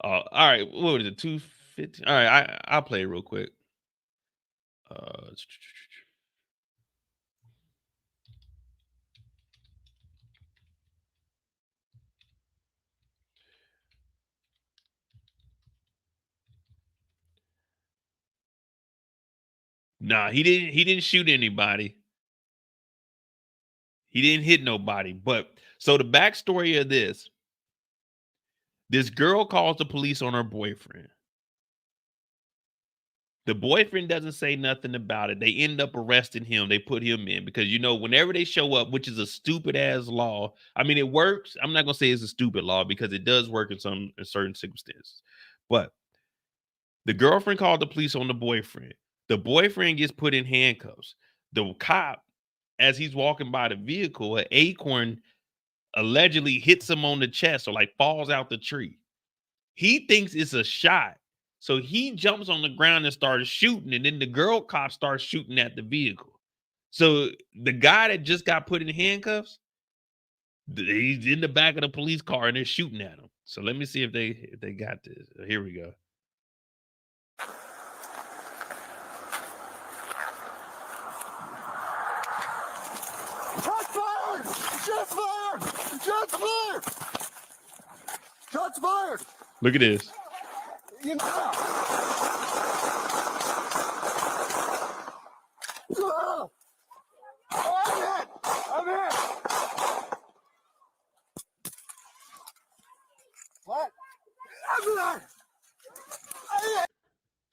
All right, what was it? 250. All right, I'll play it real quick. Nah, he didn't shoot anybody. He didn't hit nobody. But so the backstory of this girl calls the police on her boyfriend. The boyfriend doesn't say nothing about it. They end up arresting him. They put him in because, whenever they show up, which is a stupid ass law. I mean, it works. I'm not going to say it's a stupid law because it does work in certain circumstances. But the girlfriend called the police on the boyfriend. The boyfriend gets put in handcuffs. The cop, as he's walking by the vehicle, an acorn allegedly hits him on the chest or like falls out the tree. He thinks it's a shot. So he jumps on the ground and starts shooting, and then the girl cop starts shooting at the vehicle. So the guy that just got put in handcuffs, he's in the back of the police car and they're shooting at him. So let me see if they got this. Here we go. Shots fired! Shots fired! Shots fired! Shots fired! Look at this. You know. Oh, I'm hit! What? I'm hit!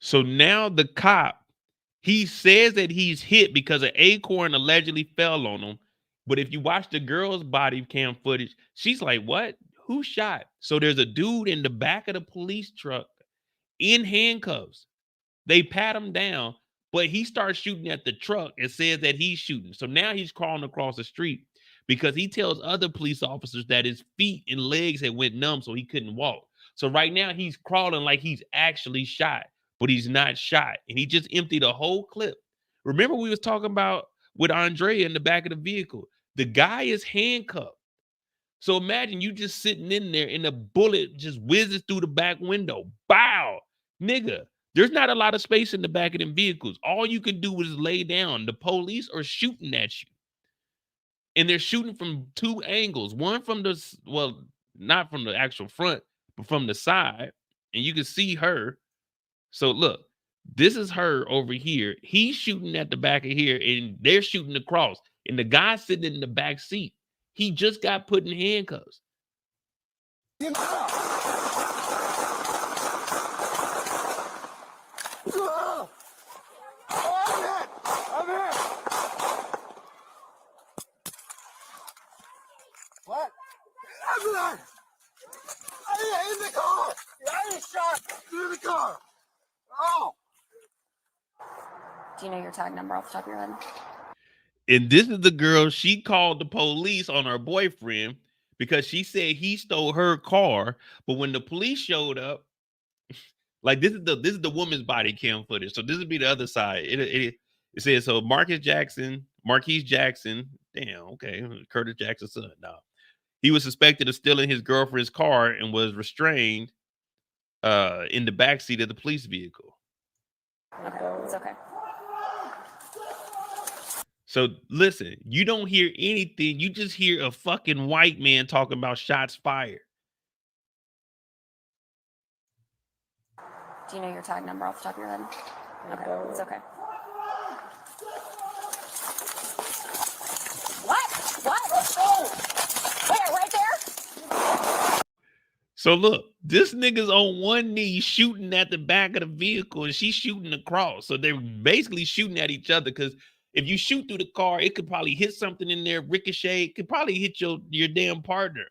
So now the cop, he says that he's hit because an acorn allegedly fell on him. But if you watch the girl's body cam footage, she's like, what? Who shot? So there's a dude in the back of the police truck in handcuffs. They pat him down, but he starts shooting at the truck and says that he's shooting. So now he's crawling across the street because he tells other police officers that his feet and legs had went numb so he couldn't walk. So right now he's crawling like he's actually shot, but he's not shot. And he just emptied a whole clip. Remember we was talking about with Andrea in the back of the vehicle. The guy is handcuffed. So imagine you just sitting in there and a bullet just whizzes through the back window. Bow, nigga. There's not a lot of space in the back of them vehicles. All you can do is lay down. The police are shooting at you. And they're shooting from two angles. One from not from the actual front, but from the side. and you can see her. So look, this is her over here. He's shooting at the back of here, and they're shooting across. And the guy sitting in the back seat, he just got put in handcuffs. I'm here. What? I'm in the car. I ain't shot through the car. Oh. Do you know your tag number off the top of your head? And this is the girl, she called the police on her boyfriend because she said he stole her car. But when the police showed up, like this is the woman's body cam footage. So this would be the other side. It says so Marquise Jackson, damn, okay, Curtis Jackson's son. No. He was suspected of stealing his girlfriend's car and was restrained in the backseat of the police vehicle. Okay, it's okay. So listen, you don't hear anything. You just hear a fucking white man talking about shots fired. Do you know your tag number off the top of your head? Okay, it's okay. What? Let's go. Where? Right there? So look, this nigga's on one knee shooting at the back of the vehicle and she's shooting across. So they're basically shooting at each other because if you shoot through the car, it could probably hit something in there, ricochet, it could probably hit your damn partner.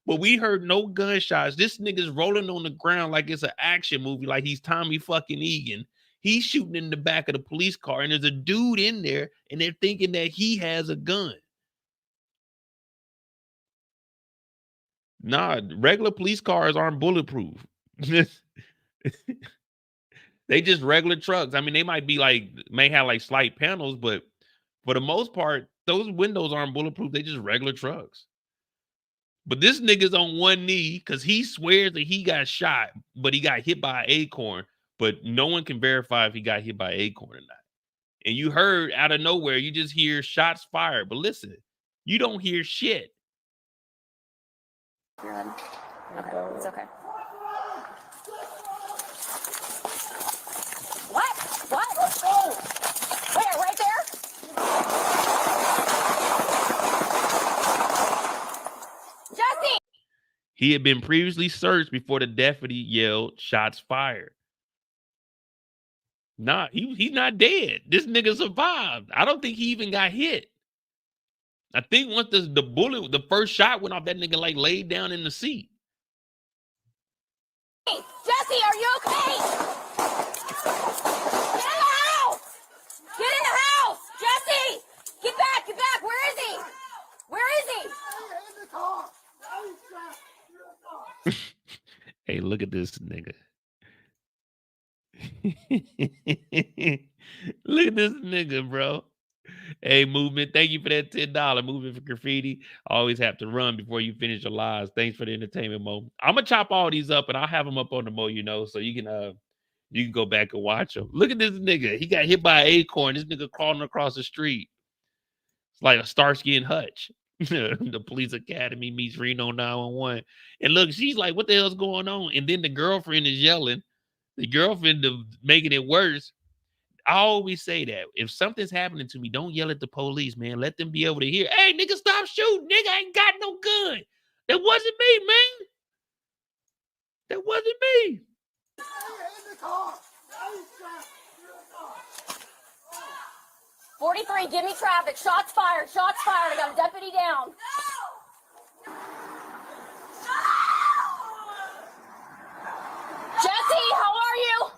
But we heard no gunshots. This nigga's rolling on the ground like it's an action movie, like he's Tommy fucking Egan. He's shooting in the back of the police car, and there's a dude in there, and they're thinking that he has a gun. Nah, regular police cars aren't bulletproof. They just regular trucks. I mean, they may have like slight panels, but for the most part, those windows aren't bulletproof. They just regular trucks. But this nigga's on one knee because he swears that he got shot, but he got hit by an acorn. But no one can verify if he got hit by an acorn or not. And you heard out of nowhere, you just hear shots fired. But listen, you don't hear shit. Your head. Okay, it's okay. What? Let's go. Where? Right there? Jesse! He had been previously searched before the deputy yelled, "Shots fired." Nah, he's not dead. This nigga survived. I don't think he even got hit. I think once the first shot went off, that nigga like laid down in the seat. Hey, Jesse, are you okay? Get in the house! Get in the house! Jesse! Get back! Where is he? Hey, look at this nigga. Look at this nigga, bro. Hey, Movement, thank you for that $10. Movement for graffiti. Always have to run before you finish your lives. Thanks for the entertainment, Mo. I'm gonna chop all these up and I'll have them up on the Mo, so you can go back and watch them. Look at this nigga. He got hit by an acorn. This nigga crawling across the street. It's like a Starsky and Hutch. The police academy meets Reno 911. And look, she's like, what the hell's going on? And then the girlfriend is yelling. The girlfriend is making it worse. I always say that if something's happening to me, don't yell at the police, man. Let them be able to hear. Hey, nigga, stop shooting. Nigga, I ain't got no gun. That wasn't me, man. That wasn't me. 43, give me traffic. Shots fired. I got a deputy down. Jesse, how are you?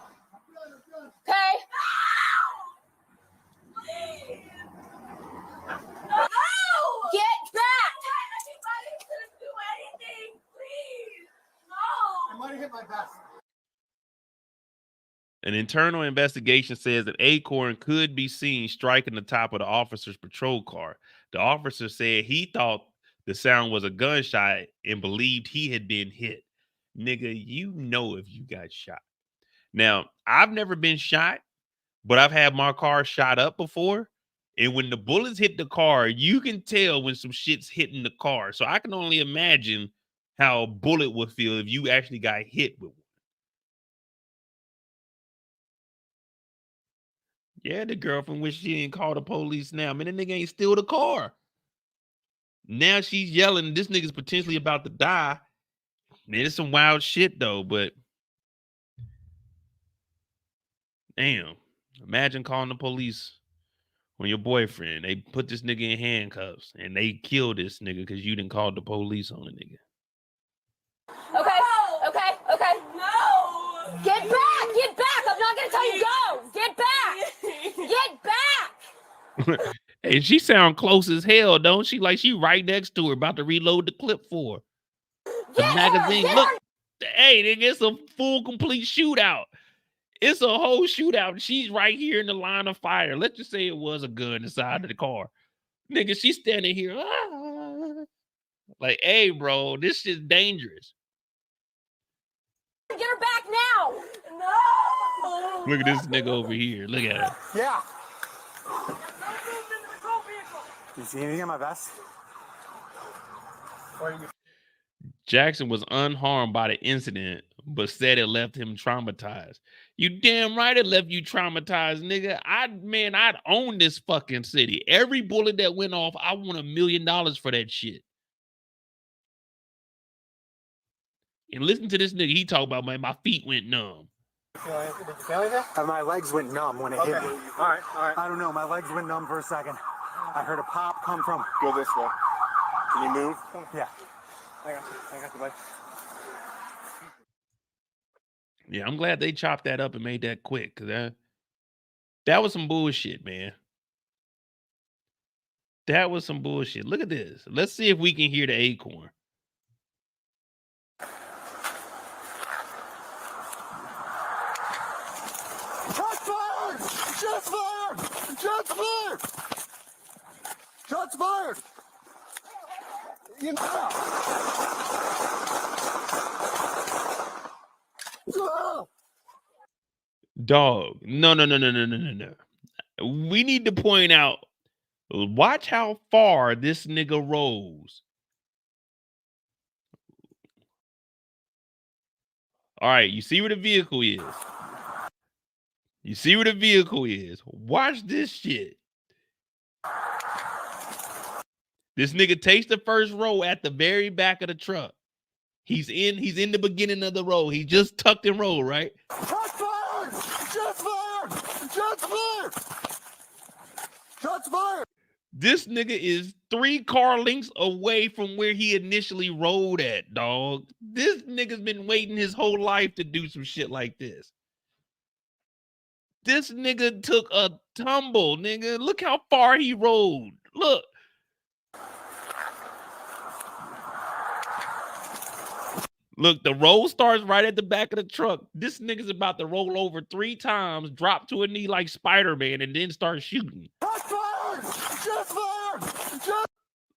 Okay. Get back! I might have hit my vest. An internal investigation says that acorn could be seen striking the top of the officer's patrol car. The officer said he thought the sound was a gunshot and believed he had been hit. Nigga, you know if you got shot. Now, I've never been shot, but I've had my car shot up before. And when the bullets hit the car, you can tell when some shit's hitting the car. So I can only imagine how a bullet would feel if you actually got hit with one. Yeah, the girlfriend wish she didn't call the police now. Man, that nigga ain't steal the car. Now she's yelling. This nigga's potentially about to die. Man, it's some wild shit though, but damn. Imagine calling the police on your boyfriend. They put this nigga in handcuffs and they kill this nigga because you didn't call the police on the nigga. Okay. No. Get back. Get back. I'm not gonna tell you go. Get back. Get back. Hey, she sound close as hell, don't she? Like she right next to her, about to reload the clip for her. The magazine. Look, hey, nigga, it's a full complete shootout. It's a whole shootout. She's right here in the line of fire. Let's just say it was a gun inside of the car. Nigga, she's standing here. Like, hey, bro, this shit's dangerous. Get her back now. No. Look at this nigga over here. Look at it. Yeah. You see anything in my vest? Jackson was unharmed by the incident, but said it left him traumatized. You damn right it left you traumatized, nigga. I'd own this fucking city. Every bullet that went off, I want $1 million for that shit. And listen to this nigga. He talk about, man, my feet went numb. Did you feel anything? My legs went numb when it hit me. All right. I don't know. My legs went numb for a second. I heard a pop come from. Go this way. Can you move? Yeah. I got you, buddy. Yeah, I'm glad they chopped that up and made that quick, because that was some bullshit, man. That was some bullshit. Look at this. Let's see if we can hear the acorn. Shots fired! Shots fired! Shots fired! Shots fired! You know. Dog. No. We need to point out, watch how far this nigga rolls. All right, you see where the vehicle is. You see where the vehicle is. Watch this shit. This nigga takes the first row at the very back of the truck. He's in the beginning of the row. He just tucked and rolled, right? Shots fired! Shots fired! Shots fired! Shots fired! This nigga is 3 car lengths away from where he initially rode at, dog. This nigga's been waiting his whole life to do some shit like this. This nigga took a tumble, nigga. Look how far he rode. Look. Look, the roll starts right at the back of the truck. This nigga's about to roll over 3 times, drop to a knee like Spider-Man, and then start shooting. Shots fired! Shots fired! Shots.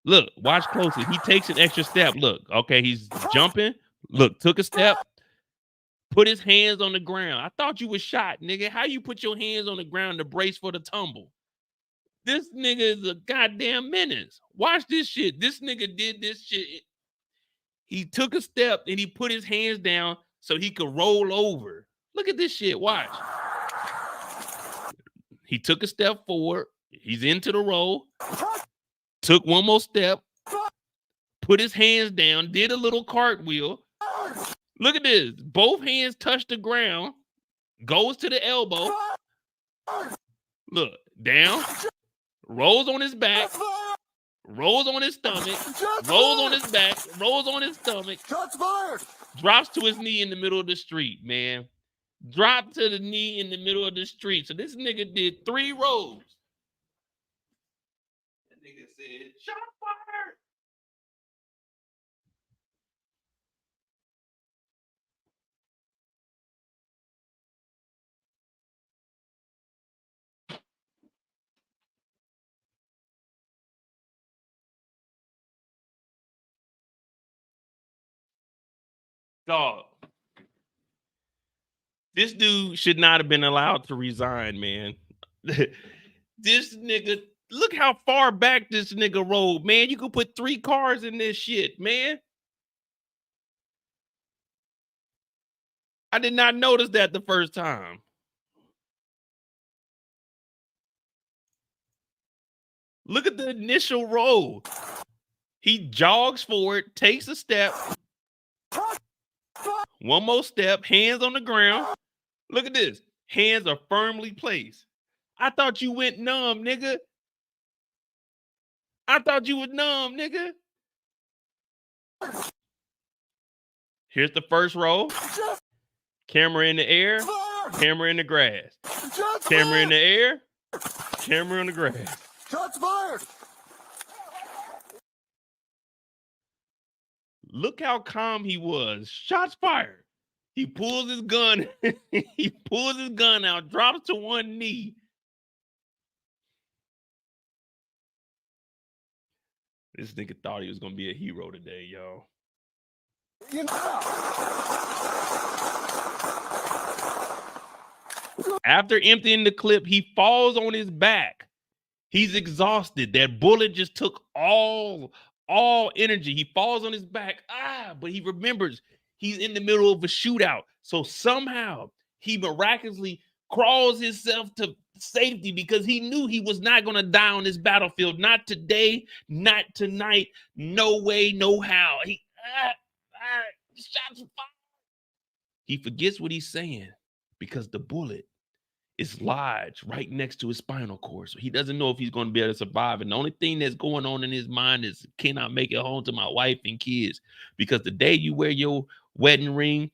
Look, watch closely. He takes an extra step. Look, okay, he's jumping. Look, took a step. Put his hands on the ground. I thought you was shot, nigga. How you put your hands on the ground to brace for the tumble? This nigga is a goddamn menace. Watch this shit. This nigga did this shit. He took a step and he put his hands down so he could roll over. Look at this shit. Watch. He took a step forward. He's into the roll. Took one more step. Put his hands down. Did a little cartwheel. Look at this. Both hands touch the ground. Goes to the elbow. Look. Down. Rolls on his back. Rolls on his stomach, rolls on his back, rolls on his stomach. Shots fired. Drops to his knee in the middle of the street, man. Drop to the knee in the middle of the street. So this nigga did 3 rolls. That nigga said, shot fired. Dog. This dude should not have been allowed to resign, man. This nigga, look how far back this nigga rolled, man. You could put 3 cars in this shit, man. I did not notice that the first time. Look at the initial roll. He jogs forward, takes a step. One more step, hands on the ground. Look at this. Hands are firmly placed. I thought you went numb, nigga. I thought you was numb, nigga. Here's the first roll. Camera in the air, camera in the grass. Camera in the air, camera in the grass. Shots fired. Look how calm he was. Shots fired. He pulls his gun. He pulls his gun out, drops to one knee. This nigga thought he was gonna be a hero today, y'all. You know. After emptying the clip, he falls on his back. He's exhausted. That bullet just took all energy. He falls on his back. But he remembers he's in the middle of a shootout. So somehow he miraculously crawls himself to safety because he knew he was not going to die on this battlefield. Not today, not tonight. No way, no how. Shots fired. He forgets what he's saying because the bullet is lodged right next to his spinal cord. So he doesn't know if he's going to be able to survive. And the only thing that's going on in his mind is, can I make it home to my wife and kids? Because the day you wear your wedding ring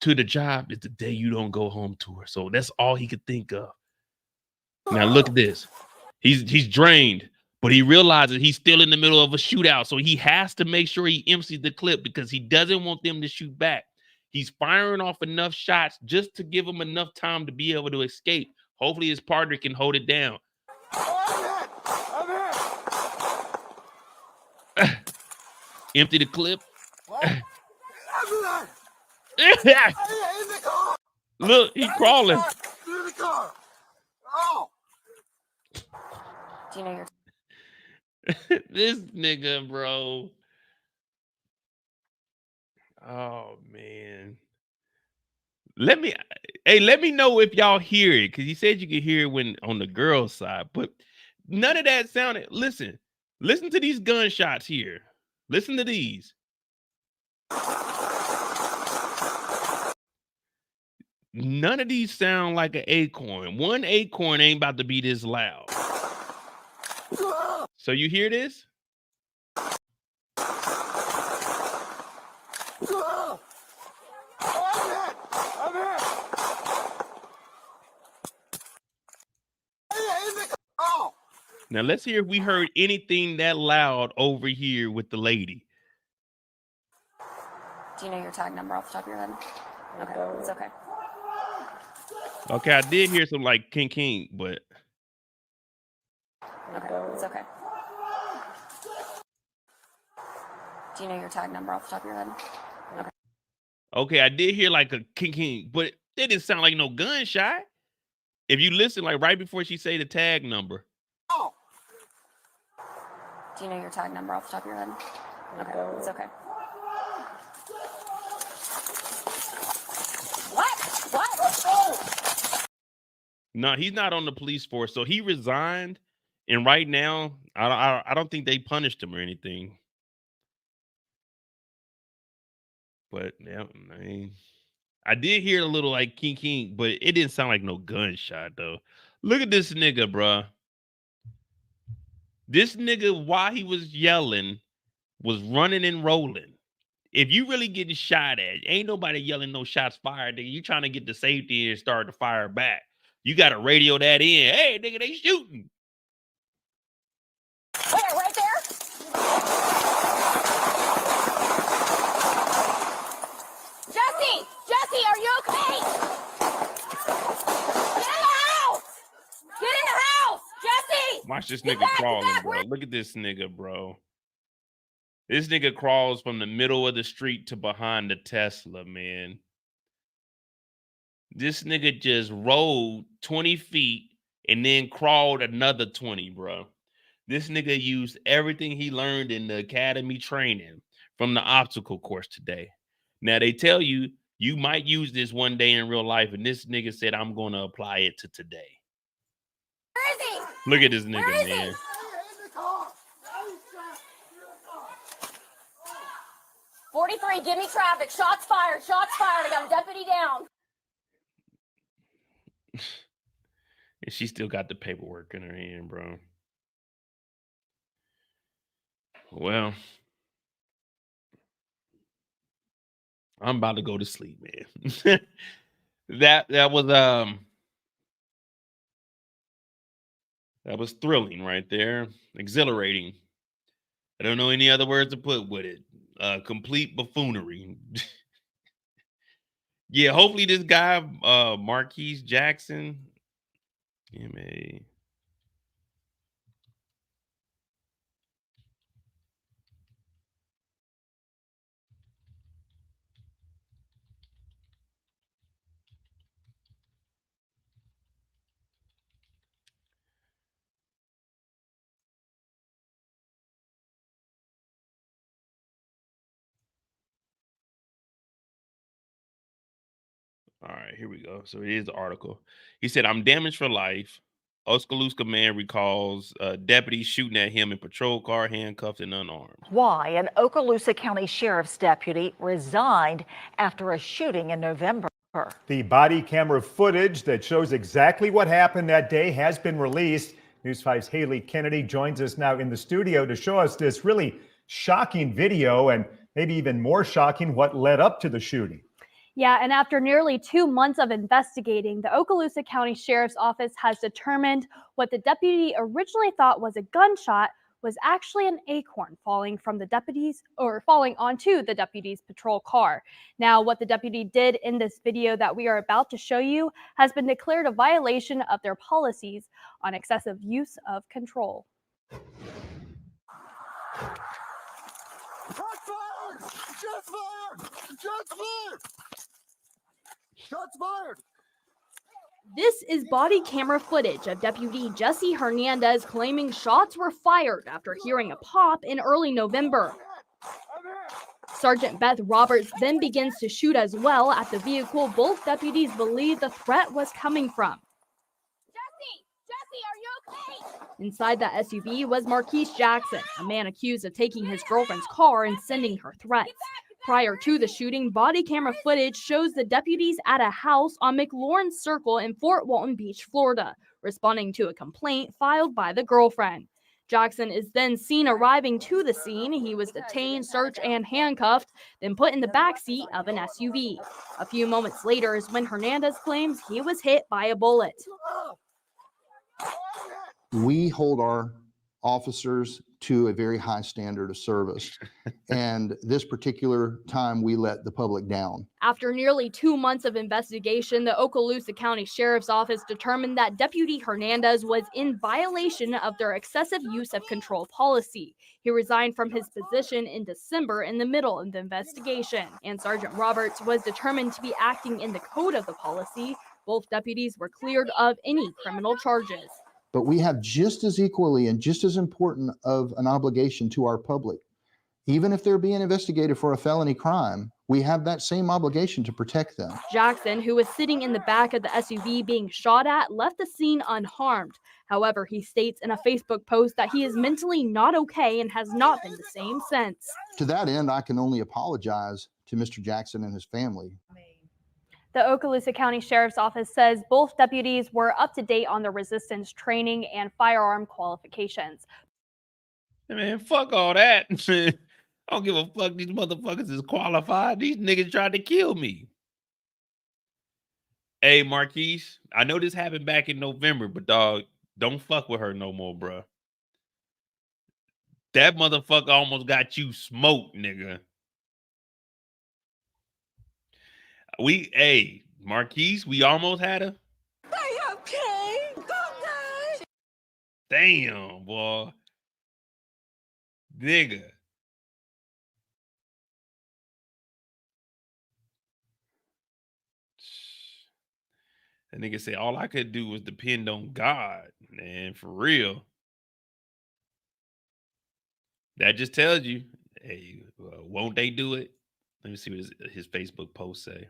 to the job is the day you don't go home to her. So that's all he could think of. Now look at this. He's drained, but he realizes he's still in the middle of a shootout. So he has to make sure he empties the clip because he doesn't want them to shoot back. He's firing off enough shots just to give him enough time to be able to escape. Hopefully his partner can hold it down. Empty the clip. Look, he's crawling. Do you know your This nigga, bro. Oh man. Let me know if y'all hear it, because he said you could hear it when on the girl's side, but none of that sounded. Listen to these gunshots here. Listen to these. None of these sound like an acorn. One acorn ain't about to be this loud. So you hear this? Now let's hear if we heard anything that loud over here with the lady. Do you know your tag number off the top of your head? Okay, it's okay. Okay, I did hear some like king, but Okay, it's okay. Do you know your tag number off the top of your head? Okay. okay, I did hear like a king, but it didn't sound like no gunshot. If you listen, like right before she say the tag number. Do you know your tag number off the top of your head? Okay, it's okay. What? No, he's not on the police force, so he resigned. And right now, I don't think they punished him or anything. But yeah, I did hear a little like king, but it didn't sound like no gunshot though. Look at this nigga, bruh. This nigga, while he was yelling, was running and rolling. If you really getting shot at, ain't nobody yelling no shots fired. Nigga. You trying to get the safety and start to fire back. You got to radio that in. Hey, nigga, they shooting. Where, right there? Jesse, are you okay? Get in the house! Get in the house! Jesse! Watch this nigga crawling, bro. Look at this nigga, bro. This nigga crawls from the middle of the street to behind the Tesla, man. This nigga just rolled 20 feet and then crawled another 20, bro. This nigga used everything he learned in the academy training from the obstacle course today. Now, they tell you, you might use this one day in real life, and this nigga said, I'm going to apply it to today. Where is he? Look at this nigga, man. 43, give me traffic. Shots fired. Shots fired. I got a deputy down. And she still got the paperwork in her hand, bro. Well, I'm about to go to sleep, man. that was thrilling right there. Exhilarating. I don't know any other words to put with it. Complete buffoonery. Yeah, hopefully this guy, Marquise Jackson, M.A. All right, here we go. So it is the article. He said, I'm damaged for life. Oskaloosa man recalls deputies shooting at him in patrol car, handcuffed and unarmed. Why an Okaloosa County Sheriff's deputy resigned after a shooting in November. The body camera footage that shows exactly what happened that day has been released. News 5's Haley Kennedy joins us now in the studio to show us this really shocking video and maybe even more shocking what led up to the shooting. Yeah, and after nearly 2 months of investigating, the Okaloosa County Sheriff's Office has determined what the deputy originally thought was a gunshot was actually an acorn falling onto the deputy's patrol car. Now, what the deputy did in this video that we are about to show you has been declared a violation of their policies on excessive use of control. Shots fired! Shots fired! Shots fired! This is body camera footage of Deputy Jesse Hernandez claiming shots were fired after hearing a pop in early November. Sergeant Beth Roberts then begins to shoot as well at the vehicle both deputies believe the threat was coming from. Jesse, are you okay? Inside the SUV was Marquise Jackson, a man accused of taking his girlfriend's car and sending her threats. Prior to the shooting, body camera footage shows the deputies at a house on McLaurin Circle in Fort Walton Beach, Florida, responding to a complaint filed by the girlfriend. Jackson is then seen arriving to the scene. He was detained, searched, and handcuffed, then put in the back seat of an SUV. A few moments later is when Hernandez claims he was hit by a bullet. We hold our officers to a very high standard of service. And this particular time, we let the public down. After nearly 2 months of investigation, the Okaloosa County Sheriff's Office determined that Deputy Hernandez was in violation of their excessive use of control policy. He resigned from his position in December in the middle of the investigation, and Sergeant Roberts was determined to be acting in the code of the policy. Both deputies were cleared of any criminal charges. But we have just as equally and just as important of an obligation to our public. Even if they're being investigated for a felony crime, we have that same obligation to protect them. Jackson, who was sitting in the back of the SUV being shot at, left the scene unharmed. However, he states in a Facebook post that he is mentally not okay and has not been the same since. To that end, I can only apologize to Mr. Jackson and his family. The Okaloosa County Sheriff's Office says both deputies were up to date on their resistance training and firearm qualifications. Hey man, fuck all that. I don't give a fuck. These motherfuckers is qualified. These niggas tried to kill me. Hey, Marquise, I know this happened back in November, but dog, don't fuck with her no more, bro. That motherfucker almost got you smoked, nigga. Hey, Marquise, we almost had her. Are you okay? Damn, boy. Nigga. That nigga said all I could do was depend on God, man, for real. That just tells you, hey, won't they do it? Let me see what his Facebook post say.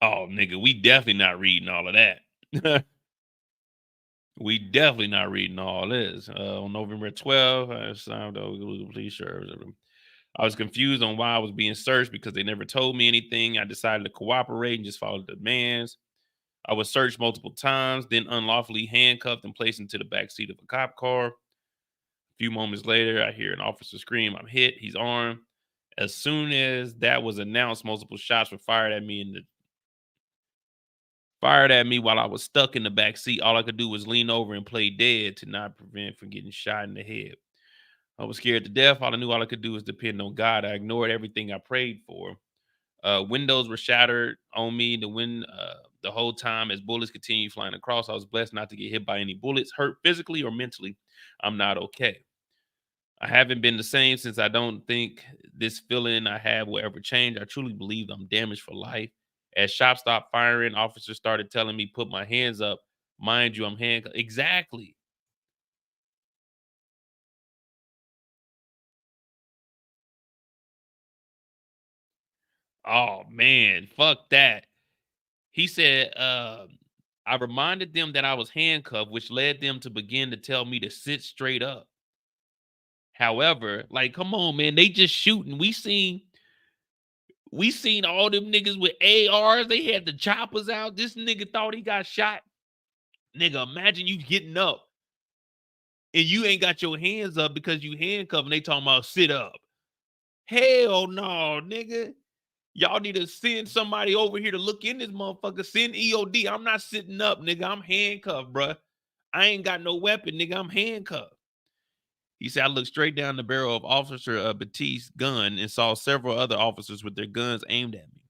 Oh, nigga, we definitely not reading all of that. We definitely not reading all this. On November 12th, I signed over the police sheriff. I was confused on why I was being searched because they never told me anything. I decided to cooperate and just follow the demands. I was searched multiple times, then unlawfully handcuffed and placed into the back seat of a cop car. A few moments later, I hear an officer scream, "I'm hit, he's armed." As soon as that was announced, multiple shots were fired at me while I was stuck in the back seat. All I could do was lean over and play dead to not prevent from getting shot in the head. I was scared to death. All I could do was depend on God. I ignored everything I prayed for. Windows were shattered on me the whole time as bullets continued flying across. I was blessed not to get hit by any bullets, hurt physically or mentally. I'm not okay. I haven't been the same since. I don't think this feeling I have will ever change. I truly believe I'm damaged for life. As shots stopped firing, officers started telling me, put my hands up. Mind you, I'm handcuffed. Exactly. Oh, man. Fuck that. He said, I reminded them that I was handcuffed, which led them to begin to tell me to sit straight up. However, like, come on, man. They just shooting. We seen all them niggas with ARs. They had the choppers out. This nigga thought he got shot. Nigga, imagine you getting up and you ain't got your hands up because you handcuffed and they talking about sit up. Hell no, nigga. Y'all need to send somebody over here to look in this motherfucker. Send EOD. I'm not sitting up, nigga. I'm handcuffed, bruh. I ain't got no weapon, nigga. I'm handcuffed. He said, I looked straight down the barrel of Officer Batiste's gun and saw several other officers with their guns aimed at me.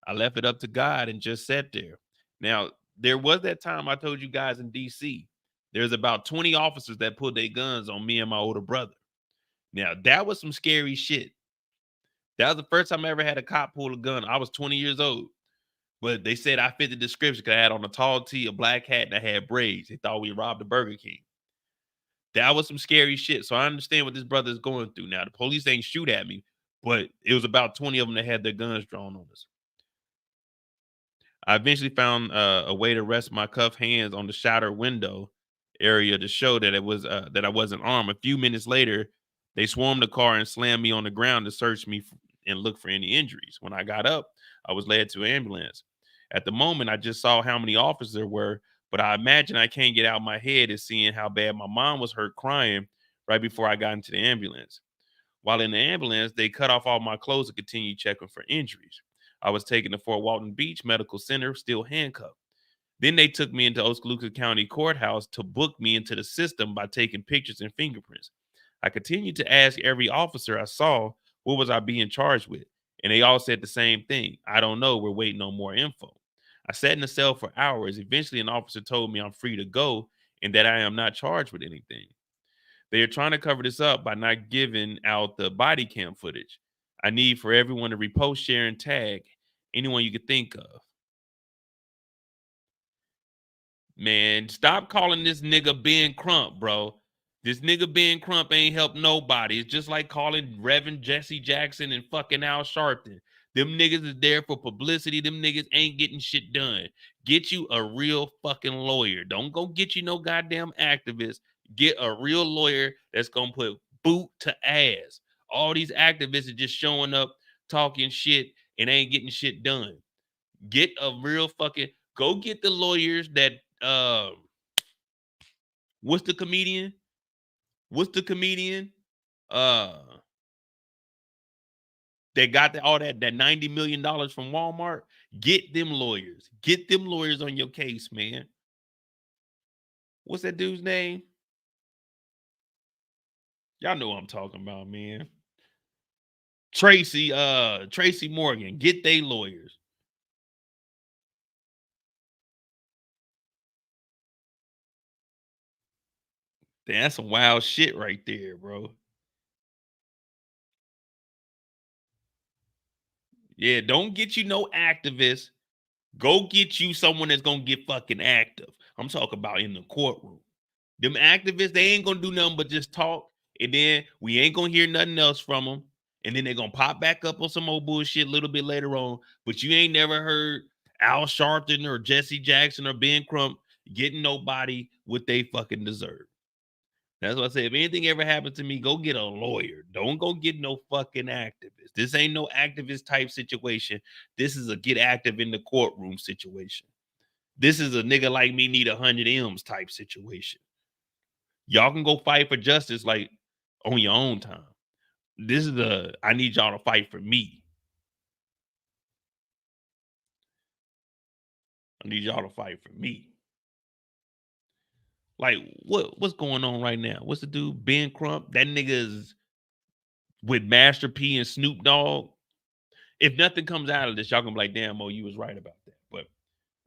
I left it up to God and just sat there. Now, there was that time I told you guys in DC, there's about 20 officers that pulled their guns on me and my older brother. Now, that was some scary shit. That was the first time I ever had a cop pull a gun. I was 20 years old. But they said I fit the description because I had on a tall tee, a black hat, and I had braids. They thought we robbed a Burger King. That was some scary shit. So I understand what this brother is going through now. The police ain't shoot at me, but it was about 20 of them that had their guns drawn on us. I eventually found a way to rest my cuffed hands on the shattered window area to show that it was that I wasn't armed. A few minutes later, they swarmed the car and slammed me on the ground to search me and look for any injuries. When I got up, I was led to an ambulance. At the moment, I just saw how many officers there were, but I imagine I can't get out of my head is seeing how bad my mom was hurt crying right before I got into the ambulance. While in the ambulance, they cut off all my clothes to continue checking for injuries. I was taken to Fort Walton Beach Medical Center, still handcuffed. Then they took me into Oskaloosa County Courthouse to book me into the system by taking pictures and fingerprints. I continued to ask every officer I saw, what was I being charged with? And they all said the same thing. I don't know. We're waiting on more info. I sat in the cell for hours. Eventually, an officer told me I'm free to go and that I am not charged with anything. They are trying to cover this up by not giving out the body cam footage. I need for everyone to repost, share, and tag anyone you could think of. Man, stop calling this nigga Ben Crump, bro. This nigga Ben Crump ain't helped nobody. It's just like calling Reverend Jesse Jackson and fucking Al Sharpton. Them niggas is there for publicity. Them niggas ain't getting shit done. Get you a real fucking lawyer. Don't go get you no goddamn activist. Get a real lawyer that's gonna put boot to ass. All these activists are just showing up, talking shit, and ain't getting shit done. Get a real fucking, go get the lawyers that what's the comedian? They got all that $90 million from Walmart. Get them lawyers. Get them lawyers on your case, man. What's that dude's name? Y'all know what I'm talking about, man. Tracy Morgan. Get they lawyers. That's some wild shit right there, bro. Yeah, don't get you no activist. Go get you someone that's gonna get fucking active. I'm talking about in the courtroom. Them activists, they ain't gonna do nothing but just talk, and then we ain't gonna hear nothing else from them. And then they're gonna pop back up on some old bullshit a little bit later on. But you ain't never heard Al Sharpton or Jesse Jackson or Ben Crump getting nobody what they fucking deserve. That's why I say, if anything ever happens to me, go get a lawyer. Don't go get no fucking activist. This ain't no activist type situation. This is a get active in the courtroom situation. This is a nigga like me need 100 M's type situation. Y'all can go fight for justice like on your own time. This is I need y'all to fight for me. I need y'all to fight for me. Like, what's going on right now? What's the dude, Ben Crump? That nigga is with Master P and Snoop Dogg. If nothing comes out of this, y'all gonna be like, damn, Mo, you was right about that. But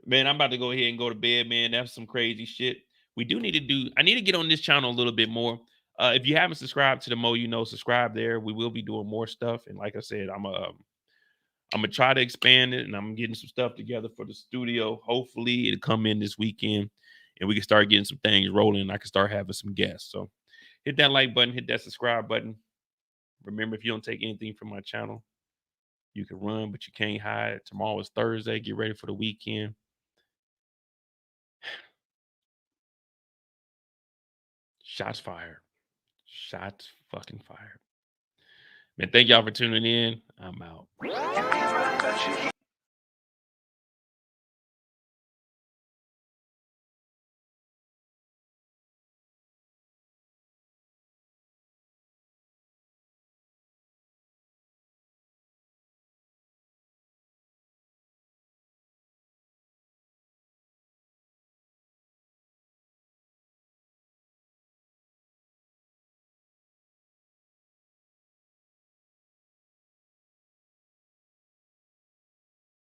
man, I'm about to go ahead and go to bed, man. That's some crazy shit. I need to get on this channel a little bit more. If you haven't subscribed to the Mo You Know, subscribe there. We will be doing more stuff. And like I said, I'm gonna try to expand it, and I'm getting some stuff together for the studio. Hopefully it'll come in this weekend and we can start getting some things rolling, and I can start having some guests. So hit that like button, hit that subscribe button. Remember, if you don't take anything from my channel, you can run, but you can't hide. Tomorrow is Thursday. Get ready for the weekend. Shots fired. Shots fucking fired. Man, thank y'all for tuning in. I'm out.